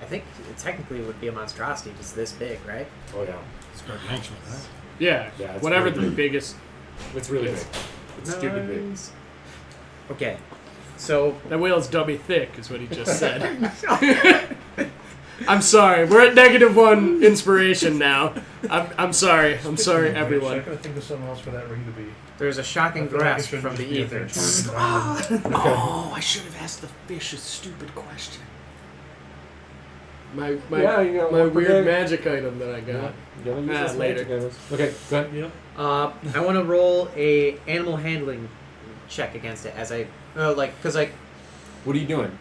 I think it technically would be a monstrosity just this big, right? Oh yeah, it's gargantuan, right? Yeah. Yeah, it's Whatever really the biggest. it's really big. It's stupid big. Nice. Okay, so That whale's dummy thick, is what he just said. I'm sorry. We're at -1 inspiration now. I'm sorry. I'm sorry, I everyone. gotta think of something else for that ring to be. there's a shocking I feel like it grasp shouldn't from the just be a ether. thing. Oh, I should have asked the fish a stupid question. My Yeah, you know, my one per weird day. magic item that I got. Yeah, use Ah, those later. magic items. Okay, go ahead. Yep. I want to roll a animal handling check against it as I because What are you doing?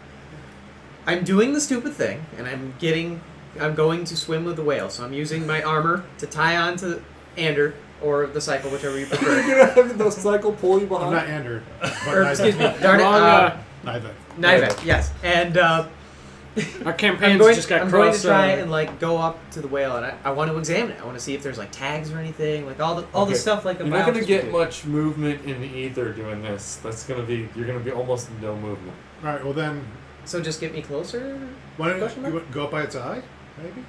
I'm doing the stupid thing and I'm going to swim with the whale, so I'm using my armor to tie on to Ander or the cycle, whichever you prefer. You're gonna have the cycle pull you I'm behind. not Ander. or excuse me, darn it, Wrong, Neither. Nivek, yes, and our I'm campaign's going. just got I'm going cross. to try and like go up to the whale, and I want to examine it. I want to see if there's like tags or anything, like all the Okay. stuff like the. You're not gonna biologist get would do. much movement in the ether doing this. You're gonna be almost no movement. All right. Well then, So just get me closer. why don't Question mark? you go up by its eye? Maybe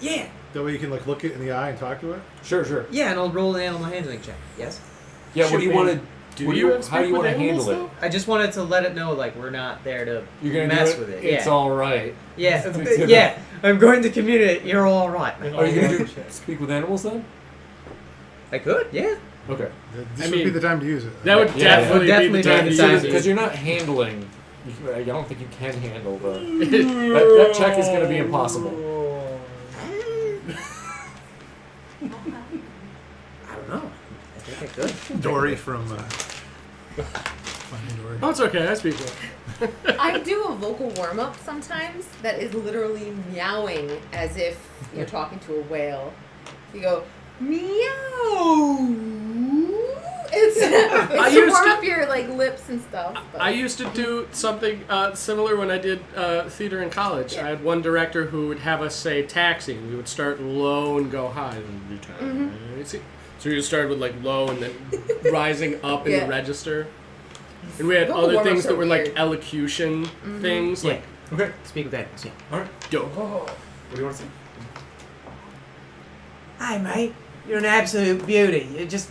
Yeah, that way you can like look it in the eye and talk to it. Sure. yeah, and I'll roll an animal handling check. Yes. Yeah. What Should do you we- want to? Do What do you you- have how do speak you with wanna animals, handle it? though? I just wanted to let it know like we're not there to You're gonna mess do it. with it. It's yeah. all right. Yeah, It's gonna- yeah. I'm going to communicate. You're all right. Are you gonna speak with animals then? I could, yeah. Okay. This I would be mean, the time to use it. That would Yeah, definitely, definitely be the time be to the time use to it. Because you're not handling. I don't think you can handle the. that check is gonna be impossible. I don't know. I think I could. Dory from Finding Dory. Oh, it's okay. I speak with. I do a vocal warm-up sometimes that is literally meowing as if you're talking to a whale. You go, meow. It's to used warm to- up your like lips and stuff. But. I used to do something similar when I did theater in college. Yeah. I had one director who would have us say taxing. We would start low and go high. So you started with like low and then rising up in Yeah. the register. And we had Vocal other warm-ups things that are were like weird. elocution things. Yeah. Like, Okay. Speak with animals, yeah. All right. yo. What do you want to say? Hi, mate. You're an absolute beauty. You just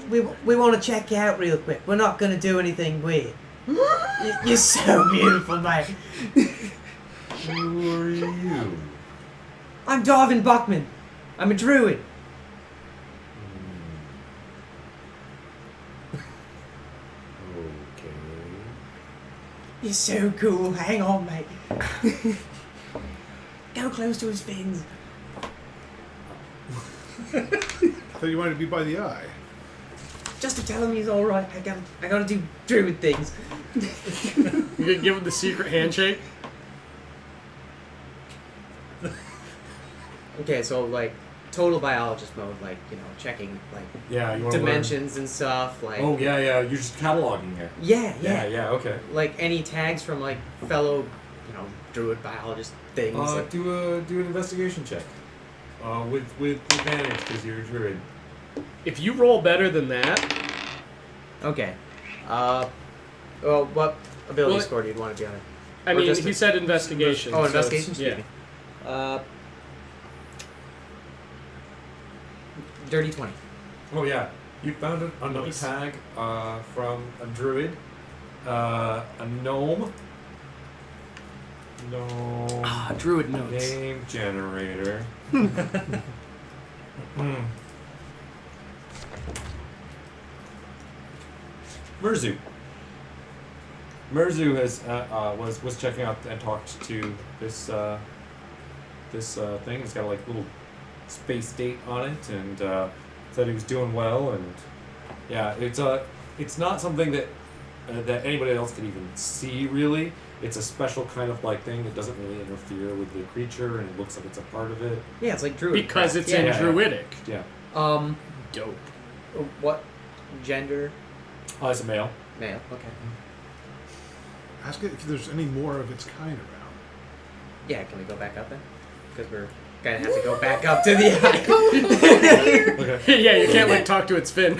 we want to check you out real quick. We're not gonna do anything weird. You're so beautiful, mate. Who are you? I'm Darvin Buckman. I'm a druid. You're so cool. Hang on, mate. Go close to his fins. I thought you wanted to be by the eye. Just to tell him he's all right. I gotta do druid things. You could give him the secret handshake. Okay, so like total biologist mode, like checking like Yeah, you want dimensions and stuff. Like Oh yeah, you're just cataloging it. yeah. Okay. Like any tags from like fellow druid biologist things. Do an investigation check. With advantage because you're a druid. If you roll better than that, Okay. Well, what ability Well, score do you want to be on it? I Or mean, just he a- said investigation. Oh, so investigation. it's- Excuse me. Dirty 20. Oh yeah, you found another Nice. tag from a druid, a gnome. Ah, druid notes. Name generator. Merzu. Merzu has was checking out and talked to this thing. It's got like a little space date on it, and said he was doing well. And yeah, it's not something that anybody else could even see really. It's a special kind of like thing that doesn't really interfere with the creature, and it looks like it's a part of it. Yeah, it's like druid. Because crap. it's yeah. in yeah. druidic. Yeah, Dope. What gender? it's a male. Male. Okay. Ask it if there's any more of its kind around. Yeah, can we go back up then? Because we're gonna have to go back up to the eye. Okay. Yeah, you can't like talk to its fin.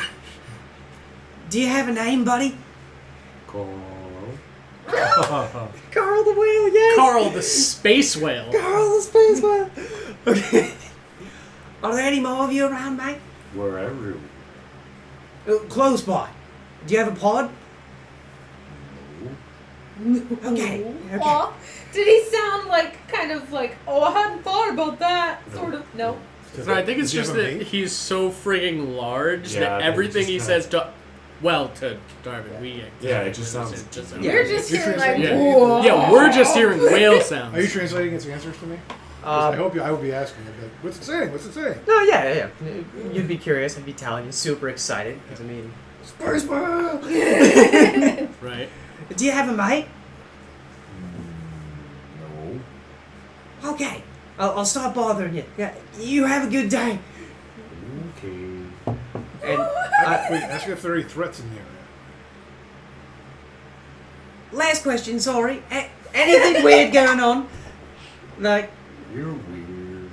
Do you have a name, buddy? Cool. Carl the whale. Yes. Carl the space whale. Carl the space whale. Okay. Are there any more of you around, mate? Wherever. Close by. Do you have a pod? Okay. Aw. Did he sound like kind of like, oh, I hadn't thought about that? Sort of. No. No, I think it's Does he just have a that mate? he's so frigging large Yeah, that I think everything it's he just says to Darwin, Yeah, it just sounds. Yeah. You're just You're hearing like, translating whoa. Yeah, we're just hearing whale sounds. Are you translating its answers to me? 'Cause I hope I would be asking it. Like, what's it saying? What's it saying? No, yeah. You'd be curious. I'd be telling you, super excited. Because I mean, Space Whale. Right. Do you have a mate? No. Okay. I'll stop bothering you. Yeah. You have a good day. Okay. And Wait, ask it if there are any threats in the area. last question. Sorry. Anything weird going on? Like, You're weird.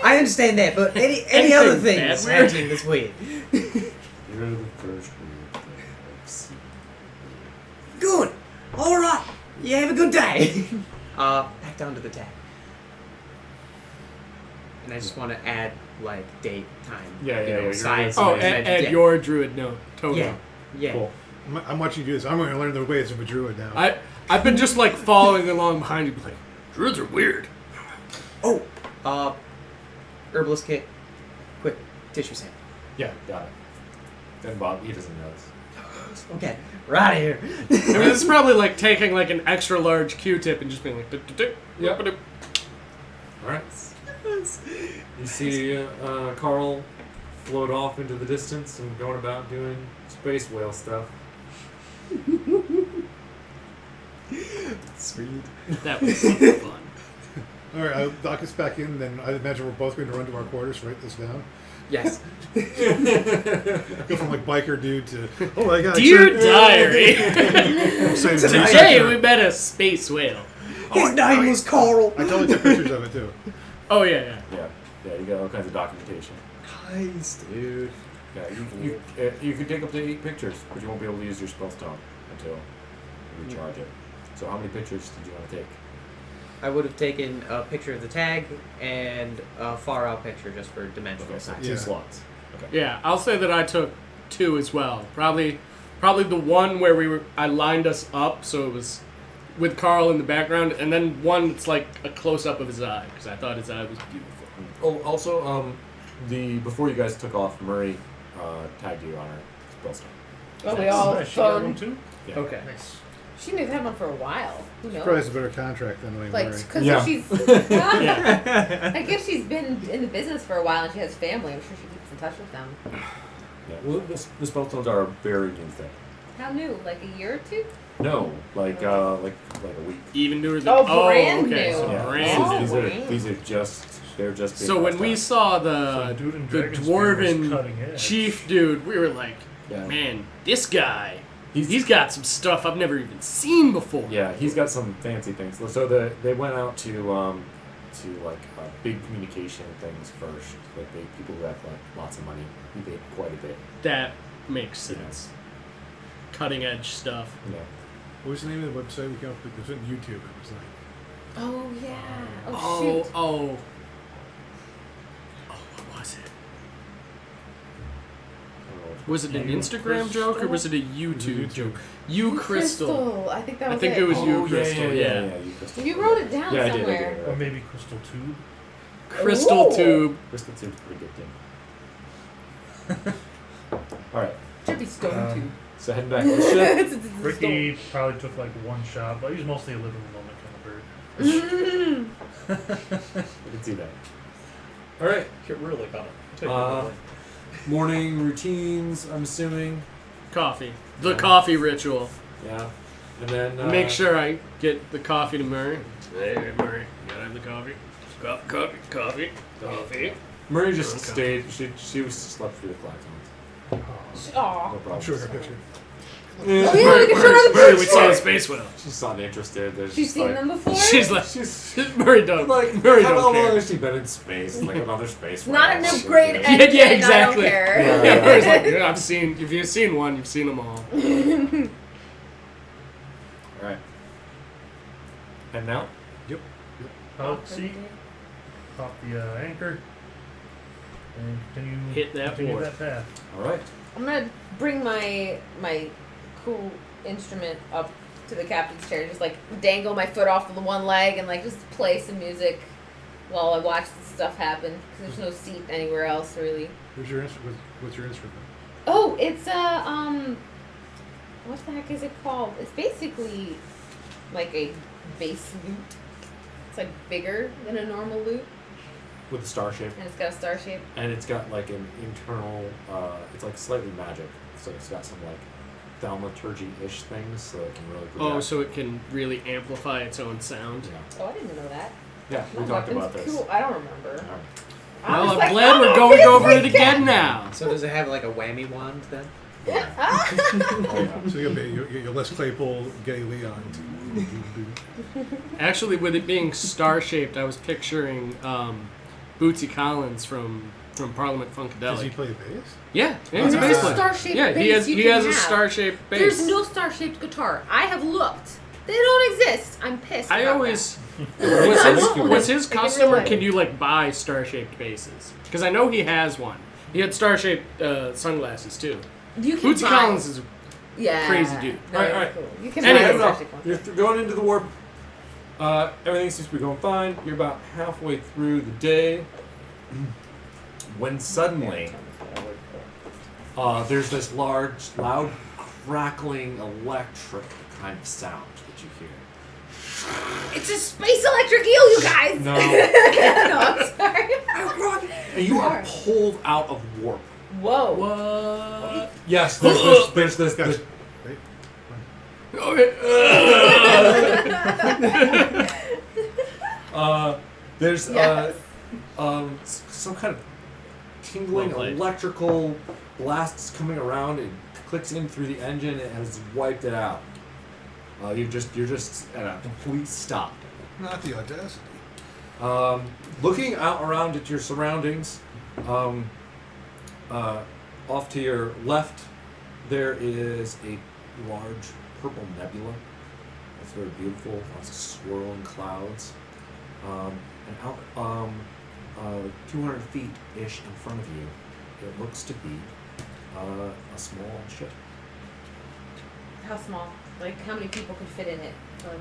I understand that, but any Anything other bad things weird? happening that's weird? You're the first weird thing I've seen. Good. All right. You have a good day. Back down to the tag. And I just want to add like date, time, Yeah, size. Oh, and add yeah. your druid note. Totally. Yeah. Cool. I'm watching you do this. I'm going to learn the ways of a druid now. I've been just like following along behind you, like druids are weird. Oh, herbalist kit. Quick, tissue sample. Yeah, got it. Then Bob, he doesn't know this. Okay, we're out of here. I mean, this is probably like taking like an extra large Q-tip and just being like, Yep. All right. You see Carl float off into the distance and going about doing space whale stuff. Sweet. That was fun. All right, I'll dock us back in. Then I imagine we're both going to run to our quarters. Write this down. Yes. Go from like biker dude to my god. Dear diary, Today today we met a space whale. His name was Carl. I totally took pictures of it too. Oh yeah. Yeah, you got all kinds of documentation. Nice, dude. Yeah, you can take up to 8 pictures, but you won't be able to use your spell stone until you recharge it. So how many pictures did you want to take? I would have taken a picture of the tag and a far out picture just for dimensional Okay, so size. 2 slots. Okay. Yeah, I'll say that I took 2 as well. Probably the one where I lined us up, so it was with Carl in the background, and then one that's like a close up of his eye because I thought his eye was beautiful. Oh, also, before you guys took off, Murray tagged you on her spell stone. Well, we all Nice. You got one phoned. too? Yeah. Okay. Nice. She may have had one for a while. Who knows? Probably has a better contract than Elaine Like, Murray. because Yeah. she's. Yeah. I guess she's been in the business for a while and she has family. I'm sure she keeps in touch with them. Yeah. Well, this spellstones are a very new thing. How new? Like a year or two? No, like a week. Even newer than. Oh, brand okay. new. So Yeah. brand Oh, new. These are just they're just. So being when we passed saw Some the dude in the Dragon Spear was cutting dwarven edge. chief dude, we were like, out. Yeah. man, this guy, he's got some stuff I've never even seen before. Yeah, he's got some fancy things. So they went out to big communication things first. Like people who have like lots of money. He paid quite a bit. That makes sense. Cutting edge stuff. Yeah. What was the name of the website we came up with? It was on YouTube. It was like Oh, yeah. Oh, shoot. Oh, what was it? Was it an Instagram joke or was it a YouTube joke? You Crystal. I think that I was think it was Oh, you, Crystal. Yeah. you Crystal. You wrote it down Yeah, I did. somewhere. Or maybe Crystal Tube. Crystal Ooh. Tube. Crystal Tube's a pretty good game. All right. Should be Stone Tube. So heading back to the ship. It's a Ricky probably took like one shot, but he's mostly a living moment kind of bird. stone. I can see that. All right. Get really got it. Take Uh, Morning routines. I'm assuming. Coffee. The Yeah. coffee ritual. Yeah. And then Make sure I get the coffee to Murray. Hey, Murray, you gotta have the coffee. Coffee. Murray just Okay. stayed. She was slept through the flags. Aw. No problem. I'm sure her picture. Oh, yeah, we can show her the Murray, we picture. saw the space whale. She's not interested. There's She's just seen like, them before? She's like, She's Murray don't. like, Murray how don't long care. has she been in space? Like another space. Not whale. enough great Yeah. engine. Yeah, exactly. I don't care. Yeah. Yeah, Murray's like, yeah, I've seen. If you've seen one, you've seen them all. All right. And now. Pilot seat, pop the anchor, and continue. Hit that continue board. that path. All right. I'm gonna bring my cool instrument up to the captain's chair, just like dangle my foot off of the one leg and like just play some music while I watch this stuff happen. Because there's no seat anywhere else really. What's your instrument? What's your instrument? Oh, it's what the heck is it called? It's basically like a bass lute. It's like bigger than a normal lute, With the star shape, and it's got a star shape. and it's got like an internal. It's like slightly magic, so it's got some like thaumaturgy-ish things, so it can really. Oh, project. so it can really amplify its own sound. Yeah. Oh, I didn't know that. Yeah, we My talked weapon's about this. Cool. I don't remember. All right. I Well, was I'm like, glad oh, we're going over it this again now. So does it have like a whammy wand then? Oh, yeah. So you're Les Claypool, Gay Leon. Actually, with it being star-shaped, I was picturing Bootsy Collins from Parliament Does he Funkadelic. play bass? Yeah, he's a There's bass a player. star-shaped Yeah, he bass has you he can has a have. star-shaped bass. There's no star-shaped guitar. I have looked. They don't exist. I'm pissed. I about always that. was his Like in custom, real or life. can you like buy star-shaped basses? Because I know he has one. He had star-shaped sunglasses too. You can Bootsy buy. Collins is Yeah. crazy dude. No, Alright, it's alright. cool. You can Anyway, buy a enough. star-shaped one. You're going into the warp. Everything seems to be going fine. You're about halfway through the day when suddenly there's this large, loud, crackling, electric kind of sound that you hear. It's a space electric eel, you guys. No. No, I'm sorry. And you are pulled out of warp. Whoa. What? Yes, there's this. Guys, wait. There's Yes. some kind of tingling Well played. electrical blasts coming around. It clicks in through the engine and has wiped it out. You're just at a complete stop. Not the Audacity. Looking out around at your surroundings, off to your left, there is a large purple nebula. It's very beautiful, lots of swirling clouds. And out 200 feet-ish in front of you, it looks to be a small ship. How small? Like, how many people could fit in it?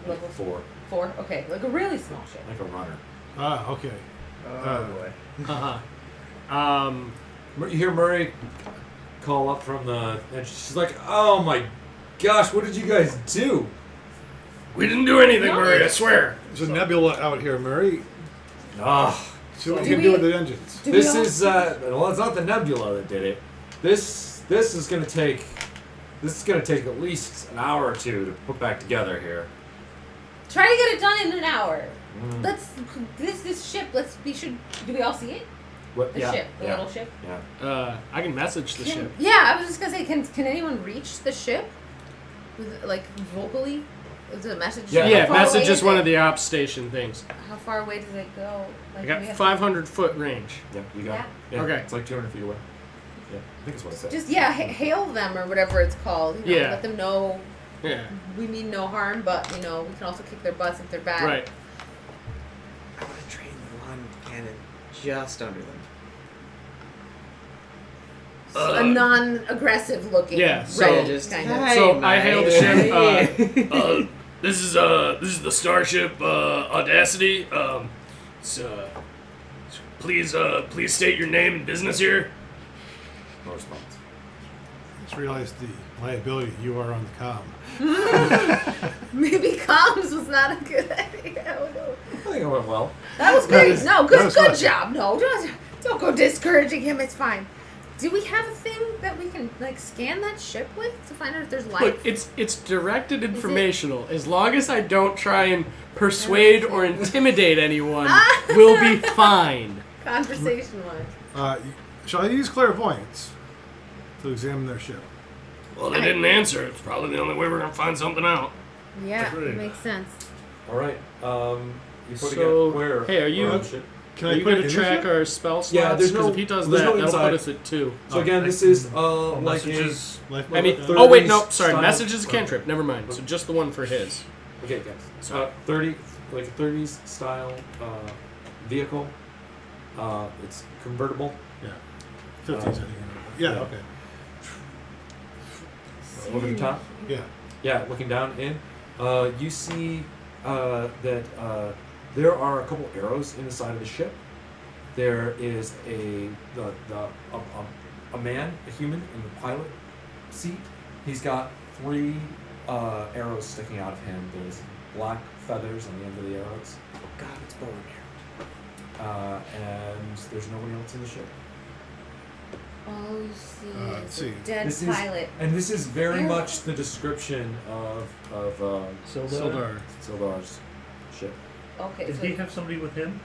Level Four, 4? Okay, like a really small ship. like a runner. Ah, okay. Oh boy. Uh-huh. You hear Murray call up from the, and she's like, "Oh my gosh, what did you guys do?" We didn't do anything, No. Murray, I swear. There's a nebula out here, Murray. Ah, See what Do you can we- do with the engines. Do we this all- is well, it's not the nebula that did it. This is gonna take at least an hour or two to put back together here. Try to get it done in an hour. Mm. Let's this ship. Do we all see it? What? The Yeah, ship, the yeah, little ship. yeah. I can message the Can- ship. Yeah, I was just gonna say, can anyone reach the ship, with like vocally? Is it a message? Yeah. Yeah, How far message away is one of the ops station things. How far away does it go? Like, I do got we have 500-foot range. Yeah, you got it. Yeah, Okay. It's like 200 feet away. Yeah, I think that's what I said. Just hail them or whatever it's called. You know, Yeah. Let them know Yeah. we mean no harm, but we can also kick their butts if they're bad. Right. I want to train the line cannon just under them. A non-aggressive looking. Yeah, so- red just kind of. Hey, So I hailed the ship. This is the starship Audacity. Please state your name and business here. No response. Just realized the liability you are on the comm. Maybe comms was not a good idea. Oh, no. I think it went well. That was That great. is- No, that was good fun. job. No, don't go discouraging him. It's fine. Do we have a thing that we can scan that ship with to find out if there's life? Look, it's directed informational. As long as I don't try and persuade or intimidate anyone, we'll be fine. Conversation wise. Shall I use clairvoyance to examine their ship? Well, they didn't answer. It's probably the only way we're gonna find something out. Yeah, Agreed. it makes sense. All right. You putting So, it where? hey, are you- on the ship? Can Are I you put going it to in the track ship? our spell slots? Yeah, there's 'Cause no- if he does there's that, no that'll inside. put us at 2. So again, this is like a messages. Life Any, level? oh wait, no, 30s sorry. style- Message is a cantrip. Never mind. So just the one for his. okay, guys. 30 like a 30s style vehicle. It's convertible. Yeah. 50s, I think. Yeah, yeah. okay. Look at the top. Yeah. Yeah, looking down in, you see that there are a couple arrows in the side of the ship. There is a man, a human, in the pilot seat. He's got 3 arrows sticking out of him. There's black feathers on the end of the arrows, Oh God, it's boring here. and there's nobody else in the ship. All you see let's is see. a dead This is- pilot. And this is very Arrow. much the description of Sildar. Sildar's ship. Okay, Did so he have somebody with him?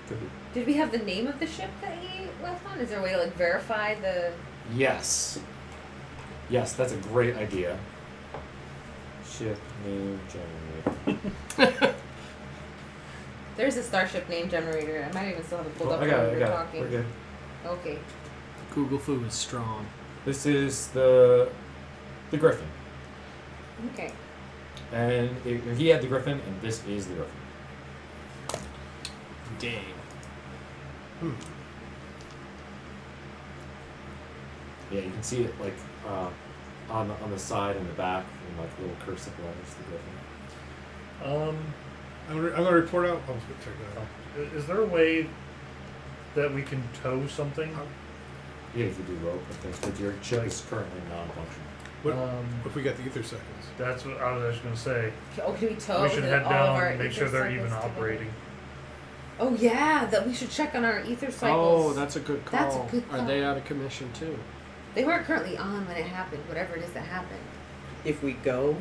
Could be. did we have the name of the ship that he left on? Is there a way to verify the? Yes. Yes, that's a great idea. Ship name generator. There's a starship name generator. I might even still have it pulled Oh, up I got while it. we I were got talking. it. We're good. Okay. Google Foo is strong. This is the Griffin, Okay. and he had the Griffin, and this is the Griffin. Dang. Yeah, you can see it like on the side and the back, in like little cursive letters. The Griffin. I'm going to report out. Oh, sorry, go ahead. Is there a way that we can tow something? Yeah, if you do rope and things, but your ship is currently non-functional. What Um, if we got the ether cycles? That's what I was going to say. Oh, can we tow? We should the- head all of our down and make ether sure they're cycles even together? operating. Oh yeah, that we should check on our ether cycles. Oh, that's a good call. That's a good Are call. they out of commission too? They weren't currently on when it happened. Whatever it is that happened. If we go,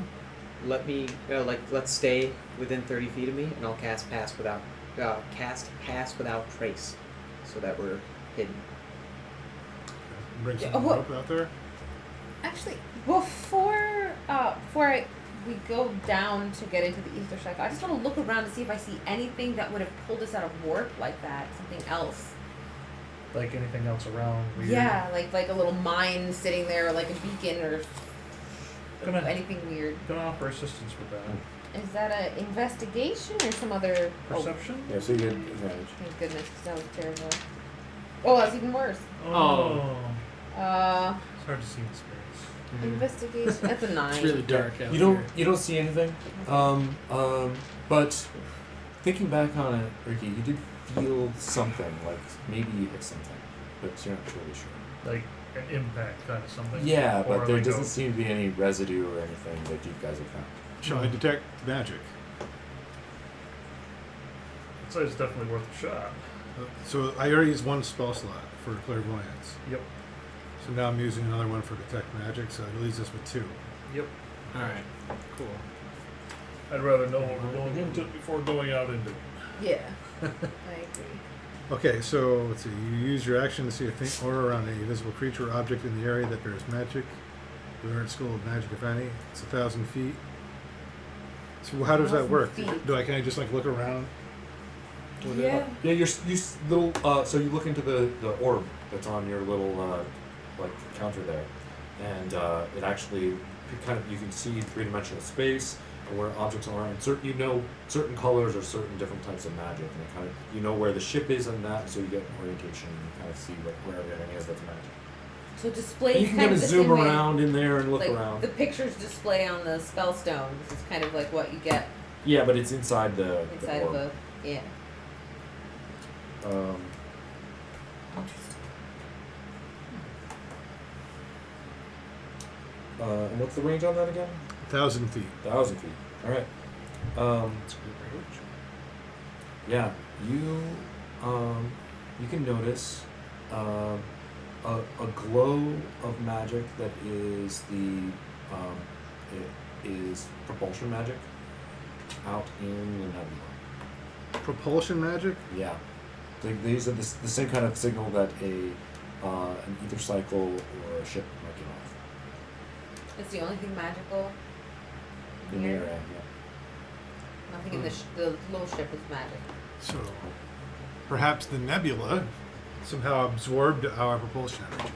let's stay within 30 feet of me, and I'll cast pass without trace, so that we're hidden. Bring some Yeah, what- rope out there? Actually, before we go down to get into the ether cycle, I just want to look around to see if I see anything that would have pulled us out of warp like that. Something else. Like anything else around? Weird. Yeah, like a little mine sitting there, like a beacon or Gonna- anything weird. Gonna offer assistance with that. Is that an investigation or some other? Perception? Yeah, so you get advantage. Oh, thank goodness, 'cause that was terrible. Oh, that's even worse. Oh. It's hard to see in space. Investigation. That's a 9. It's really dark out You don't see anything. But thinking back on it, Ricky, you did feel something, like maybe you hit something, but you're not really sure. Like an impact kind of something. Yeah, Or but there like doesn't a- seem to be any residue or anything that you guys have found. Shall I detect magic? I'd say it's definitely worth a shot. So I already used one spell slot for clairvoyance. Yep. So now I'm using another one for detect magic, so it leaves us with 2. Yep. All right. Cool. I'd rather know what we're going into before going out into it. Yeah. I agree. Okay, so let's see. You use your action to see a faint aura around a visible creature or object in the area that bears magic. You learn school of magic, if any. It's 1,000 feet. So how does that 1,000 work? feet. Can I just like look around? Yeah. Yeah, little. So you look into the orb that's on your little like counter there, and it actually you can see 3-dimensional space and where objects are, and certain colors or certain different types of magic, and you know where the ship is and that, so you get an orientation and kind of see where everything is that's magic. So displays And you can kind kind of of the zoom same way, around in there and look like around. the pictures display on the spell stone. This is kind of like what you get Yeah, but it's inside the inside orb. of a yeah. Um, and what's the range on that again? 1,000 feet. 1,000 feet. All right. That's a good range. Yeah, you can notice a glow of magic that is it is propulsion magic out in the nebula. Propulsion magic? Yeah, these are the same kind of signal that an ether cycle or a ship might give off. It's the only thing magical. In the Here? area, yeah. Nothing in the little ship is magic. So perhaps the nebula somehow absorbed our propulsion energy.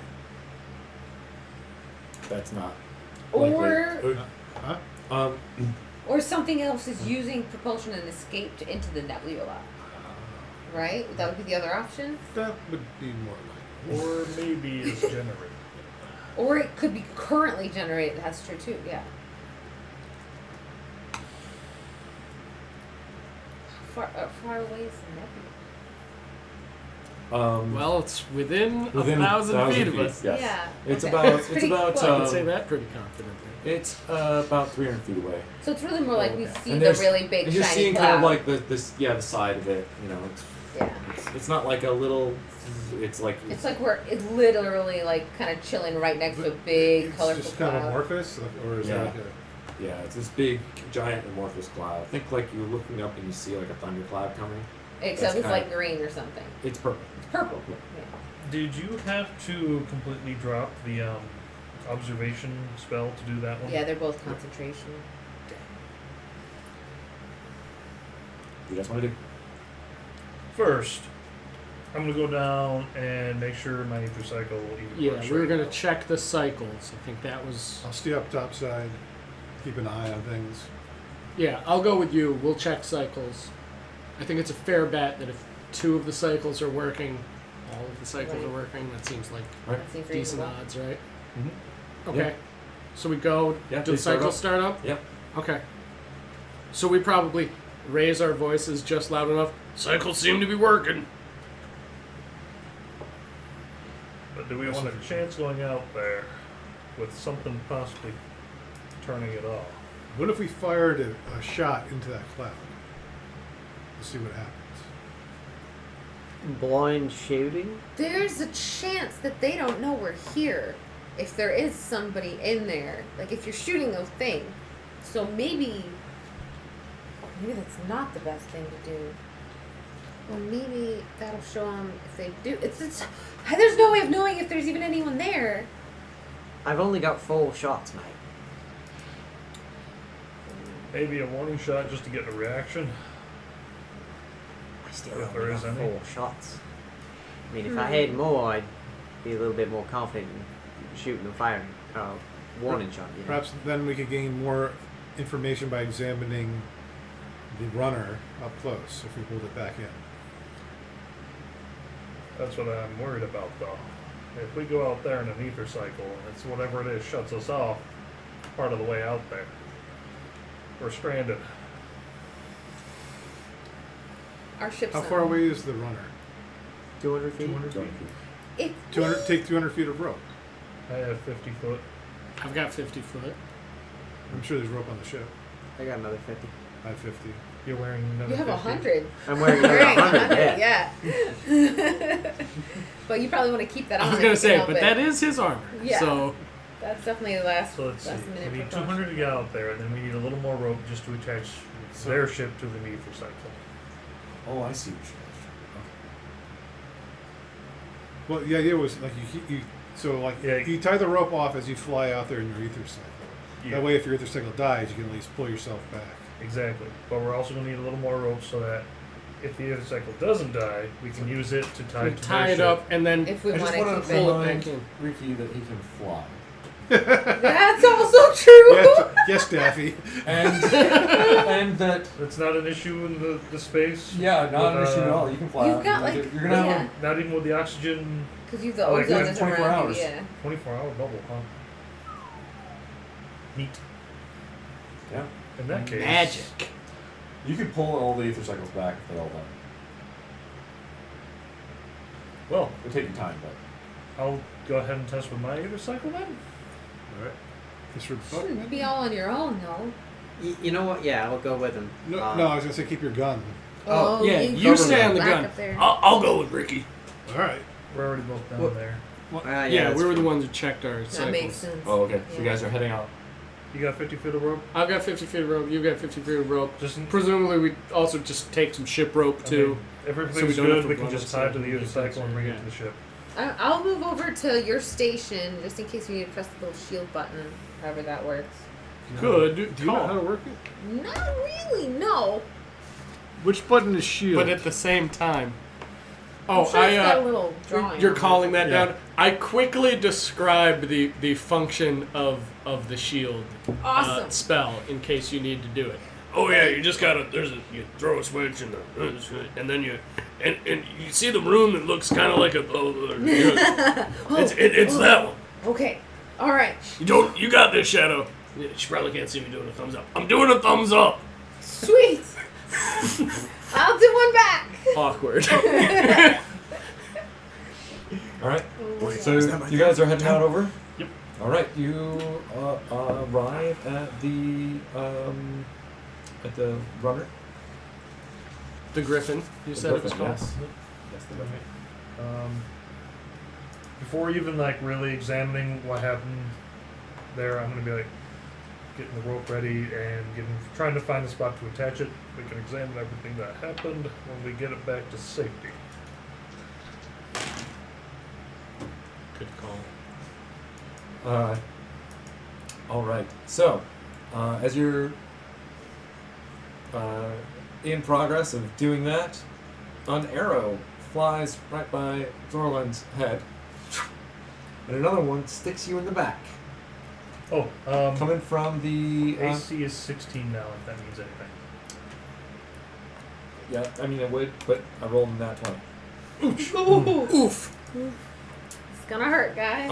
That's not Or likely. Huh? or something else is using propulsion and escaped into the nebula. Right? That would be the other option. That would be more likely. Or maybe it's generated. Or it could be currently generated. That's true too. Yeah. Far away is the nebula. Well, Well, it's within a within 1,000 feet of feet, us. yes. Yeah. It's okay. about pretty about close. I can say that pretty confidently. it's about 300 feet away. So it's really more like we Okay. see And the there's- really big And you're shiny seeing cloud. kind of like the side of it. You know, yeah. it's not like a little. It's like It's like we're literally like kind of chilling right next to a big It's colorful just kind of cloud. amorphous, or is Yeah. that like a... yeah, it's this big giant amorphous cloud. Think like you're looking up and you see like a thundercloud coming. Except That's it's kind like of- green or something. It's purple. It's purple. Yeah. Did you have to completely drop the observation spell to do that one? Yeah, they're both concentration. You guys want to do? First, I'm gonna go down and make sure my ether cycle even Yeah, works we were right going to now. check the cycles. I think that was. I'll stay up top side, keep an eye on things. Yeah, I'll go with you. We'll check cycles. I think it's a fair bet that if 2 of the cycles are working, all of the cycles Right. are working. That seems like Right. That seems decent reasonable. odds, right? Mm-hmm. Okay. Yeah. So we go. Yeah, do they the start cycles up. start up? Yep. Okay. So we probably raise our voices just loud enough. Cycles seem to be working. But do we want a chance going out there with something possibly turning it off? What if we fired a shot into that cloud? Let's see what happens. Blind shooting? There's a chance that they don't know we're here. If there is somebody in there, like if you're shooting those things, so maybe that's not the best thing to do. Well, maybe that'll show them if they do. It's there's no way of knowing if there's even anyone there. I've only got 4 shots, mate. Maybe a warning shot just to get a reaction. I still If only there got is any. 4 shots. I mean, if I had more, I'd be a little bit more confident in shooting and firing. Warning shot, you know. Perhaps then we could gain more information by examining the runner up close if we pulled it back in. That's what I'm worried about, though. If we go out there in an ether cycle, and it's whatever it is shuts us off part of the way out there, we're stranded. Our ship's How not- far away is the runner? 200 feet? 200 feet. It 200. Take 200 feet of rope. I have 50 foot. I've got 50 foot. I'm sure there's rope on the ship. I got another 50. I have 50. You're wearing another You have 50. 100. I'm wearing You're another wearing 100, yeah. yeah. But you probably want to keep that on. I was if gonna you say, can help but it. that is his armor. Yeah. So That's definitely the last. So let's see. last minute We need precaution. 200 to get out there, and then we need a little more rope just to attach their ship to the Aether cycle. Oh, I see what you're Well, the idea was like you tie the rope off as you fly out there in your ether cycle. Yeah. That way, if your ether cycle dies, you can at least pull yourself back. Exactly. But we're also going to need a little more rope so that if the Aether cycle doesn't die, we can use it to tie we it to tie their it ship. up and then If we I want just to want keep to it. pull it remind back in. Ricky that he can fly. That's also true. Yes, Daffy. And that, That's not an issue in the space. yeah, not an With, issue at all. You can fly. You've out. got, like, You're gonna have yeah. Not even with the oxygen Because you have the Oh, like ozone within is 24 around hours. you. Yeah. 24-hour bubble, huh? Neat. Yeah. In that case, Magic. You can pull all the ether cycles back if they all die. well, It'll take you time, but I'll go ahead and test with my Aether cycle then. All right. Mr. Shouldn't be all on your own though. You know what? Yeah, I'll go with him. No, I was gonna say keep your gun. Oh, yeah, can you stay on the back gun. up there. I'll go with Ricky. All right. We're already both down Well- there. Yeah, that's we were the true. ones who checked our cycles. That makes sense. oh, okay. So you Yeah. guys are heading out. You got 50 feet of rope? I've got 50 feet of rope. You've got 50 feet of rope. Just in, Presumably, we also just take some ship rope I too. mean, if So we everything's don't have good, to we can run just outside tie it to the and Aether get cycle and bring yeah. it to the ship. I'll move over to your station just in case we need to press the little shield button, however that works. Good Do you know call. how to work it? Not really, no. Which button is shield? But at the same time, I'm sure it's got a I little drawing. you're on it. calling that Yeah. down. I quickly described the function of the shield Awesome. spell in case you need to do it. Oh yeah, you just gotta. You throw a switch and then you you see the room that looks kind of like a. It's that one. Okay. All right. You got this, Shadow. Yeah, she probably can't see me doing a thumbs up. I'm doing a thumbs up. Sweet. I'll do one back. Awkward. All right. Oh, So you guys are heading out over. Yep. All right. You arrive at the runner. The Griffin. You The said it was Griffin, called. yes. Yes, the Griffin. Before even like really examining what happened there, I'm gonna be like getting the rope ready and trying to find a spot to attach it. We can examine everything that happened when we get it back to safety. Good call. All right. So, as you're in progress of doing that, an arrow flies right by Zorland's head, and another one sticks you in the back, Oh, coming from the. AC is 16 now, if that means anything. Yeah, I mean it would, but I rolled in that 20. Oof. It's gonna hurt, guys.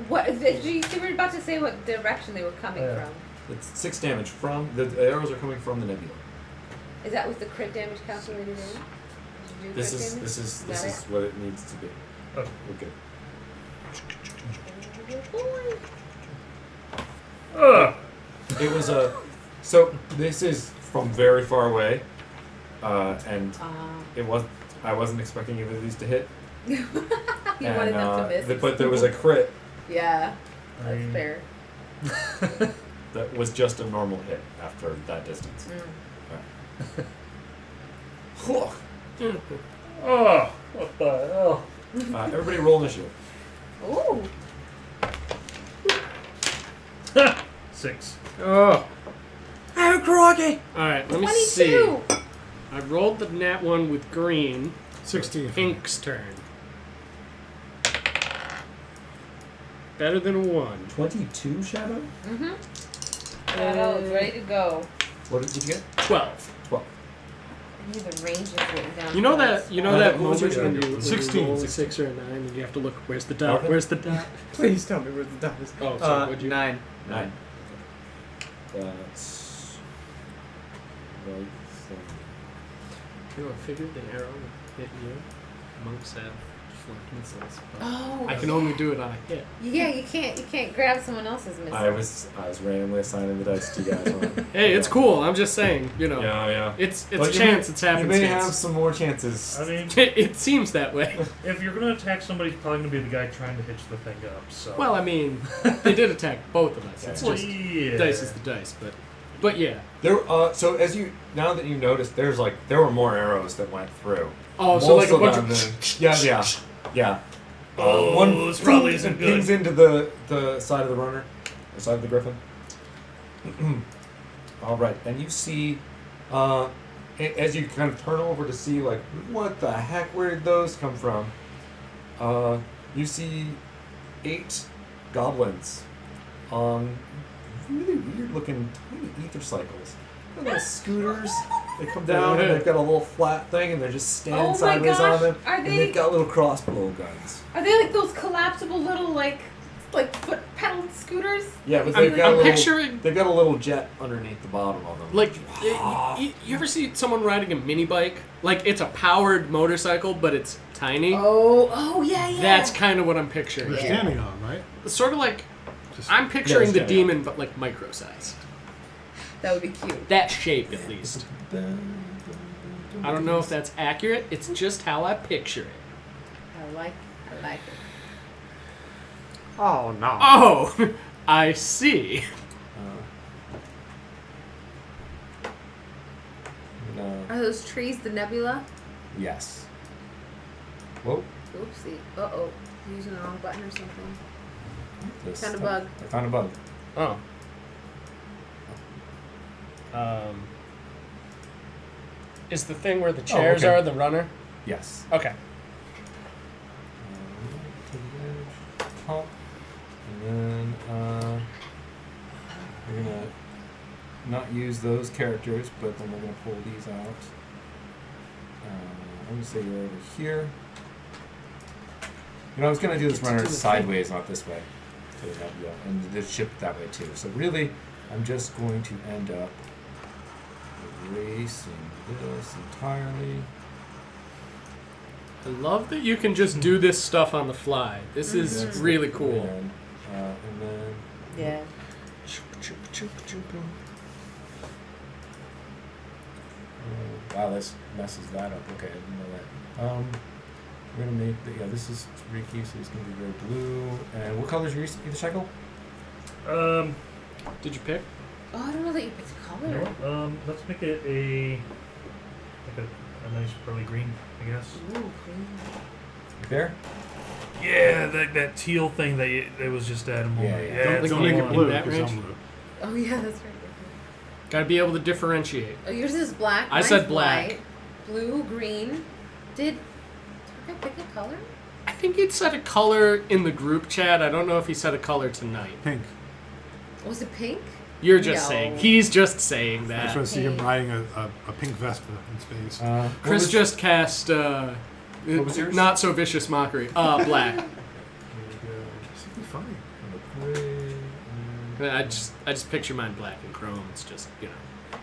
What did you see? We were about to say what direction they were coming Yeah. from. It's 6 damage from the arrows are coming from the nebula. Is that with the crit damage calculated in? Did you do This crit is damage? this is this that is what it needs to be. Oh. We're good. Ugh! It was a. So this is from very far away, and it was. I wasn't expecting either of these to hit. You wanted them to miss. But there was a crit Yeah, I that's mean, fair. that was just a normal hit after that distance. Mm. Oh, what the hell? Everybody roll initiative. Ooh. 6. Oh. Oh, crikey! Alright, let me 22. see. I rolled the nat one with green. 16. Pink's turn. Better than a 1. 22 Shadow. Mm-hmm. Shadow is ready to go. What did you get? 12. 12. I need the range is written down. You know for us. that you know No, that what was moment your when number? you 16. roll a 6 or a 9 and you have to look where's the dot? Okay. Where's the dot? Please tell me where the dot is. Oh, sorry, what'd you 9. 9. That's right there. You know, I figured the arrow would hit you. Monks have missiles. But Oh. I can only do it on a hit. Yeah, you can't grab someone else's missile. I was randomly assigning the dice to you guys. Hey, it's cool. I'm just saying, you know. Yeah. It's But a you chance. may- It's You may have happenstance. some more chances. I mean, It seems that way. if you're gonna attack somebody, it's probably gonna be the guy trying to hitch the thing up. So. Well, I mean, they did attack both of us. It's Well, just yeah. dice is the dice, but yeah. There. So now that you noticed, there were more arrows that went through. Oh, so like a Most bunch them of yeah. Oh, One this probably isn't good. pings into the side of the runner, the side of the griffin. All right, and you see, as you kind of turn over to see, like, what the heck? Where did those come from? You see 8 goblins on really weird-looking tiny ether cycles. They're little scooters. They come down and they've got a little flat thing, and they're just standing Oh my sideways gosh, on them. are And they- they've got little crossbow guns. Are they like those collapsible little like foot pedal scooters? Yeah, but I'm, they've got I'm a little. picturing They've got a little jet underneath the bottom of them. like you ever see someone riding a mini bike? Like it's a powered motorcycle, but it's tiny. Oh yeah. That's kind of what I'm picturing. They're standing on, right? Sort of like Just I'm picturing Yeah, the yeah. demon, but like micro size. that would be cute. That shape, at least. I don't know if that's accurate. It's just how I picture it. I like it. Oh no. Oh, I see. No. Are those trees the nebula? Yes. Whoa. Oopsie. Uh-oh. Using the wrong button or something. This Found a bug. I found a bug. Oh. Is the thing where the chairs okay. are the runner? Yes. Okay. To the edge, top, and then we're gonna not use those characters, but then we're gonna pull these out. I'm gonna say you're over here. You know, I was gonna do this runner sideways, not this way, to the nebula, and the ship that way too. So really, I'm just going to end up erasing this entirely. I love that you can just do this stuff on the fly. This is That's really the cool. plan. And then Yeah. wow, this messes that up. Okay, I didn't know that. We're gonna make this is Riki, so it's gonna be very blue. And what color is your ether cycle? Did you pick? Oh, I don't know that you picked a You know color. what? Let's make it a nice pearly green, I guess. Ooh, green. There. Yeah, that teal thing that was just at a moment. Yeah, yeah. it's Don't the make it one. blue. that 'cause range? I'm blue. Oh yeah, that's right. Gotta be able to differentiate. Oh, yours is black. I mine's said black. White, blue, green. Did I pick a color? I think he'd set a color in the group chat. I don't know if he set a color tonight. Pink. Was it pink? You're just No. saying. He's just saying I just that. want to see him Pink. riding a pink Vespa in space. Chris just cast What was yours? not so vicious mockery. Black. This would be funny. I just picture mine black and chrome. It's just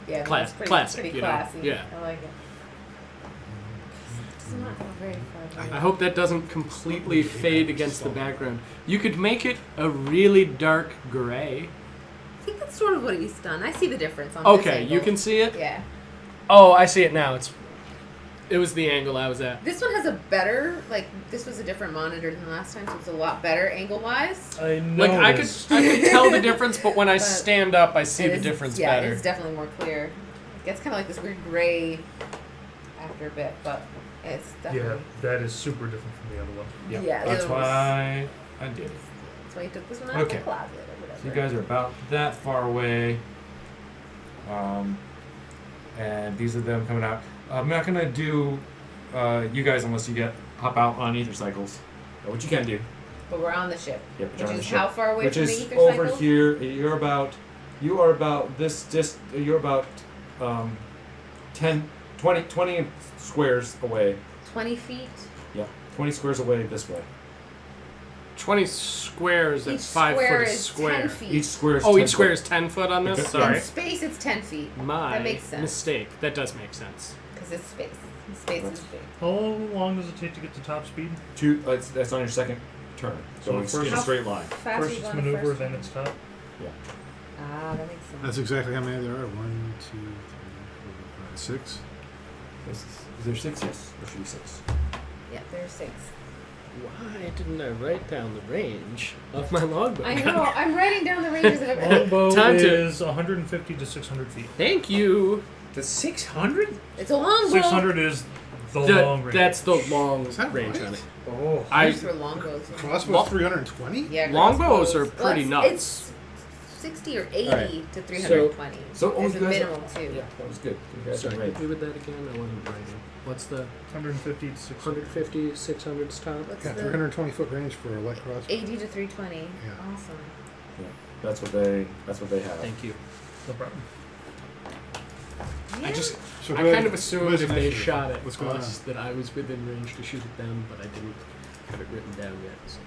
Yeah, Class- that's classic, pretty you know, classy. yeah. I like it. It's not very far away. I hope that doesn't completely fade against the background. You could make it a really dark gray. I think that's sort of what he's done. I see the difference on this Okay, angle. you can see it. Yeah. Oh, I see it now. It was the angle I was at. This one has a better, this was a different monitor than last time, so it's a lot better angle-wise. I know. Like I could tell the difference, but when I But stand up, I see It the is- difference yeah, better. it's definitely more clear. It gets kind of like this weird gray after a bit, but it's Yeah, definitely. that is super different from the other one. Yeah, the That's other one was- why I did it. That's why you took this one out Okay. of the closet or whatever. So you guys are about that far away. And these are them coming out. I'm not gonna do you guys unless you hop out on ether cycles. Which you can do. But we're on the ship. Yep, Which you're on the is ship. how far away Which from the is ether over cycle? here. You're about 20 squares away. 20 feet. Yeah, 20 squares away this way. 20 squares at Each 5 square foot a is square. 10 feet. Each square is Oh, 10 each square foot. is 10 foot on this? Okay. Sorry. In space, it's 10 feet. My That makes sense. mistake. That does make sense. Because it's space. The space is big. How long does it take to get to top speed? That's on your second turn. So So it's first- in a straight line. Fast First you it's go on the maneuver, first then one. it's top. Ah, that makes sense. That's exactly how many there are. 1, 2, 3, 4, 5, 6. Is there 6? Yes. There should be 6. Yeah, there's 6. Why didn't I write down the range of my longbow? I know. I'm writing down the ranges of everything. Longbow Time to- is 150 to 600 feet. Thank you. The 600? It's a longbow. 600 is the long range. That's the long Is that range right? on it. Oh. I These were longbows. Crossbow's 320? Yeah, Longbows crossbows. are pretty Well, nuts. It's 60 or 80 Alright. to 320. So There's you a guys minimum too. Yeah, that was good. You guys sorry, are can right. you read that again? I wasn't writing. What's the 150 to 600. 150, 600 stop? What's Yeah, the 320-foot range for a light crossbow. 80 to 320? Yeah. Awesome. That's what they have. Thank you. No problem. Yeah. I just So I go kind ahead. of assumed Where's if the they initiative? shot at What's going us that I was within range to shoot at them, but I didn't have it written down yet. So.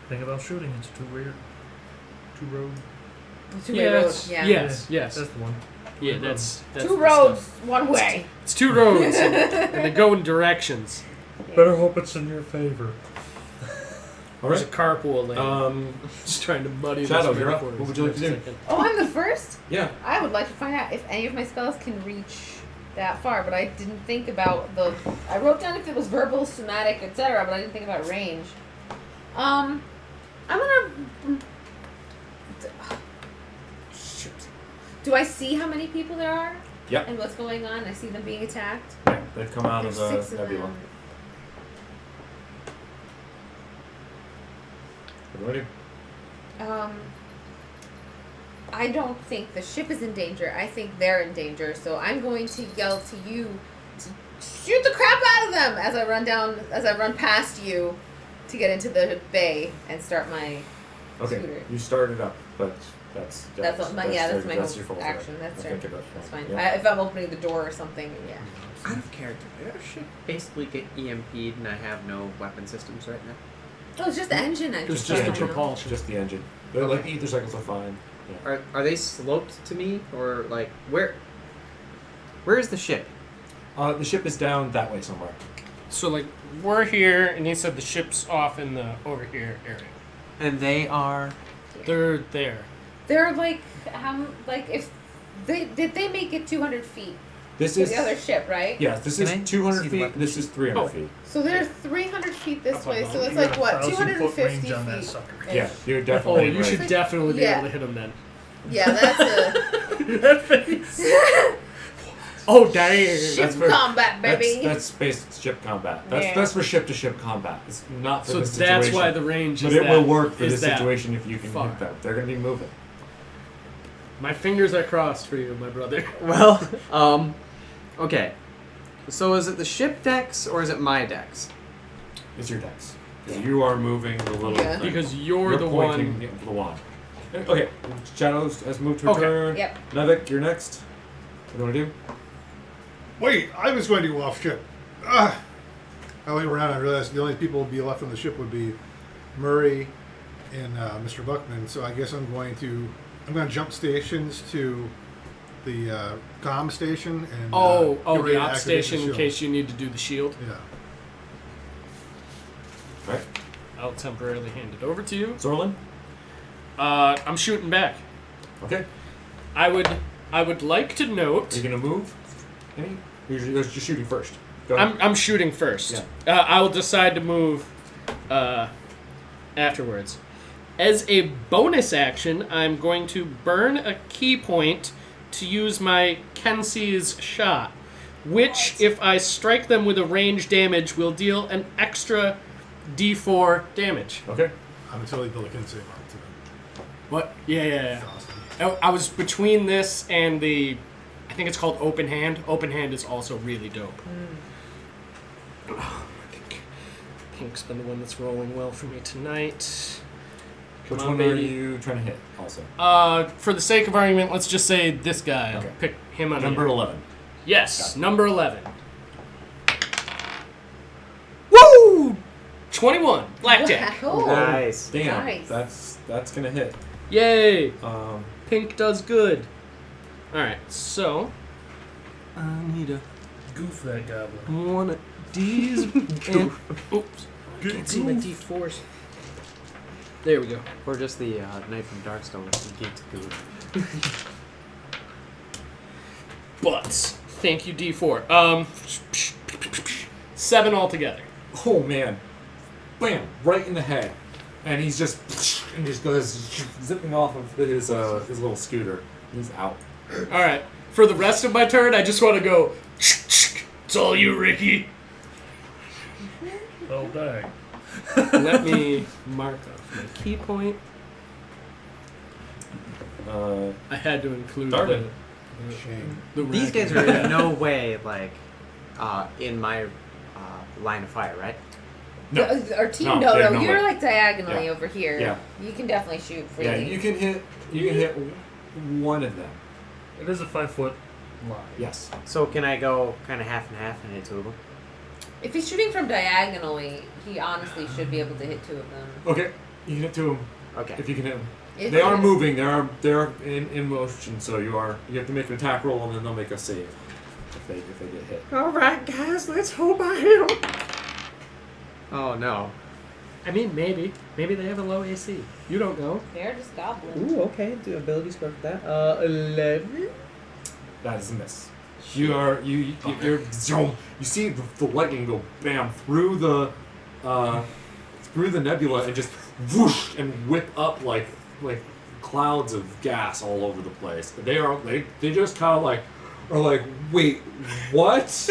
Thing about shooting, it's two-road. Two-way roads. Yeah. Yes. Yes. That's the one. Yeah. That's Two the roads, stuff. one way. It's 2 roads, and they go in directions. Better hope it's in your favor. All There's a right. carpool lane. Just trying to muddy Shadow, this you're up. metaphor What would you like to for a do? second. Oh, I'm the first? Yeah. I would like to find out if any of my spells can reach that far, but I didn't think about I wrote down if it was verbal, somatic, etc., but I didn't think about range. I'm gonna. Shoot. Do I see how many people there are? Yep. And what's going on? I see them being attacked. Yeah, they've come out There's of 6 the of nebula. them. What do I do? I don't think the ship is in danger. I think they're in danger. So I'm going to yell to you to shoot the crap out of them as I run past you to get into the bay and start my Okay, shooter. you started up, but that's That's all, that's my that's whole your full action. turn. That's I turn. think that's That's fine. fine. Yeah. If I'm opening the door or something, yeah. Out of character, did our ship basically get EMP'd and I have no weapon systems right now? Oh, it's just the engine. I It was just just the the you know. propulsion. Just the engine. But like the ether cycles are fine. Yeah. Are they sloped to me or like where is the ship? The ship is down that way somewhere. So like we're here, and he said the ship's off in the over here area. And they are They're there. They're like if did they make it 200 feet This to is the other ship, right? yes. This Can I is 200 see the feet. weapon This is 300 Oh. feet. So they're 300 feet this way. So it's You got like what 1,000 foot 250 range on that feet. sucker. Yeah, you're Oh, definitely. you should right. definitely be Yeah. able to hit him then. Yeah, that's a That face. Oh dang! ship for- combat, baby. That's space ship combat. That's Yeah. that's for ship to ship combat. It's not for So this situation. that's why the range But is it that, will work for is this that situation if you can far. hit them. They're going to be moving. My fingers are crossed for you, my brother. well, okay. So is it the ship decks or is it my decks? It's your decks. 'Cause you are moving the little. Yeah. thing. Because you're the pointing one. the wand. Okay, Shadows has moved to Okay. turn. Yep. Navik, you're next. What do you want to do? Wait, I was going to go off ship. I looked around and I realized the only people would be left on the ship would be Murray and Mr. Buckman. So I guess I'm going to jump stations to the comm station and Oh, get ready the to op activate the station in shield. case you need to do the shield. Yeah. Right. I'll temporarily hand it over to you. Zorlin? I'm shooting back. Okay. I would like to Are note. you going to move? Any? You're just shooting first. Go ahead. I'm shooting first. I'll decide to move afterwards. As a bonus action, I'm going to burn a key point to use my Kensei's shot, which, if I strike them with a range damage, will deal an extra D4 damage. Okay. I'm totally building a save on to them. What? Yeah. Awesome. I was between this and I think it's called Open Hand. Open Hand is also really dope. Oh, I think Pink's been the one that's rolling well for me tonight. Come Which on, one are baby. you trying to hit also? For the sake of argument, let's just say this guy. I'll Okay. pick him on Number 11. Yes, Got it. number 11. Woo! 21. Blackjack. Wow. Nice. Damn. Nice. That's going to hit. Yay! Um, Pink does good. Alright, so I need a Goof that goblin. One of these and oops, can't see my D4s. There we go. Or just the Knight from Darkstone with the Geeked Good. But thank you, D4. 7 altogether. Oh man, bam, right in the head, and he's just and just goes zipping off of his little scooter. He's out. All right. For the rest of my turn, I just want to go. It's all you, Ricky. Oh, dang. Let me mark off my key point. I had to include Darwin. Shame. the These guys are in no way like in my line of fire, right? No. Our team, No, no, they're no, no you're way. like diagonally Yeah. over here. Yeah. You can definitely shoot freely. Yeah, you can hit one of them. It is a 5-foot line. Yes. So can I go kind of half and half and hit 2 of them? If he's shooting from diagonally, he honestly should be able to hit 2 of them. Okay, you can hit 2 of them Okay. if you can hit them. If They he are is- moving. They're in motion. So you have to make an attack roll and then they'll make a save if they get hit. All right, guys, let's hope I hit them. Oh no. I mean, maybe they have a low AC. You don't know. They're just goblins. Ooh, okay. Do ability score for that. 11. That is a miss. You're you see the lightning go bam through the nebula and just whoosh and whip up like clouds of gas all over the place. They just kind of are like, wait, what?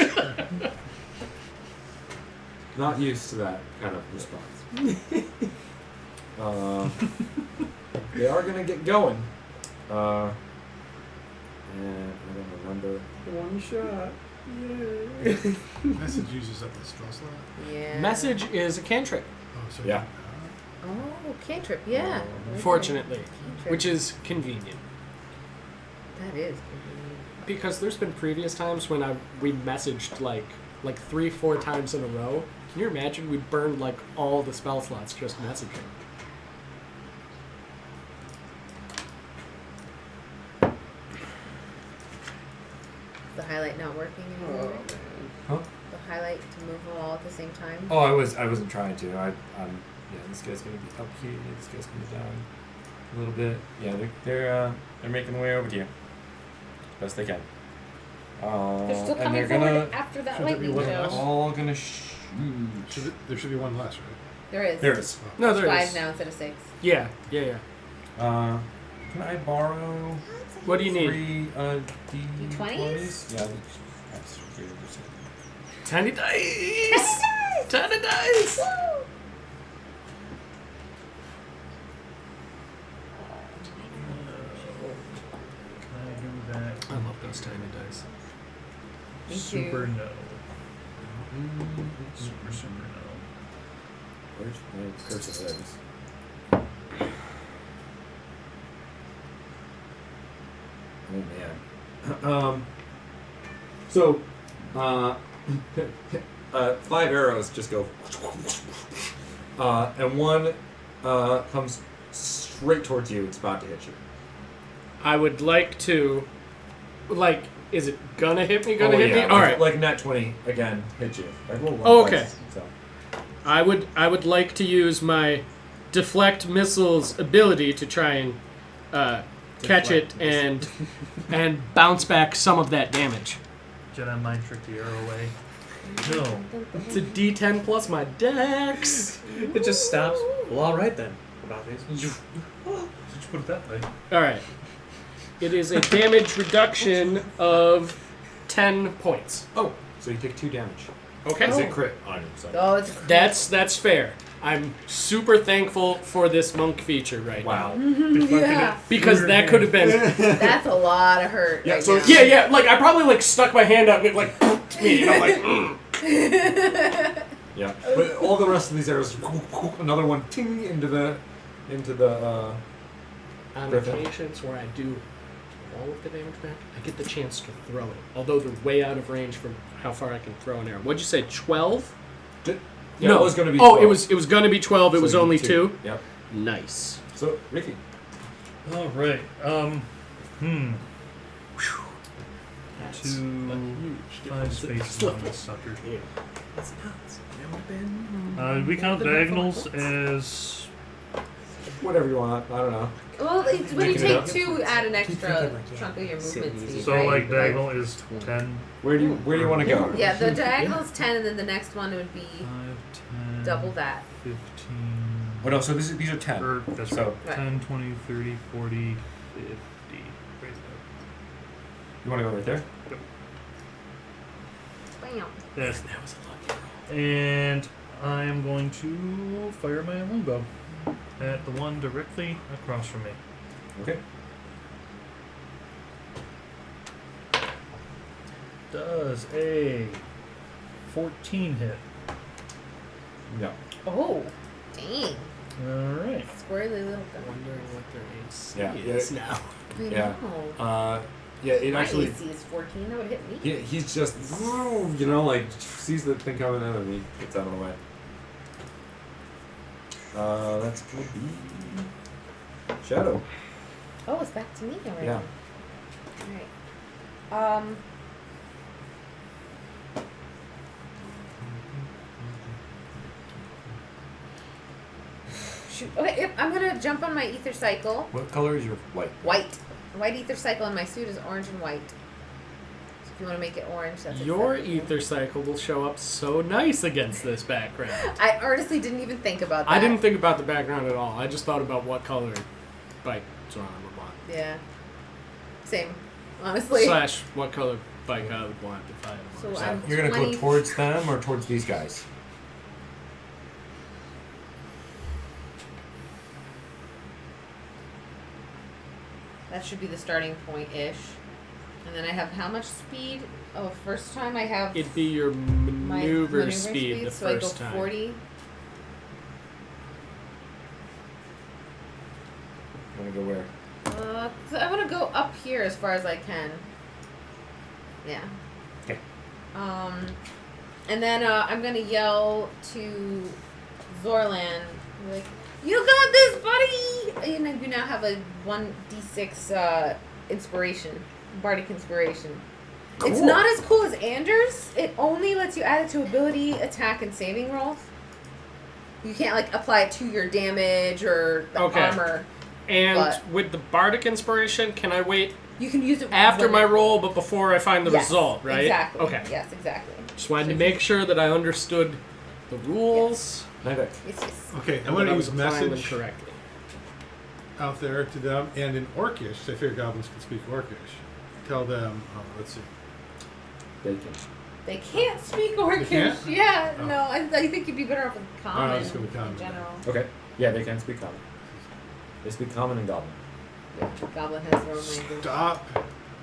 Not used to that kind of response. They are gonna get going. And I don't remember. One shot. Message uses up the spell slot. Yeah. Message is a cantrip, Oh, so Yeah. Oh, cantrip, yeah. fortunately, Cantrip. which is convenient. That is convenient. Because there's been previous times when we messaged like 3-4 times in a row. Can you imagine? We burned like all the spell slots just messaging. The highlight not working anymore. Huh? The highlight to move them all at the same time. Oh, I wasn't trying to. Yeah, this guy's gonna be up here. This guy's gonna be down a little bit. Yeah, they're making their way over to you. Best they can. They're still and coming they're forward gonna after that should there lightning be one show. less? all gonna shoot. There should be one less, right? There is. There is. No, there Five is. now instead of 6. Yeah. Can I borrow What do you need? 3 D20s? Yeah. Tiny dice. Tiny dice. Can I do that? I love those tiny dice. Me too. Super no. Super no. Where's my curse of things? Oh man. So, 5 arrows just go, and one comes straight towards you. It's about to hit you. I would like to, is it gonna hit me? Oh, Hit me? yeah, All right. Like nat 20 again hit you. I rolled one Oh, okay. twice, so. I would like to use my deflect missiles ability to try and catch it and bounce back some of that damage. Jedi mind trick the arrow away. No. It's a D10 plus my dex. It just stops. Well, all right then. About this. Did you put it that way? All right. It is a damage reduction of 10 points. Oh, so you take 2 damage. Okay. Is it crit on you? So. Oh, it's That's fair. I'm super thankful for this monk feature right now. Wow. yeah. Because that could have been. That's a lot of hurt. Yeah, right so now. Yeah. Like I probably stuck my hand up and me. And I'm like, Yeah, but all the rest of these arrows, another one, ting into the. On Griffin. occasions where I do all of the damage back, I get the chance to throw it. Although they're way out of range from how far I can throw an arrow. What'd you say? 12? Yeah, no, it was going to be. Oh, 12. it was going to be 12. It So was you only need 2. Yep. Nice. So Ricky, All right. 2 That's a 2, huge 5 difference. spaces on this sucker. It's nuts. It would have been. We count diagonals as Whatever you want. I don't know. Well, it's, when you Making it take up. two, add an Keep extra thinking, like, yeah, chunk of your sit movement easy. speed. so right? like diagonal is 10, Where do you want to go? Yeah, the diagonal's 10, and then the next one would be 5, 10, double that. 15. Oh no, so these are 10. Or that's So- Right. 10, 20, 30, 40, 50. Right You want to go right there? Bam. there. That was a lucky roll. And I am going to fire my longbow at the one directly across from me. Okay. Does a 14 hit? No. Oh, dang. Alright. Squirrely little guy. Wondering what their AC Yeah, is now. I Yeah. know. Yeah, it My actually. AC is 14. That would hit me. He's just, like, sees the thing coming in and he gets out of the way. That's gonna be Shadow. Oh, it's back to me already. Yeah. Alright. Shoot. Okay, yep, I'm gonna jump on my ether cycle. What color is your white? White. White ether cycle, and my suit is orange and white. So if you want to make it orange, that's Your acceptable. ether cycle will show up so nice against this background. I honestly didn't even think about that. I didn't think about the background at all. I just thought about what color bike John would want. Yeah. Same. Honestly. Slash what color bike I would want if I had a So motorcycle. I'm You're gonna 20 go towards them or towards these guys? That should be the starting point ish. And then I have how much speed? Oh, first time I have It'd be your my maneuver speed the so first I go time. 40. You wanna go where? So I want to go up here as far as I can. Yeah. Okay. And then I'm gonna yell to Zorlan, like, "You got this, buddy!" And you now have a 1d6 inspiration, bardic inspiration. It's not as cool as Anders. It only lets you add it to ability, attack, and saving rolls. You can't like apply it to your damage or the Okay. armor. And But- with the bardic inspiration, can I wait You can use it after when my it- roll but before I find the Yes, result, right? Exactly. Okay. Yes, exactly. Just wanted to make sure that I understood the rules Night. It's Okay, I'm and going that to I was use applying them message correctly. out there to them, and in Orcish, I figure goblins can speak Orcish. Tell them, let's see. Bacon. They can't speak Orcish. can't? Yeah, Oh. no, I think you'd be better off with common I'll just go with common. in general. Okay. Yeah, they can speak common. They speak common and goblin. Yeah, Goblin has their own language. Stop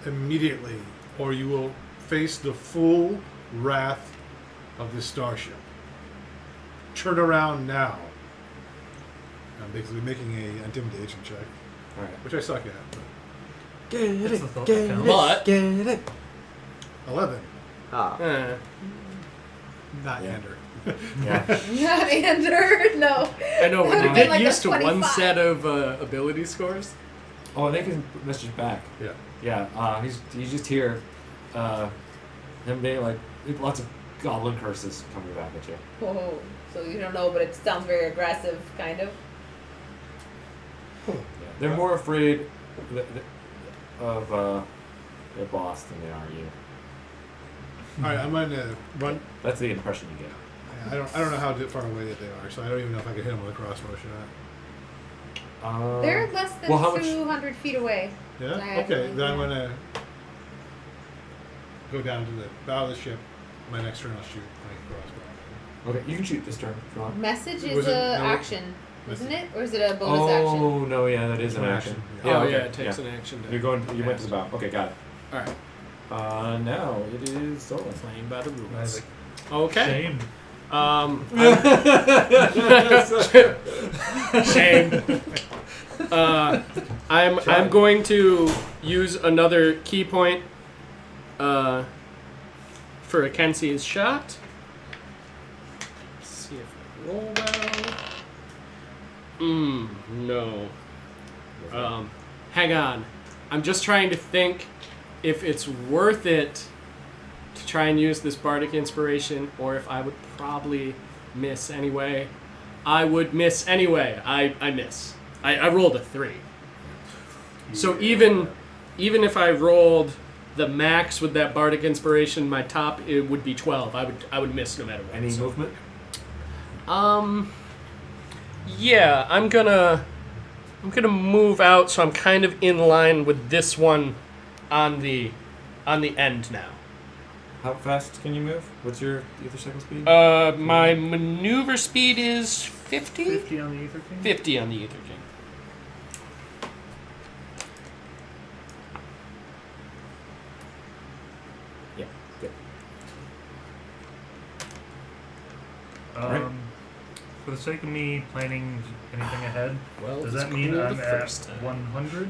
immediately, or you will face the full wrath of this starship. Turn around now. I'm basically making a intimidation check, Alright. which I suck at. But That's the thought that counts. But 11, Ah. not Yeah. Ender. Yeah. Not Ander, no. I know when Would've you been get like a used to one 25. set of ability scores. Oh, and they can message back. Yeah. Yeah. He's just here. Him being like lots of goblin curses coming back at you. Whoa. So you don't know, but it sounds very aggressive, kind of. Yeah. They're more afraid of their boss than they are you. All right, I'm going to run. That's the impression you get. I don't know how far away that they are, so I don't even know if I can hit them with a crossbow shot. They're less than well, how much- 200 feet away. Yeah. Diagonally, Okay, then I'm yeah. going to go down to the bow of the ship. My next turn, I'll shoot my crossbow. Okay, you can shoot this turn if you want. Message Was is it- a no, action, isn't message. it? Or is it a bonus action? Oh no, yeah, that is It's an an action. action, Oh, yeah. okay, yeah, it takes an action to You went to the bow. Okay, got it. Alright. Now it is Solon. Playing by the rules. Magic. Okay. Shame. Shame. I'm going to use another key point for a Kensei's shot. Let's see if I roll well. No. Hang on. I'm just trying to think if it's worth it to try and use this bardic inspiration, or if I would probably miss anyway. I would miss anyway. I miss. I rolled a 3. So even if I rolled the max with that bardic inspiration, my top it would be 12. I would miss no matter what. Any So, movement? yeah, I'm gonna move out, so I'm kind of in line with this one on the end now. How fast can you move? What's your ether cycle speed? My maneuver speed is 50? 50 on the Ether King? 50 on the Ether King. Yeah, good. Um, For the sake of me planning anything ahead, Well, does it's that mean cool I'm the at first time. 100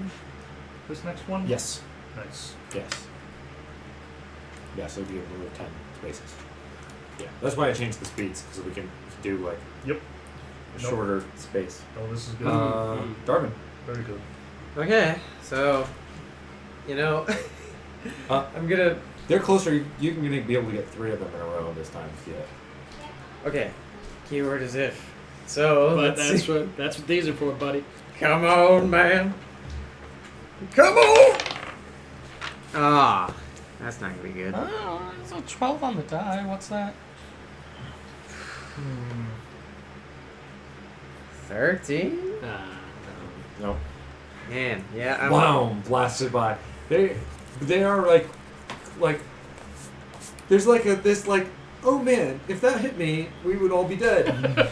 this next one? Yes. Nice. Yes. Yeah, so you'd be able to move 10 spaces. Yeah, that's why I changed the speeds, because we can do like Yep. a Nope. shorter space. Oh, this is good. Darwin. Very good. Okay, so, you know, I'm gonna. They're closer. You can be able to get 3 of them in a row this time if you. Okay, keyword is if. So But let's see. that's what these are for, buddy. Come on, man. Come on. Ah, that's not gonna be good. Oh, it's a 12 on the die. What's that? 13. No. Man, yeah. Wow! Blasted by. They are like. There's like this like. Oh man! If that hit me, we would all be dead.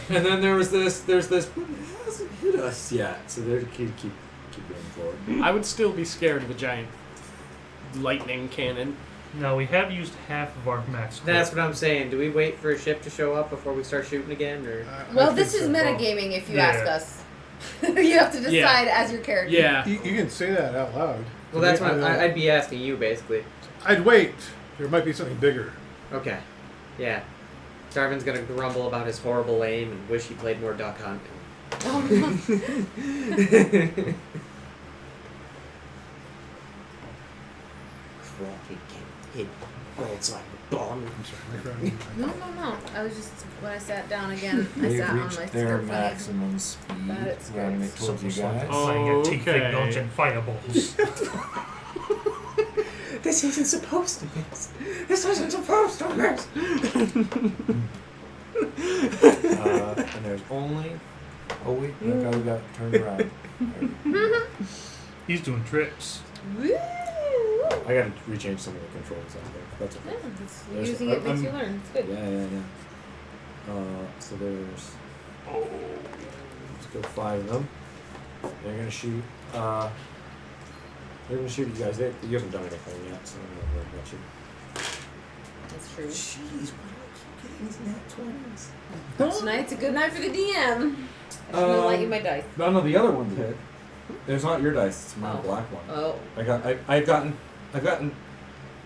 And then there's this. But it hasn't hit us yet. So they keep going forward. I would still be scared of a giant lightning cannon. No, we have used half of our max. That's what I'm saying. Do we wait for a ship to show up before we start shooting again, or? Well, this is metagaming if you Yeah. ask us. You have to decide as your character. Yeah. You can say that out loud. Well, that's what I'd be asking you, basically. I'd wait. There might be something bigger. Okay. Yeah. Darvin's gonna grumble about his horrible aim and wish he played more Duck Hunt. Crocky can't hit broadside with bomb. I'm sorry, my friend. No. I was just when I sat down again. I They've sat on my reached their scared maximum speed. Bad at Running it skirts. towards you guys. Playing a teeth Okay. dodging fireballs. This isn't supposed to miss. This isn't supposed to miss. And there's only. Oh wait, look how we got turned around. He's doing tricks. Woo! I gotta rechange some of the controls out there. That's okay. Yeah, it's There's- using it makes I'm- you learn. It's good. Yeah. So there's. Let's go 5 of them. They're gonna shoot. They're gonna shoot you guys. You haven't done anything yet, so I don't know very much. That's true. Jeez, why do I keep getting these nat 20s? Tonight's a good night for the DM. I should have lent you my dice. No, the other one's hit. It's not your dice. It's my Oh. black one. Oh. I've gotten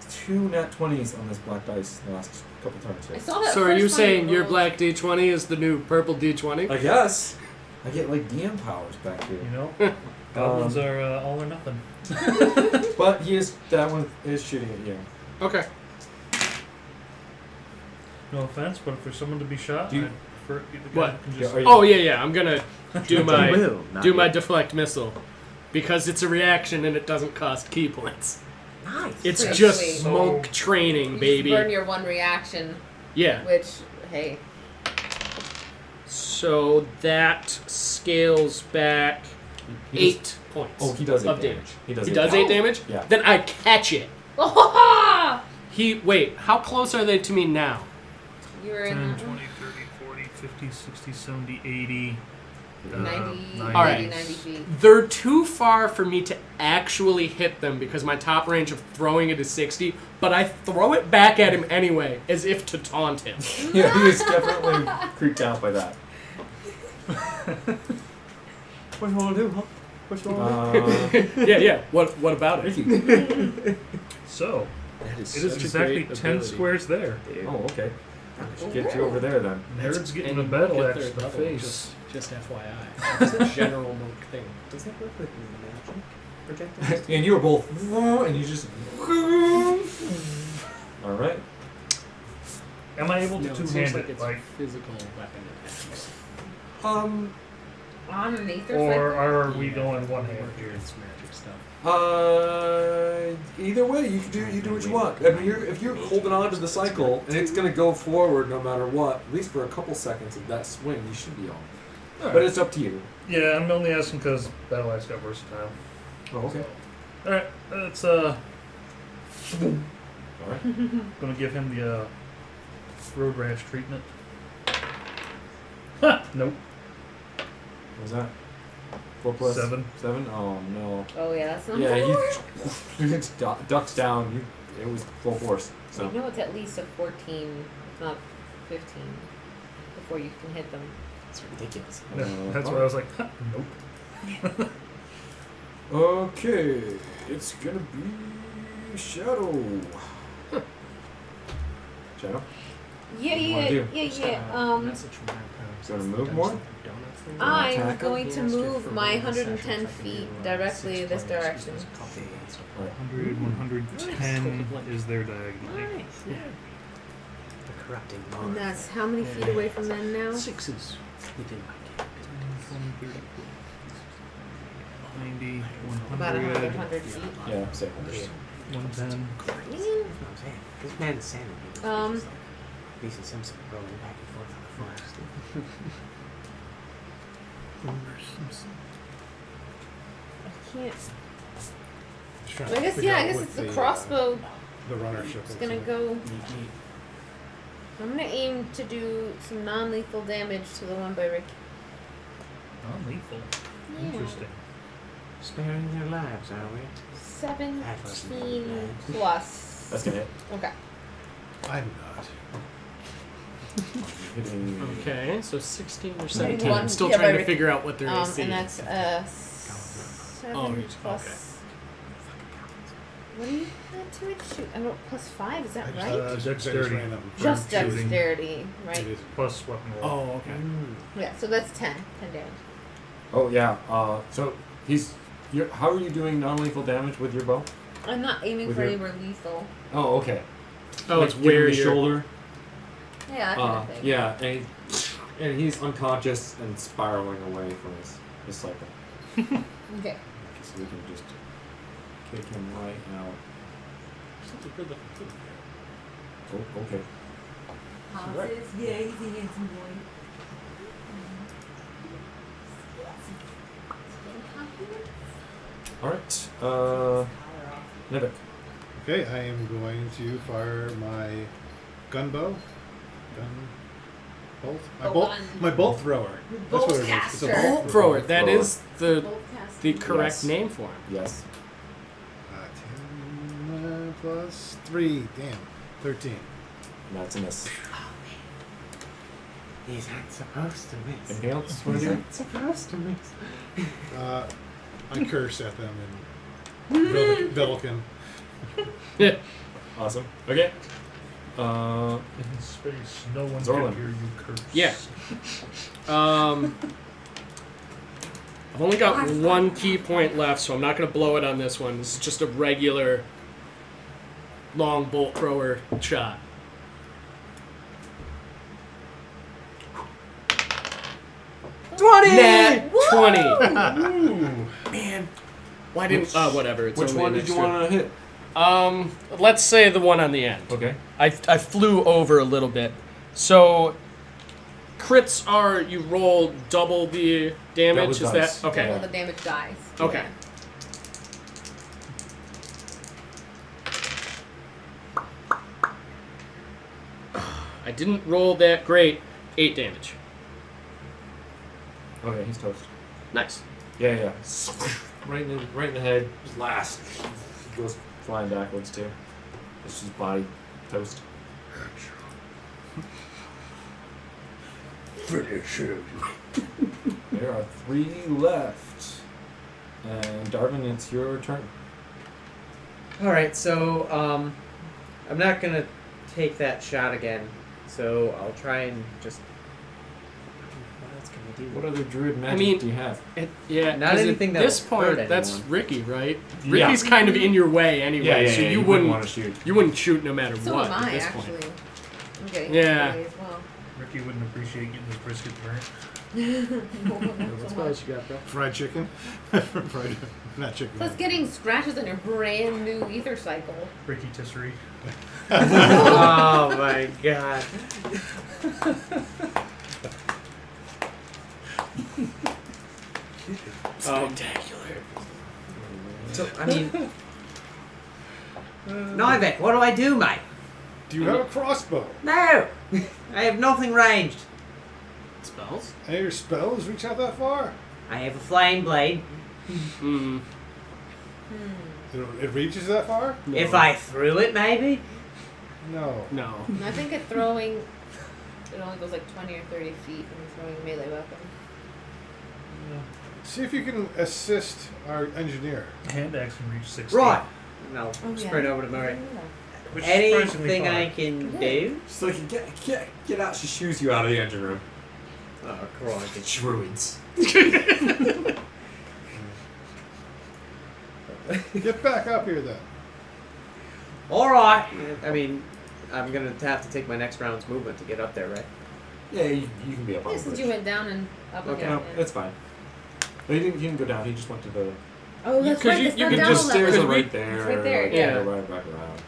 2 nat 20s on this black dice the last couple turns I here. saw that. So are first you one saying your rolled. black D20 is the new purple D20? I guess. I get like DM powers back here. You know, goblins are all or nothing. But that one is shooting at you. Okay. No offense, but if there's someone to be shot, Do you- I'd prefer the guy What? who can Yeah, just. are you- Oh yeah. I'm gonna do my will, not do my yet. deflect missile because it's a reaction and it doesn't cost key points. Nice. It's Pretty just sweet. monk training, You baby. just burn your one reaction, Yeah. which hey, So that scales back He 8 points. Oh, he does 8 of damage. He does He 8 does damage. 8 damage? Yeah. Then I catch it. oh, Wait, how close are they to me now? you were in 10, that 20, one. 30, 40, 50, 60, 70, 80. 90, 90. All right. 90 feet. They're too far for me to actually hit them because my top range of throwing it is 60, but I throw it back at him anyway, as if to taunt him. Yeah, he is definitely creeped out by that. What do you want to do, huh? What you want to do? Yeah. What about it? So, That is it is such a exactly great 10 ability. squares there. Oh, okay. Should get you over there then. Nerd's getting And a you battle get axe their to the level, face. Just FYI. It's a general monk thing. Does that work with magic projectiles? And you were both, and you just. All right. am I able to No, it two-hand seems like it? it's Like, a physical weapon attacks. On an Aetherflux? or are we going one-handed Or here? it's magic stuff. Either way, you do what you want. I mean, if you're holding on to the cycle and it's gonna go forward no matter what, at least for a couple seconds of that swing, you should be on. But it's up to you. Yeah, I'm only asking because Battle Axe got versatile. Oh, okay. Alright, let's, All right. gonna give him the, road rash treatment. Ha! Nope. What was that? 4 plus 7. 7? Oh no. Oh yeah, that's not Yeah, four. he ducks down. It was full force. So So you know it's at least a 14, if not 15, before you can hit them. It's ridiculous. That's why I was like, ha, nope. okay, it's gonna be Shadow. Shadow. Yeah, What do you wanna do? Message from my parents. You wanna move more? Donuts thing. I'm attack him? going to move my 110 feet directly this direction. 100, 110 is their diagonal. Nice. The corrupting And mind. that's how many feet away from them now? 6s within my camp. 90, About 100, 100, 100 feet. Yeah, say 100. 110. Man. That's what I'm saying. This man's sanity. was Um, just like Lisa Simpson rolling back and forth on the forest. I can't. Just trying I to guess figure yeah. I out guess what it's the crossbow. The runnership. It's looks gonna like. go. I'm gonna aim to do some non-lethal damage to the one by Ricky. Non-lethal. Yeah. Interesting. Sparing their lives, are we? 17 plus. That's gonna hit. Okay. I'm not. Hitting. Okay, so 16 or Hitting 17. one, I'm still yeah, trying by to figure out what their AC And is. that's 7 Oh, plus. What do you add to it? Shoot, I wrote plus 5. Is that right? Dexterity. Random. Just shooting. dexterity, right? It is. Plus weapon roll. Oh, okay. Yeah. So that's 10 damage. Oh yeah. So how are you doing non-lethal damage with your bow? I'm not aiming With for your- anywhere lethal. Oh, okay. Oh, Like, it's give him where the you're... shoulder. Yeah, that kind of thing. Yeah, and he's unconscious and spiraling away from his cycle. Okay. So we can just kick him right out. Oh, okay. Houses. Yeah, he's a handsome boy. All right. Nivik. Okay, I am going to fire my gun bow. Bolt? My bolt thrower. That's what it is. It's a Boltcaster. Bolt thrower. That thrower. is the Boltcaster. correct Yes. name for him. Yes. 10 plus 3. Damn. 13. That's a miss. He's not supposed to miss. Anything else you want to He's do? not supposed to miss. I curse at them in Velkin. Awesome. Okay. In space, no one Zorlin. can hear you curse. Yeah. I've only got one key point left, so I'm not going to blow it on this one. This is just a regular long bolt thrower shot. Nat 20. Man, why didn't? Whatever. It's Which only one an did you extra- want to hit? Let's say the one on the end. Okay. I flew over a little bit. So crits are you roll double the damage. Double Is dice. that okay? Double the damage dies. Okay. I didn't roll that great. 8 damage. Okay, he's toast. Nice. Yeah. Right in the head. Last. He goes flying backwards too. It's his body toast. Finish him. There are 3 left. And Darvin, it's your turn. Alright, so I'm not gonna take that shot again. So I'll try and just. What else can I do? What other druid magic mean, do you have? Yeah, Not 'cause anything at this that'll hurt point, that's anyone. Ricky, right? Yeah. Ricky's kind of in your way anyway, so you wouldn't want to shoot. you wouldn't shoot no matter So what am at I, this actually. point. I'm getting Yeah. it as well. Ricky wouldn't appreciate getting his brisket burnt. What spice you got, bro? Fried chicken. Fried, not chicken. Plus getting scratches on your brand new ether cycle. Ricky Tisserie. Oh my god. Spectacular. So, I mean. Nivek, what do I do, mate? Do you have a crossbow? No! I have nothing ranged. Spells? Any of your spells reach out that far? I have a flame blade. Mm. It reaches that far? No. If I threw it, maybe? No. No. I think at throwing, it only goes like 20 or 30 feet when you're throwing a melee weapon. See if you can assist our engineer. Hand axe can reach 60. Right. No, Oh, spread yeah. over to Murray. Which is surprisingly Anything far. I can do? She's like, get out. She shoos you out of the engine room. Oh, crikey. Druids. Get back up here then. Alright. I mean, I'm gonna have to take my next round's movement to get up there, right? Yeah, you can be up on Yeah, the since bridge. you went down and up Okay. again. No, it's fine. No, he didn't go down. He just went to the. Oh, that's Because right. you It's can not The down just a stairs level. are right there. It's right there, Like, yeah. Go right back around.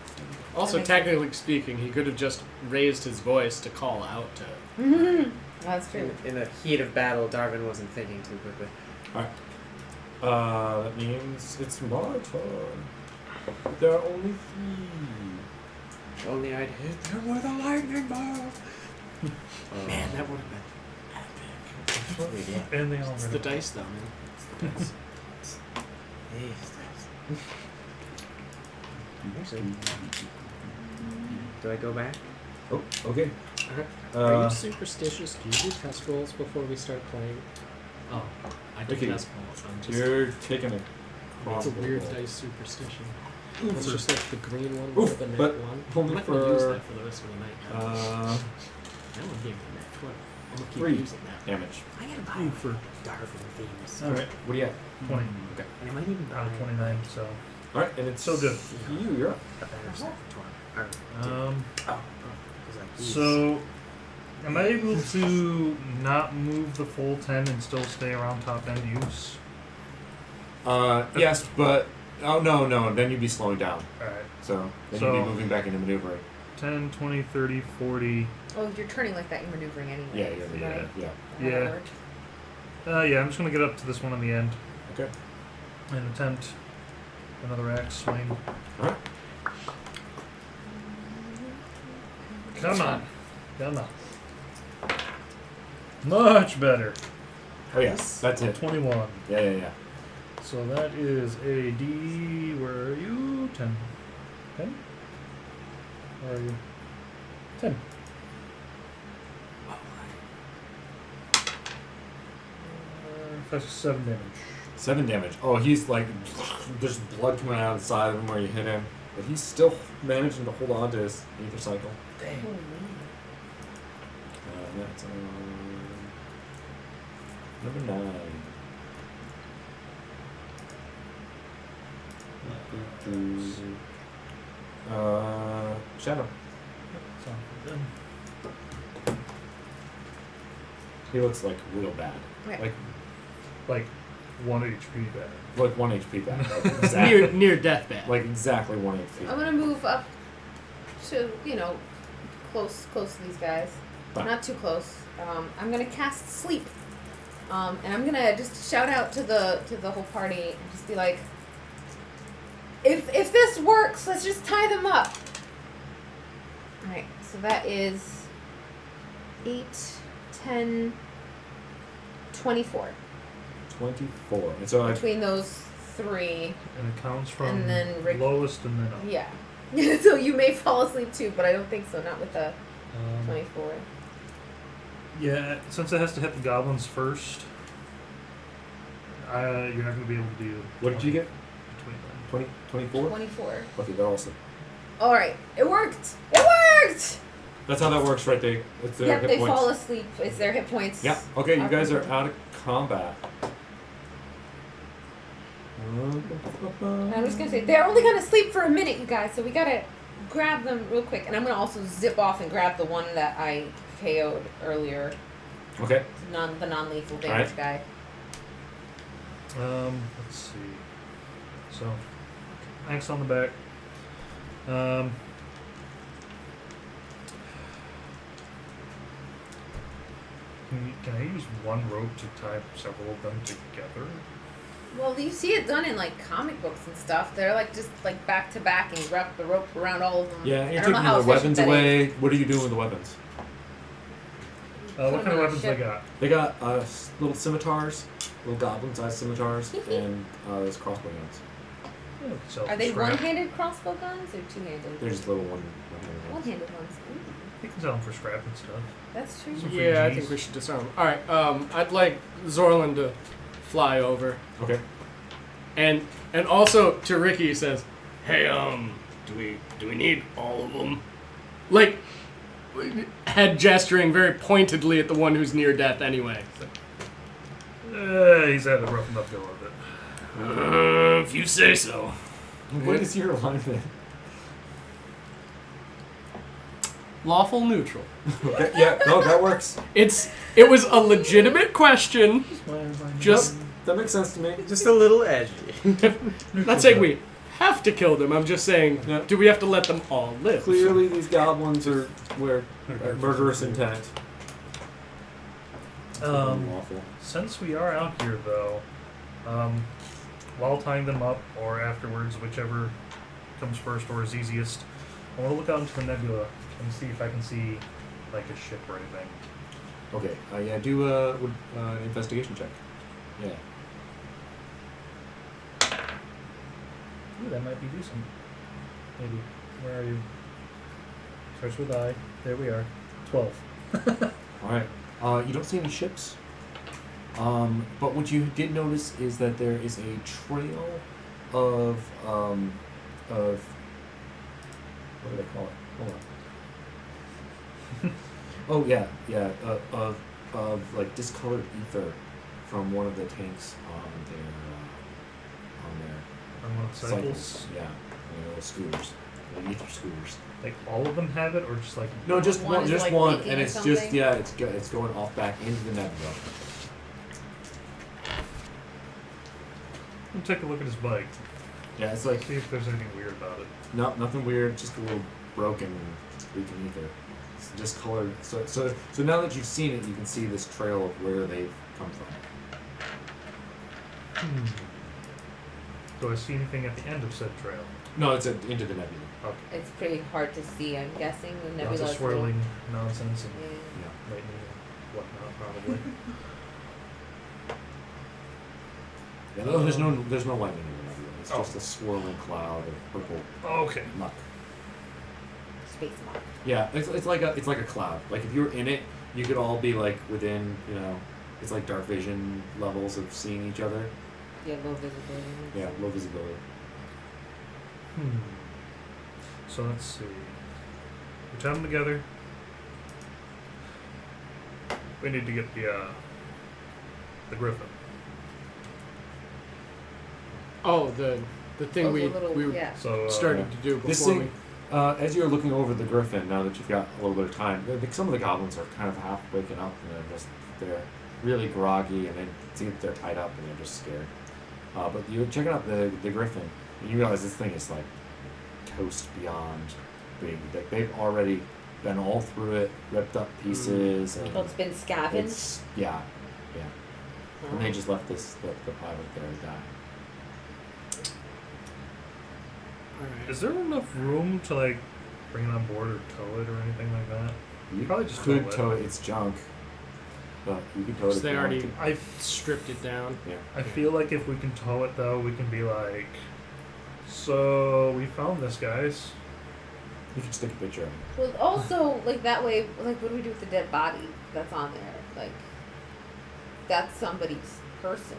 Also, That makes technically speaking, he could have just raised his voice to call out to. Mhm. That's true. In the heat of battle, Darwin wasn't thinking too quickly. That means it's my turn. There are only 3. If only I'd hit them with a lightning bolt. Man, that would have been epic. And they all It's ran the away. dice, though, man. It's the dice. Actually, do I go back? Oh, okay. Are you superstitious? Do you do test rolls before we start playing? Oh, I do Okay. test rolls. I'm just. You're taking a It's a crossbow weird roll. dice superstition. It's just like the green one Oof, with the net but one. only I'm not gonna use for, that for the rest of the night. That one gave me a net 20. I'm gonna keep 3 using that. damage. I gotta buy Ooh, for Darwin themes. Alright, What do you have? 20 Okay. And I might even buy out of 29, so. All right, and it's So good. You, you're up. a better set for 20. Or, Um, because I use- so, am I able to not move the full 10 and still stay around top end use? Yes, but no. Then you'd be slowing down. Alright. So then So- you'd be moving back into maneuvering. 10, 20, 30, 40. Oh, if you're turning like that, you're maneuvering anyway. Yeah, you're Right. yeah. That'll Yeah. work. Yeah, I'm just gonna get up to this one on the end Okay. and attempt another axe swing. All right. Come on. Come on. Much better. Oh yes, that's it. 21. Yeah. So that is a D. Where are you? 10. 10? Where are you? 10. That's 7 damage. 7 damage. Oh, he's like, there's blood coming out of the side of him where you hit him, but he's still managing to hold on to his ether cycle. That's number 9. Shadow. So then, He looks like real bad. Okay. like 1 HP better. Like 1 HP bad. Like exactly, Near deathbed. like exactly 1 HP. I'm gonna move up to, close to these guys. Fine. Not too close. I'm gonna cast sleep. And I'm gonna just shout out to the whole party and just be like, if this works, let's just tie them up. Alright, so that is 8, 10, 24. 24. And so I Between those 3. And it counts from And then Rick- lowest and then up. Yeah. So you may fall asleep too, but I don't think so. Not with the 24. Yeah, since it has to hit the goblins first, you're not going to be able to do. what did you get? 20. 24? 24. Okay, they're also. Alright, it worked! It worked! That's how that works, right? It's their Yep, hit they points. fall asleep. It's their hit points. Yeah. Okay, you Our guys are people. out of combat. And I'm just gonna say, they're only gonna sleep for a minute, you guys, so we gotta grab them real quick, and I'm gonna also zip off and grab the one that I KO'd earlier. Okay. The non-lethal damage guy. Let's see. So, axe on the back. Can I use one rope to tie several of them together? Well, you see it done in like comic books and stuff. They're like just like back to back, and you wrap the rope around all of them. Yeah, I you're don't know taking how the efficient weapons that away. is. What are you doing with the weapons? Put What them kind of on a weapons they ship. got? They got little scimitars, little goblin-sized scimitars, and those crossbow guns. Yeah, we can sell Are they scrap. one-handed crossbow guns or two-handed? They're just little one-handed ones. One-handed ones. Ooh, You can sell them for scrap and stuff. that's true. Some free Yeah, I Gs. think we should disarm. All right. I'd like Zorlin to fly over, Okay. and also to Ricky he says, Hey, do we need all of them? like, head gesturing very pointedly at the one who's near death anyway. He's had a rough enough go of it. If you say so. What is your alignment? Lawful neutral. Okay, yeah, no, that works. It was a legitimate question. Just That makes sense to me. Just a little edgy. not saying we have to kill them. I'm just saying, Yeah. do we have to let them all live? Clearly, these goblins are murderous intent. Lawful. Since we are out here, though, while tying them up or afterwards, whichever comes first or is easiest, I want to look out into the nebula and see if I can see like a ship or anything. Okay, yeah, do an investigation check. Yeah. Ooh, that might be decent. Maybe. Where are you? Starts with I. There we are. 12. All right. You don't see any ships. But what you did notice is that there is a trail of what do they call it? Hold on. Oh yeah, of like discolored ether from one of the tanks on their On one of the cycles. Yeah, their little scooters, the ether scooters. Like all of them have it, or just like No, just One one, is, just like, one, leaking and or it's just something? yeah, it's going off back into the nebula. We'll take a look at his bike. Yeah, it's like See if there's anything weird about it. nothing weird, just a little broken, leaking ether. It's just colored. So now that you've seen it, you can see this trail of where they've come from. Do I see anything at the end of said trail? No, it's into the nebula. Okay. It's pretty hard to see, I'm guessing. The Lots nebula of is swirling nonsense and Yeah. Yeah. lightning and whatnot, probably. Yeah, there's no lightning in the nebula. It's just a swirling cloud of purple Okay. muck. Space moth. Yeah, it's like a cloud. Like if you were in it, you could all be like within, it's like dark vision levels of seeing each other. Yeah, low visibility. Yeah, low visibility. So let's see. We tie them together. We need to get the griffin. Oh, the thing Oh, we the little- we yeah. So started to do before This thing, as you're looking over the griffin, now that you've got a little bit of time, some of the goblins are kind of half waking up and they're really groggy and they see that they're tied up and they're just scared. But you're checking out the griffin and you realize this thing is like toast beyond big. They've already been all through it, ripped up pieces, and Oh, it's been scavenged. it's yeah. And they just left the pilot there to die. Alright. is there enough room to like bring it on board or tow it or anything like that? You Probably just could tow it. tow it. It's junk, but you could tow it. So if they you already wanted I stripped it down. to. Yeah. I feel like if we can tow it though, we can be like, so we found this, guys. You could stick a picture of it. Well, also, like, that way, like, what do we do with the dead body that's on there? Like, that's somebody's person.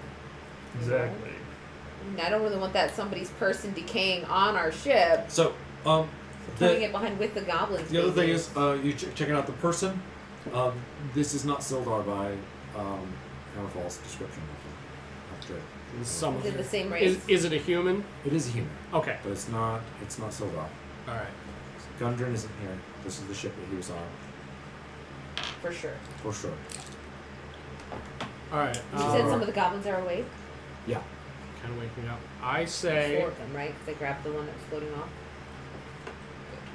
you know? Exactly. I mean, I don't really want that somebody's person decaying on our ship, So, putting it behind with the goblins. the other thing maybe. is, you're checking out the person. This is not Sildar by Hammerfall's description. After Some Is it the same race? is it a human? it is a human, Okay. but it's not Sildar. All right. Gundren isn't here. This is the ship that he was on. For sure. For sure. All right. You said some of the goblins are awake. Yeah. Kind of waking up. I say 4 of them, right? 'Cause they grabbed the one that was floating off.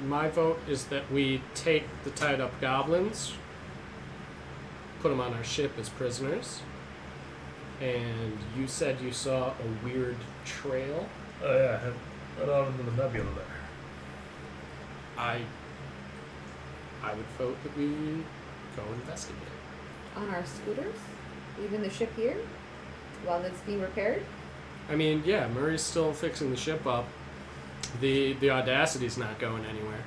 my vote is that we take the tied up goblins, put them on our ship as prisoners. And you said you saw a weird trail. Oh yeah, head out into the nebula there. I would vote that we go investigate. On our scooters? Leaving the ship here? While it's being repaired? I mean, yeah, Murray's still fixing the ship up. The Audacity's not going anywhere.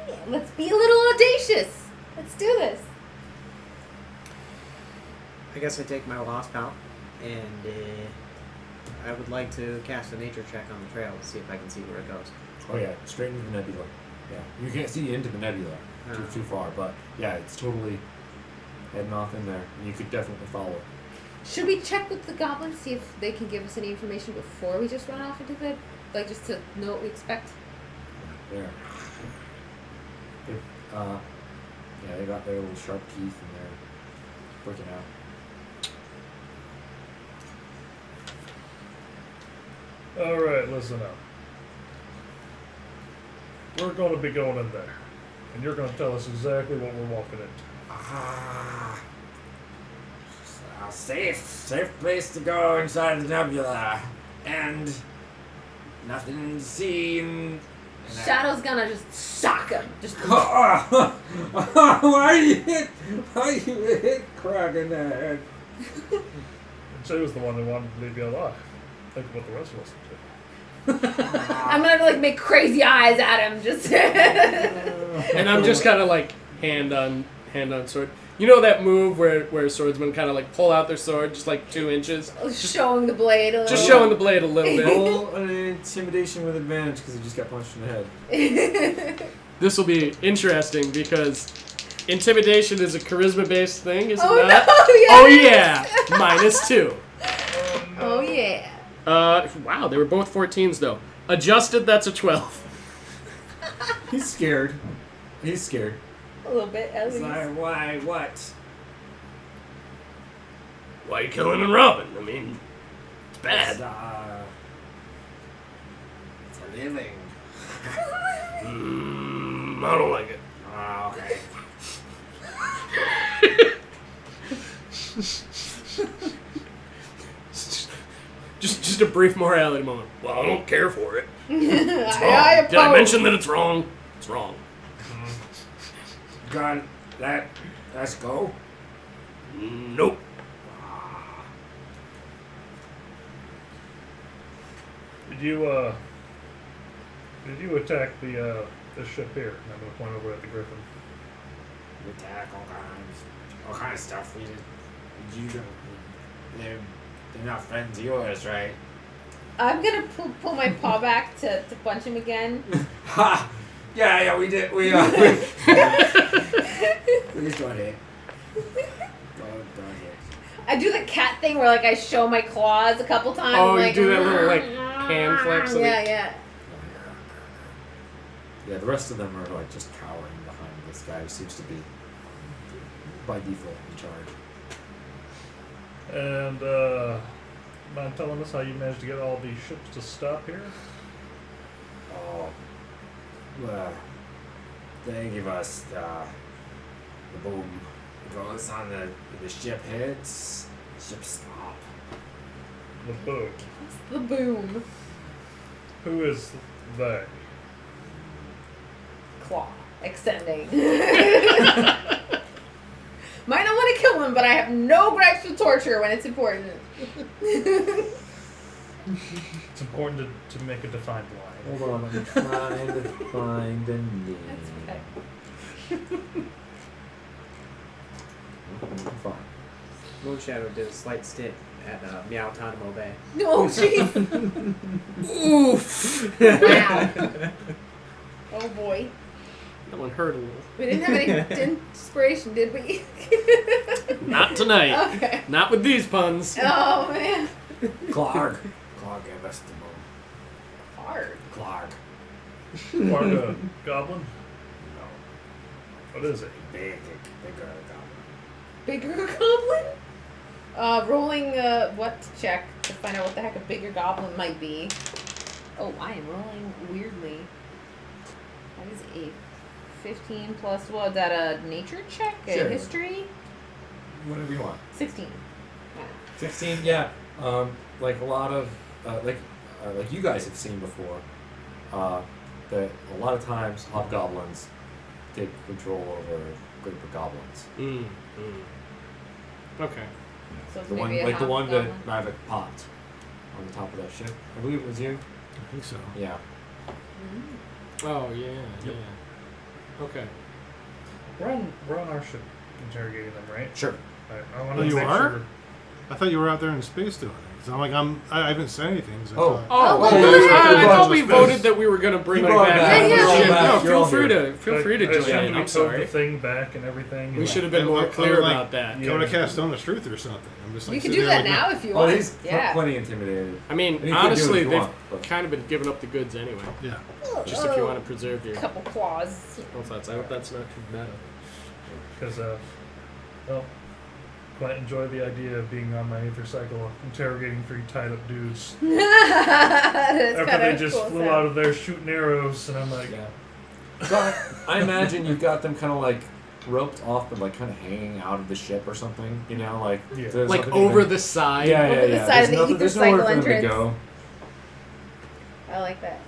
Yeah, let's be a little audacious. Let's do this. I guess I take my wasp out, and I would like to cast a nature check on the trail to see if I can see where it goes. Oh yeah, straight into the nebula. Yeah, you can't see into the nebula too far, but yeah, it's totally heading off in there, and you could definitely follow it. Should we check with the goblins, see if they can give us any information before we just run off into the... Like, just to know what we expect? There. They, yeah, they got their little sharp teeth and they're working out. Alright, listen up. We're going to be going in there. And you're going to tell us exactly what we're walking into. Safe place to go inside the nebula. And nothing to see. And Shadow's gonna just sock him. Just... Why you hit Krog in the head? And she was the one that wanted to leave you alive. Think of what the rest of us did. I'm gonna, like, make crazy eyes at him, just... And I'm just kind of like hand on sword. You know that move where swordsmen kind of like pull out their sword just like 2 inches? Showing the blade a little. Just showing the blade a little bit. Roll an intimidation with advantage because he just got punched in the head. This will be interesting because intimidation is a charisma-based thing, is it Oh, not? no, yes. Oh yeah, -2. Oh, yeah. Wow, they were both 14s though. Adjusted, that's a 12. He's scared. He's scared. A little bit, at least. Why, what? Why are you killing and robbing? I mean, it's bad. It's a living. I don't like it. Oh, okay. Just a brief morality moment. Well, I don't care for it. It's Wrong. Did I mention that it's wrong? It's wrong. Gun, let's go. Nope. Did you attack the ship here? And I'm going to point over at the Griffin. We attack all kinds of stuff. They're not friends of yours, right? I'm gonna pull my paw back to punch him again. Ha! Yeah, we did. We just got hit. Got hit. I do the cat thing where, like, I show my claws a couple times. Oh, you like, do that little, like, hand flex? Yeah. Yeah, the rest of them are like just cowering behind this guy who seems to be by default in charge. And, mind telling us how you managed to get all these ships to stop here? Oh, well, they give us the boom. It goes on the ship hits, ship stop. The boom. It's the boom. Who is they? Claw. Extending. Might not want to kill him, but I have no gripes with torture when it's important. It's important to make a defined line. Hold on, I'm trying to find the name. That's okay. Fine. Moonshadow did a slight stint at Meowtanimo Bay. No, jeez. Oof! Wow. Oh boy. That one hurt a little. We didn't have any inspiration, did we? Not tonight. Okay. Not with these puns. Oh man. Clark gave us the boom. Hard. Clark. Clark, goblin? What is it? Bigger goblin. Bigger goblin? Rolling what check to find out what the heck a bigger goblin might be. Oh, I am rolling weirdly. That is a 15 plus, what is that, a nature check? A Sure. history? Whatever you want. 16. Yeah. 16, yeah. Like a lot of, like you guys have seen before, that a lot of times hobgoblins take control over group of goblins. Okay. So it's The one, maybe a like the one hobgoblin. that Mavic popped on the top of that ship. I believe it was you. I think so. Yeah. Oh yeah, yeah. Okay. We're on our ship interrogating them, right? Sure. I want Oh, to you make are? sure. I thought you were out there in space doing it. So I haven't said anything. So I Oh. thought- Oh, well, I brought thought we us voted space. that we were gonna bring You it brought it back. back. on Yeah, the yeah. ship. You're No, all feel free here. to feel free to I join assumed in. we I'm towed sorry. the thing back and everything. We and- should have been I- more I- I clear was like, about that. Yeah. Going to cast Stone's Truth or something. I'm just like You can sitting do there that like, now if you Oh, want. he's Yeah. plenty intimidated. I mean, And you could do it honestly, if you they've want, but- kind of been giving up the goods anyway. Yeah. Just if you want to preserve your Couple claws. thoughts. I hope that's not too bad. Because, well, quite enjoy the idea of being on my Aether cycle, interrogating 3 tied up dudes. That's After kind they of just cool flew sound. out of there shooting arrows, and I'm like, Yeah. So I imagine you've got them kind of like roped off, but like kind of hanging out of the ship or something. You know, like Yeah. there's Like nothing over even- the side. Yeah, Over yeah, the yeah. side of the There's ether there's nowhere cycle for them to entrance. go. I like that.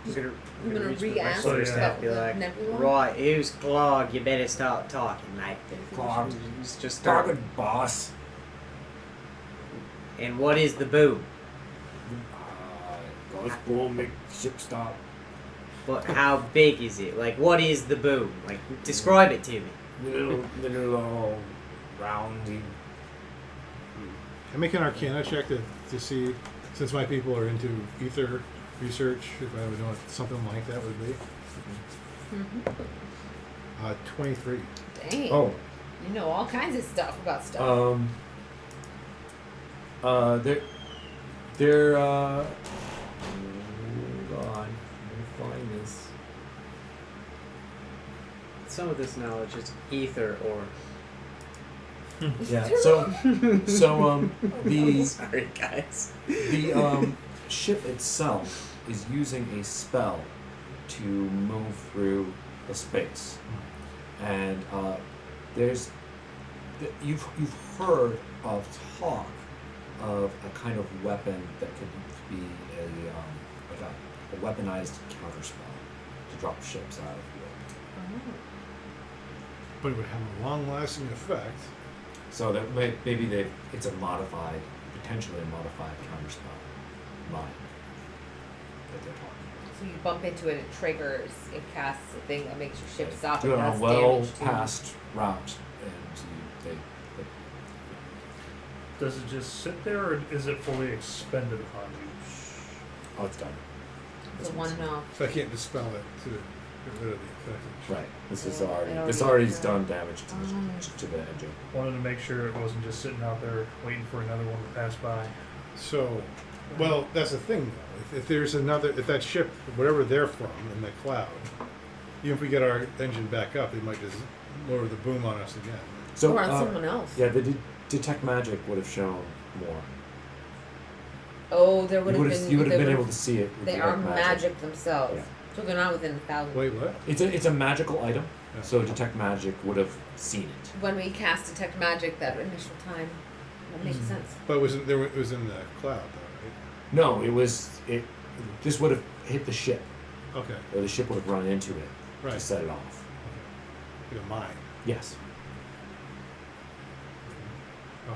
I'm gonna I'm gonna reach for the re-ask rest of the about staff, be the like, nebula. right, who's Clog? You better start talking, mate. Clog. Just start. Talking, boss. And what is the boom? Goes boom, make ship stop. But how big is it? Like, what is the boom? Like, describe it to me. Little roundy. I make an Arcana check to see, since my people are into ether research, if I would know what something like that would be. 23. Dang. Oh, You know all kinds of stuff about stuff. they're hold on, let me find this. Some of this knowledge is ether or. Yeah. So the Sorry, guys. the ship itself is using a spell to move through the space, and you've heard of talk of a kind of weapon that could be a weaponized counterspell to drop ships out of the orbit. But it would have a long-lasting effect. So that maybe it's a modified, potentially a modified counterspell mine that they're talking. So you bump into it, it triggers, it casts a thing that makes your ship stop Doing and a does well damage to past route, and they does it just sit there, or is it fully expended upon you? oh, it's done. It's a one-off. So I can't dispel it to get rid of the effect. Right. This is Yeah, already it this already- already's done damage to the engine. Wanted to make sure it wasn't just sitting out there waiting for another one to pass by. So, well, that's the thing though. If there's another, if that ship, whatever they're from in the cloud, even if we get our engine back up, they might just lower the boom on us again. So or on someone else. yeah, the detect magic would have shown more. Oh, there would have been. You would have there been would- able to see it. With They the are magic. magic themselves. Yeah. So they're not within 1,000. Wait, what? It's a magical item, Yeah. so detect magic would have seen it. When we cast detect magic that initial time, that makes sense. But it was in the cloud though, No, it was it. This would have hit the ship, right? Okay, or the ship would have run into it to right. set it off. Like a mine. Yes.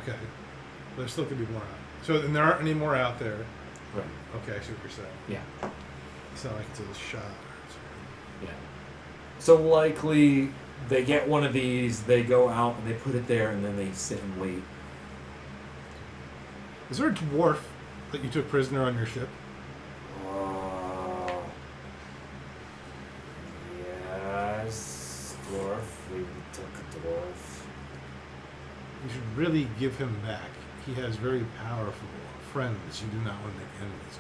Okay. There still could be more out. So then there aren't any more out there. Right. Okay, I see what you're saying. Yeah. It's not like it's a shot or something. Yeah. So likely they get one of these, they go out and they put it there, and then they sit and wait. Is there a dwarf that you took prisoner on your ship? Yes, dwarf. We took a dwarf. You should really give him back. He has very powerful friends you do not want to make enemies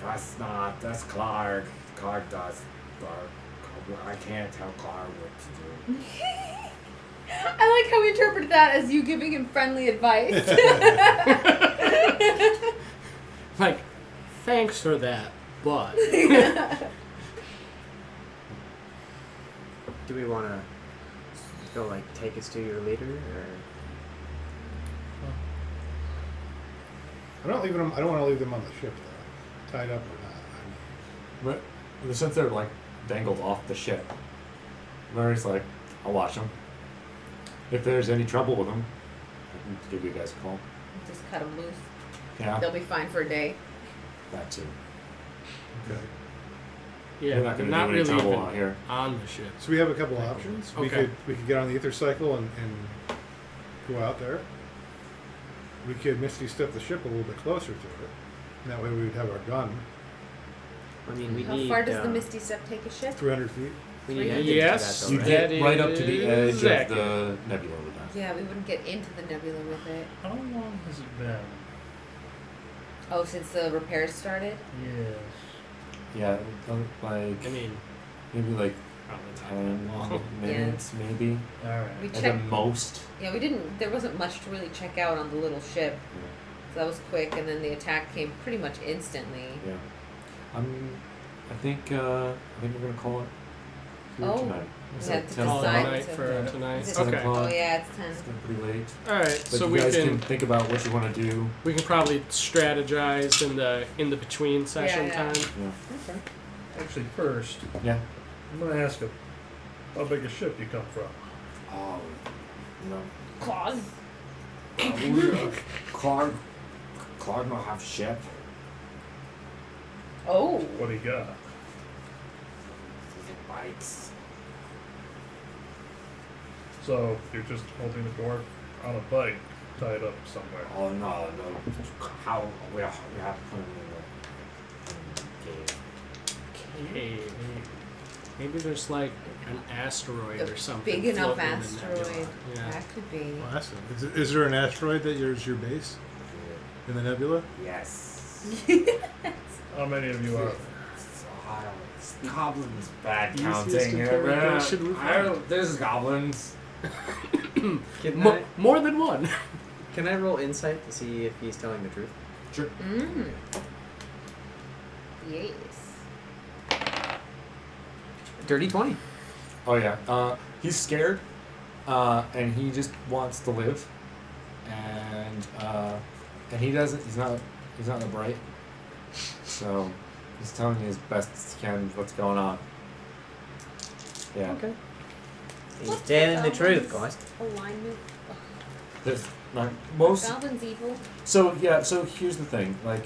of. That's Clark. Clark does. Clark. I can't tell Clara what to do. I like how we interpreted that as you giving him friendly advice. Like, thanks for that, but Do we want to go like take us to your leader, or I don't want to leave them on the ship though, tied up or not. But in the sense they're like dangled off the ship, Larry's like, I'll watch them. If there's any trouble with them, I can give you guys a call. Just cut them loose. Yeah, They'll be fine for a day. that too. Okay. yeah, We're not going to not do any really trouble even out here. on the ship. So we have a couple options. Okay. We could get on the ether cycle and go out there. We could misty step the ship a little bit closer to it. And that way we would have our gun I mean, we How need. far does the Misty Step take a ship? 300 feet. We need Yes, engine You for that, though, get right? right up to the edge is of accurate. the nebula with that. Yeah, we wouldn't get into the nebula with it. How long has it been? Oh, since the repairs started? Yes. Yeah, like I mean, maybe like probably 10 long. minutes, maybe Alright. We at the checked. most. Yeah, we didn't. There wasn't much to really check out on the little ship, so that was quick. And then the attack came pretty much instantly. Yeah. I think we're gonna call it here Oh. tonight. It's Yeah, like to 10 Call it decide o'clock. night to- for tonight. Is it- 10 Okay. o'clock. Oh yeah, it's 10. It's getting pretty late. All right, But so you we guys can can think about what you want to do. probably strategize in the between session yeah. time. Yeah. Okay. Actually, first, Yeah. I'm gonna ask him how big a ship you come from. Oh, no. Claws. Clark don't have ship. Oh. What do you got? These are bikes. So you're just holding the door on a bike, tied up somewhere. Oh no. How we have to put him in the cave. Hey, maybe there's like an asteroid or something. Big enough floating in the nebula. asteroid. Yeah. That could be. Well, that's it. Is there an asteroid that is your base in the nebula? Yes. How many of you are there? Goblins bad Easiest counting. interrogation we've had. There's goblins. More than one. Can I roll insight to see if he's telling the truth? Sure. Mm. Yes. Dirty 20. Oh yeah. He's scared, and he just wants to live, and he doesn't. He's not that bright. So he's telling you as best as he can what's going on. Yeah. Okay. He's What's telling the the truth, goblins? guys. Alignment. There's not most. Goblins evil. So yeah. So here's the thing. Like,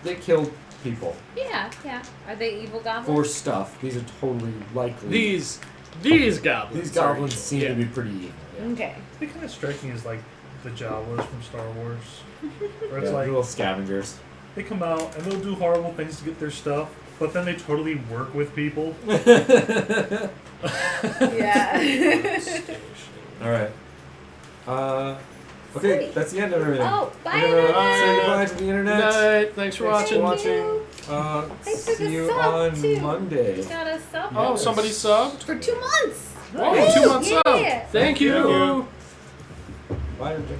they killed people Yeah, yeah. Are they evil goblins? for stuff. These are totally likely. These goblins. These goblins are seem evil. to be pretty evil. Yeah. Okay. They kind of strike me as like the Jawas from Star Wars. Where it's Yeah, like little scavengers. they come out and they'll do horrible things to get their stuff, but then they totally work with people. Yeah. All right. Okay, Sweet. that's the end of everything. Oh, bye, We're gonna internet. say goodbye to the internet. Night. Thanks for Thanks for watching. watching. Thanks for See the you sub, on too. Monday. You got us up Oh, Yes. somebody subbed. for 2 months. Oh, Woo, 2 months yeah. up. Thank you. Bye, everybody.